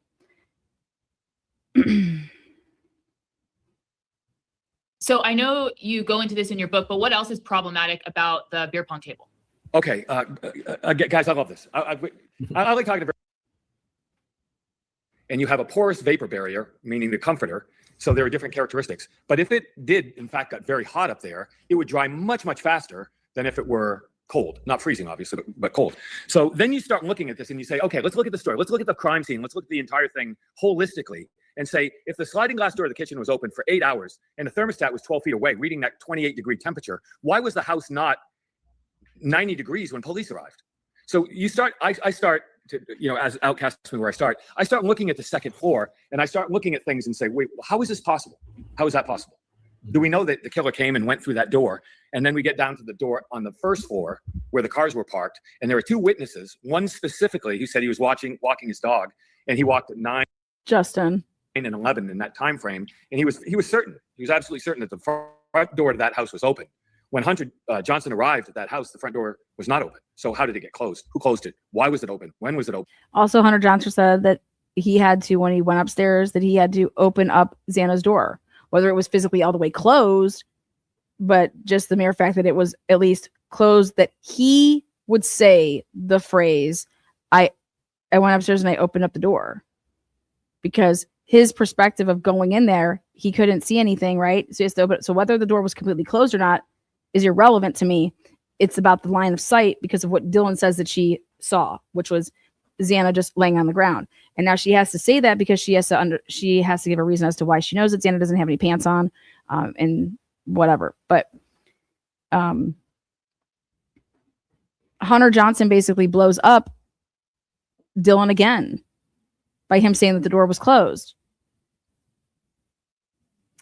So I know you go into this in your book, but what else is problematic about the beer pong table? Okay, guys, I love this. I like talking about. And you have a porous vapor barrier, meaning the comforter. So there are different characteristics. But if it did, in fact, got very hot up there, it would dry much, much faster than if it were cold. Not freezing, obviously, but cold. So then you start looking at this and you say, okay, let's look at the story. Let's look at the crime scene. Let's look at the entire thing holistically and say, if the sliding glass door of the kitchen was open for 8 hours and the thermostat was 12 feet away, reading that 28-degree temperature, why was the house not 90 degrees when police arrived? So you start, I start to, as outcasting where I start looking at the second floor and I start looking at things and say, wait, how is this possible? How is that possible? Do we know that the killer came and went through that door? And then we get down to the door on the first floor where the cars were parked. And there were two witnesses, one specifically who said he was walking his dog, and he walked at 9 Justin. and 11 in that time frame. And he was certain, he was absolutely certain that the front door to that house was open. When Hunter Johnson arrived at that house, the front door was not open. So how did it get closed? Who closed it? Why was it open? When was it open? Also, Hunter Johnson said that he had to, when he went upstairs, that he had to open up Xana's door, whether it was physically all the way closed, but just the mere fact that it was at least closed, that he would say the phrase, I went upstairs and I opened up the door, because his perspective of going in there, he couldn't see anything, right? So he has to open it. So whether the door was completely closed or not is irrelevant to me. It's about the line of sight because of what Dylan says that she saw, which was Xana just laying on the ground. And now she has to say that because she has to give a reason as to why she knows that Xana doesn't have any pants on, and whatever. But Hunter Johnson basically blows up Dylan again by him saying that the door was closed.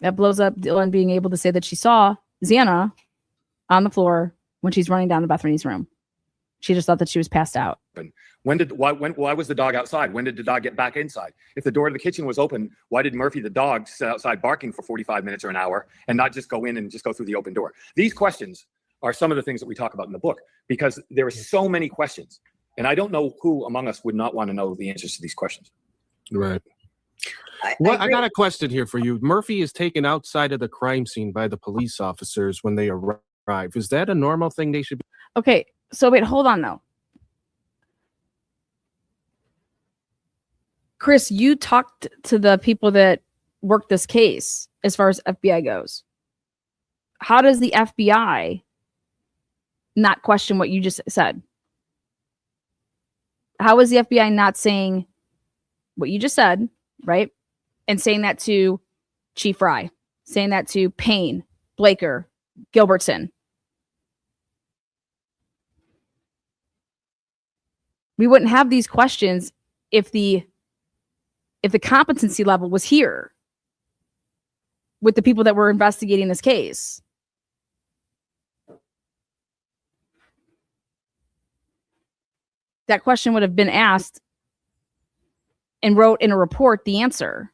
That blows up Dylan being able to say that she saw Xana on the floor when she's running down to Bethany's room. She just thought that she was passed out. Why was the dog outside? When did the dog get back inside? If the door to the kitchen was open, why did Murphy the dog sit outside barking for 45 minutes or an hour and not just go in and just go through the open door? These questions are some of the things that we talk about in the book, because there are so many questions. And I don't know who among us would not want to know the answers to these questions. Right. Well, I got a question here for you. Murphy is taken outside of the crime scene by the police officers when they arrive. Is that a normal thing they should be? Okay, so wait, hold on though. Chris, you talked to the people that worked this case as far as FBI goes. How does the FBI not question what you just said? How is the FBI not saying what you just said, right? And saying that to Chief Fry, saying that to Payne, Blaker, Gilbertson. We wouldn't have these questions if the competency level was here with the people that were investigating this case. That question would have been asked and wrote in a report the answer.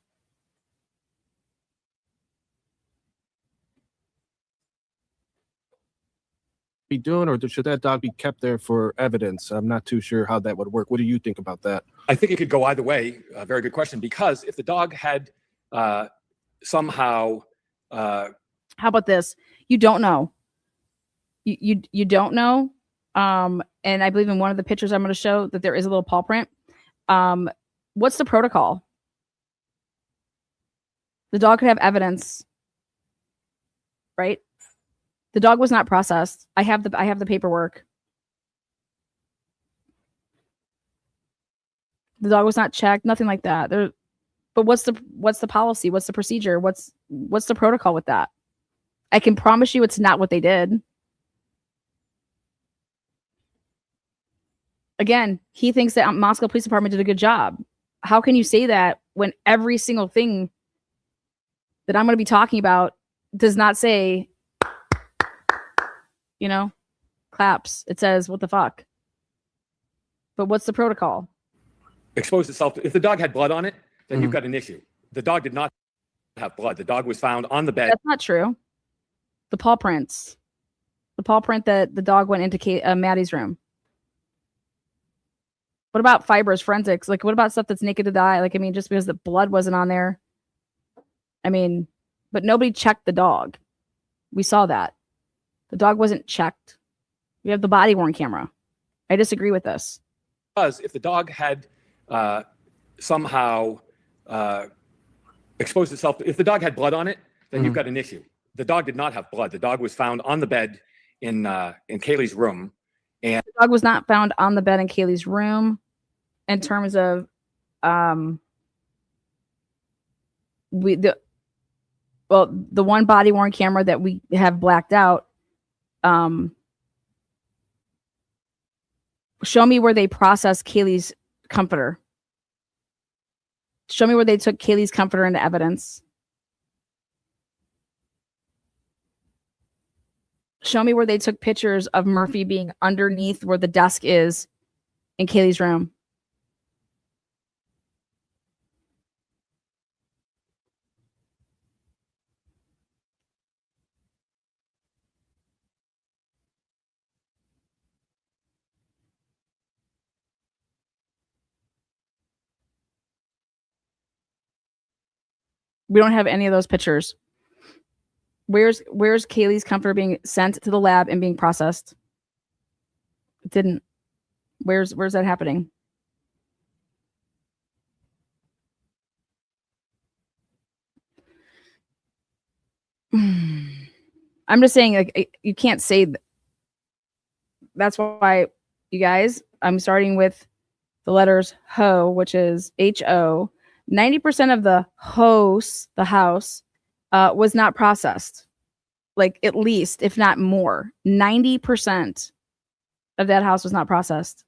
Be doing, or should that dog be kept there for evidence? I'm not too sure how that would work. What do you think about that? I think it could go either way. A very good question, because if the dog had somehow how about this? You don't know. You don't know. And I believe in one of the pictures I'm going to show that there is a little paw print. What's the protocol? The dog could have evidence, right? The dog was not processed. I have the paperwork. The dog was not checked, nothing like that. But what's the policy? What's the procedure? What's the protocol with that? I can promise you it's not what they did. Again, he thinks that Moscow Police Department did a good job. How can you say that when every single thing that I'm going to be talking about does not say, claps? It says, what the fuck? But what's the protocol? Exposed itself. If the dog had blood on it, then you've got an issue. The dog did not have blood. The dog was found on the bed. That's not true. The paw prints. The paw print that the dog went into Maddie's room. What about fibers, forensics? Like, what about stuff that's naked to the eye? Like, I mean, just because the blood wasn't on there. I mean, but nobody checked the dog. We saw that. The dog wasn't checked. We have the body worn camera. I disagree with this. Because if the dog had somehow exposed itself, if the dog had blood on it, then you've got an issue. The dog did not have blood. The dog was found on the bed in Kaylee's room. And the dog was not found on the bed in Kaylee's room in terms of the one body worn camera that we have blacked out. Show me where they processed Kaylee's comforter. Show me where they took Kaylee's comforter into evidence. Show me where they took pictures of Murphy being underneath where the desk is in Kaylee's room. We don't have any of those pictures. Where's Kaylee's comforter being sent to the lab and being processed? It didn't. Where's that happening? I'm just saying, like, you can't say that. That's why, you guys, I'm starting with the letters HO, which is HO. 90% of the house was not processed. Like, at least, if not more, 90% of that house was not processed.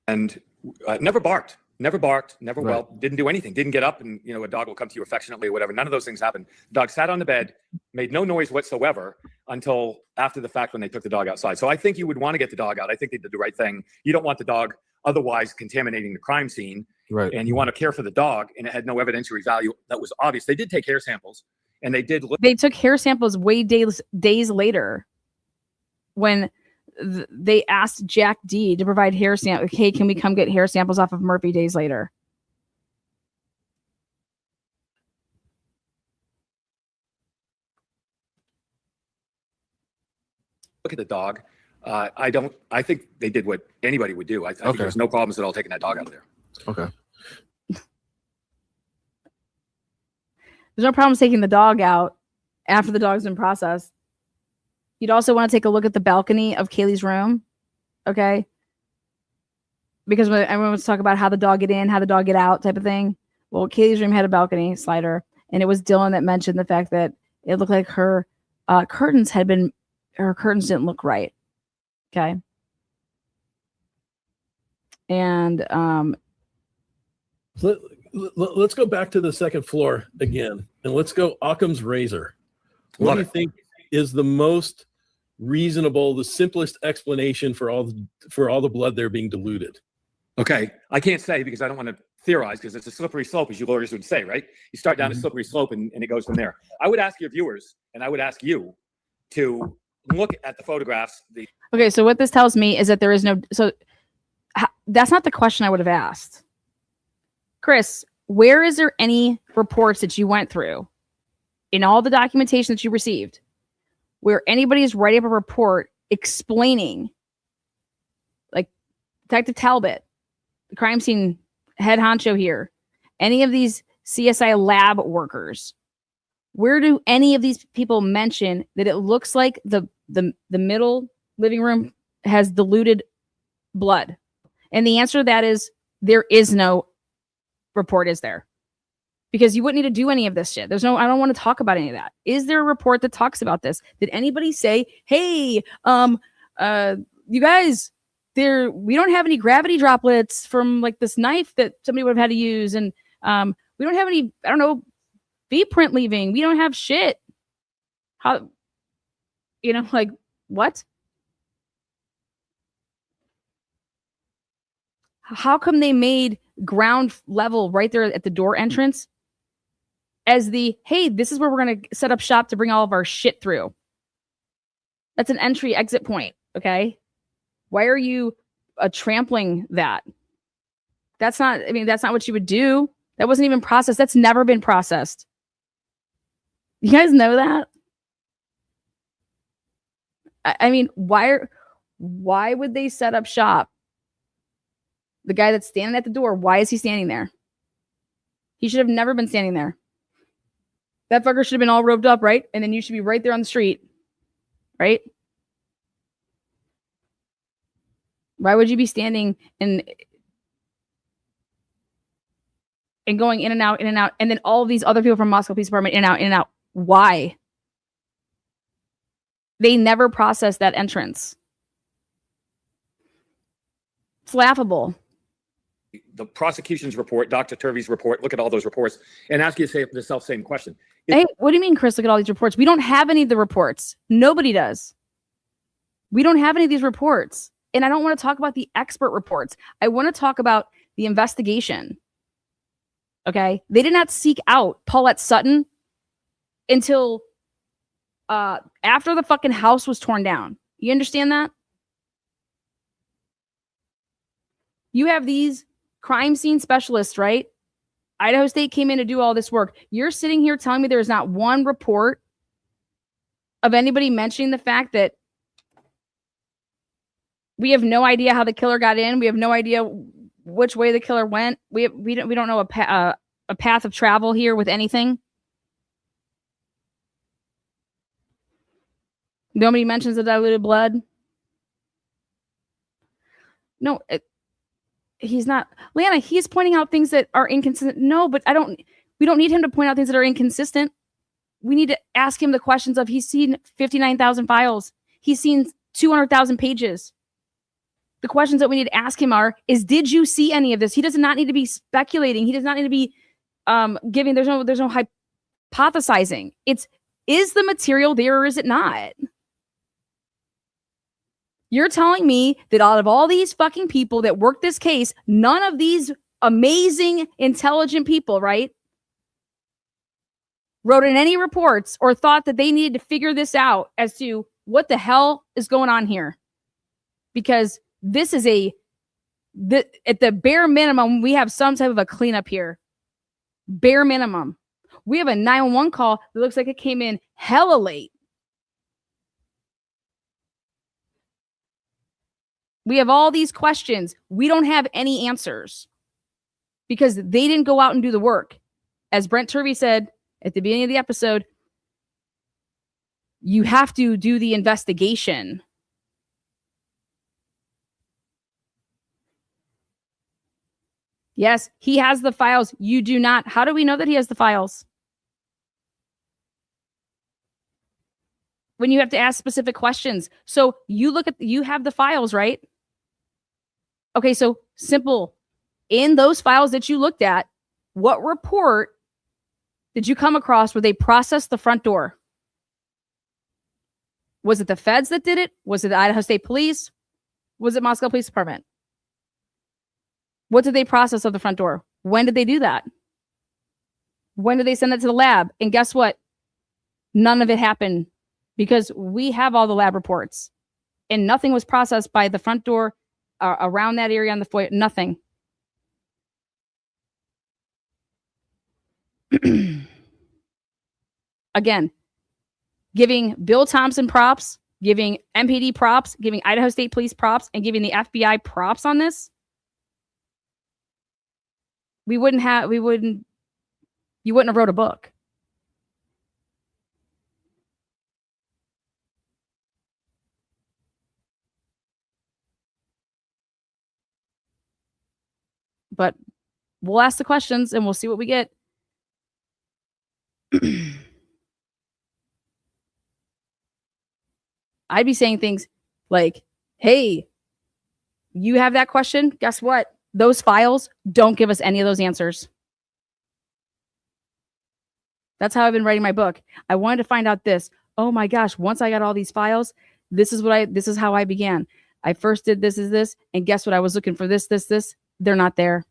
And never barked, never Right. well, didn't do anything, didn't get up and, a dog will come to you affectionately or whatever. None of those things happened. The dog sat on the bed, made no noise whatsoever until after the fact when they took the dog outside. So I think you would want to get the dog out. I think they did the right thing. You don't want the dog otherwise contaminating the crime scene. Right. And you want to care for the dog, and it had no evidentiary value that was obvious. They did take hair samples, and they did look. They took hair samples way days later when they asked Jack D to provide hair samples. Hey, can we come get hair samples off of Murphy days later? Look at the dog. I think they did what anybody would do. I think there's no problems at all taking that dog out of there. Okay. There's no problem taking the dog out after the dog's been processed. You'd also want to take a look at the balcony of Kaylee's room. Okay. Because when everyone wants to talk about how the dog get in, how the dog get out type of thing. Well, Kaylee's room had a balcony slider, and it was Dylan that mentioned the fact that it looked like her curtains didn't look right. Okay. And let's go back to the second floor again, and let's go Occam's razor. What do you think is the most reasonable, the simplest explanation for all the blood there being diluted? Okay, I can't say because I don't want to theorize because it's a slippery slope, as you lawyers would say, right? You start down a slippery slope and it goes from there. I would ask your viewers, and I would ask you to look at the photographs. Okay, so what this tells me is that there is no. So that's not the question I would have asked. Chris, where is there any reports that you went through in all the documentation that you received where anybody is writing up a report explaining, like Detective Talbot, the crime scene head honcho here, any of these CSI lab workers, where do any of these people mention that it looks like the middle living room has diluted blood? And the answer to that is there is no report, is there? Because you wouldn't need to do any of this shit. I don't want to talk about any of that. Is there a report that talks about this? Did anybody say, hey, you guys, we don't have any gravity droplets from like this knife that somebody would have had to use, and we don't have any, I don't know, feet print leaving. We don't have shit. How, like what? How come they made ground level right there at the door entrance as hey, this is where we're going to set up shop to bring all of our shit through? That's an entry exit point. Okay. Why are you trampling that? That's not what you would do. That wasn't even processed. That's never been processed. You guys know that? I mean, why would they set up shop? The guy that's standing at the door, why is he standing there? He should have never been standing there. That fucker should have been all roped up, right? And then you should be right there on the street, right? Why would you be standing and going in and out, and then all of these other people from Moscow Police Department in and out? Why? They never processed that entrance. It's laughable. The prosecution's report, Dr. Turvey's report, look at all those reports and ask yourself the same question. Hey, what do you mean, Chris? Look at all these reports. We don't have any of the reports. Nobody does. We don't have any of these reports. And I don't want to talk about the expert reports. I want to talk about the investigation. Okay? They did not seek out Paulette Sutton until after the fucking house was torn down. You understand that? You have these crime scene specialists, right? Idaho State came in to do all this work. You're sitting here telling me there is not one report of anybody mentioning the fact that we have no idea how the killer got in. We have no idea which way the killer went. We don't know a path of travel here with anything. Nobody mentions the diluted blood. No, he's not. Lana, he's pointing out things that are inconsistent. No, but we don't need him to point out things that are inconsistent. We need to ask him the questions of, he's seen 59,000 files. He's seen 200,000 pages. The questions that we need to ask him is did you see any of this? He does not need to be speculating. He does not need to be giving, there's no hypothesizing. Is the material there or is it not? You're telling me that out of all these fucking people that worked this case, none of these amazing, intelligent people, right, wrote in any reports or thought that they needed to figure this out as to what the hell is going on here? Because this is at the bare minimum, we have some type of a cleanup here. Bare minimum. We have a 911 call that looks like it came in hella late. We have all these questions. We don't have any answers because they didn't go out and do the work. As Brent Turvey said at the beginning of the episode, you have to do the investigation. Yes, he has the files. You do not. How do we know that he has the files? When you have to ask specific questions. So you have the files, right? Okay, so simple. In those files that you looked at, what report did you come across where they processed the front door? Was it the feds that did it? Was it the Idaho State Police? Was it Moscow Police Department? What did they process of the front door? When did they do that? When did they send it to the lab? And guess what? None of it happened because we have all the lab reports and nothing was processed by the front door around that area on the foyer. Nothing. Again, giving Bill Thompson props, giving MPD props, giving Idaho State Police props, and giving the FBI props on this. You wouldn't have wrote a book. But we'll ask the questions and we'll see what we get. I'd be saying things like, hey, you have that question? Guess what? Those files don't give us any of those answers. That's how I've been writing my book. I wanted to find out this. Oh my gosh, once I got all these files, this is how I began. I first did this, and guess what? I was looking for this. They're not there.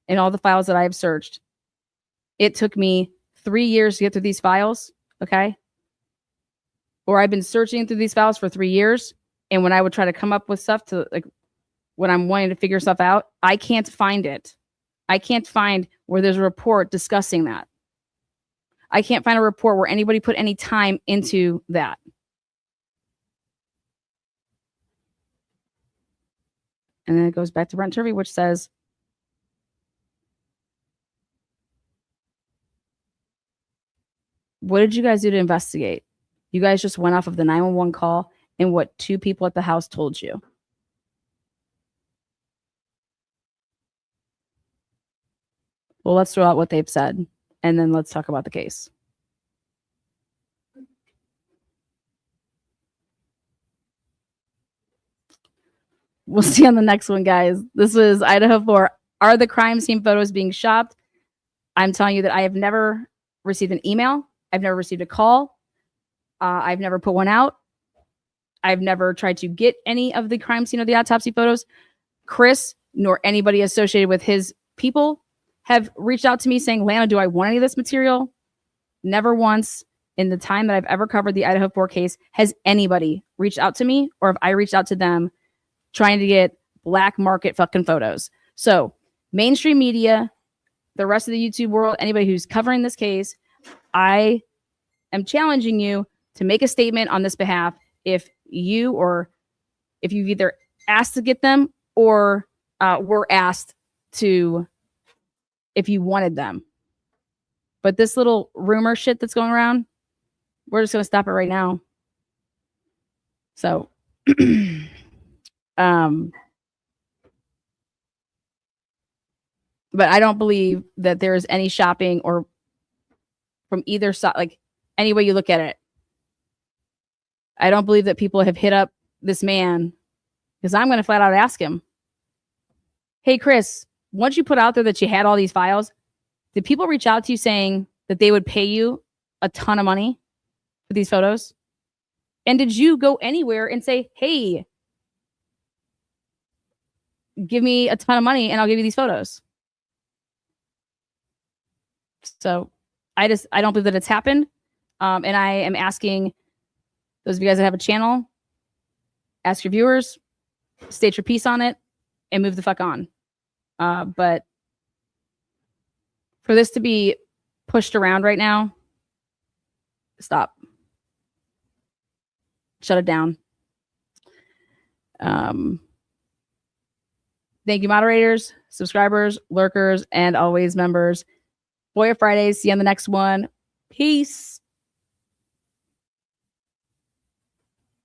In all the files that I have searched. It took me 3 years to get through these files, okay? Or I've been searching through these files for 3 years, and when I would try to come up with stuff to, like, when I'm wanting to figure stuff out, I can't find it. I can't find where there's a report discussing that. I can't find a report where anybody put any time into that. And then it goes back to Brent Turvey, which says, what did you guys do to investigate? You guys just went off of the 911 call and what 2 people at the house told you. Well, let's throw out what they've said, and then let's talk about the case. We'll see on the next one, guys. This was Idaho4. Are the crime scene photos being shopped? I'm telling you that I have never received an email. I've never received a call. I've never put one out. I've never tried to get any of the crime scene or the autopsy photos. Chris, nor anybody associated with his people, have reached out to me saying, Lana, do I want any of this material? Never once in the time that I've ever covered the Idaho4 case has anybody reached out to me, or have I reached out to them trying to get black market fucking photos. So mainstream media, the rest of the YouTube world, anybody who's covering this case, I am challenging you to make a statement on this behalf if you've either asked to get them or were asked to, if you wanted them. But this little rumor shit that's going around, we're just going to stop it right now. So, but I don't believe that there is any shopping or from either side, like any way you look at it. I don't believe that people have hit up this man, because I'm going to flat out ask him, hey, Chris, once you put out there that you had all these files, did people reach out to you saying that they would pay you a ton of money for these photos? And did you go anywhere and say, hey, give me a ton of money and I'll give you these photos? So I don't believe that it's happened. And I am asking those of you guys that have a channel, ask your viewers, state your piece on it, and move the fuck on. But for this to be pushed around right now, stop. Shut it down. Thank you, moderators, subscribers, lurkers, and always members. Boya Fridays. See you on the next one. Peace.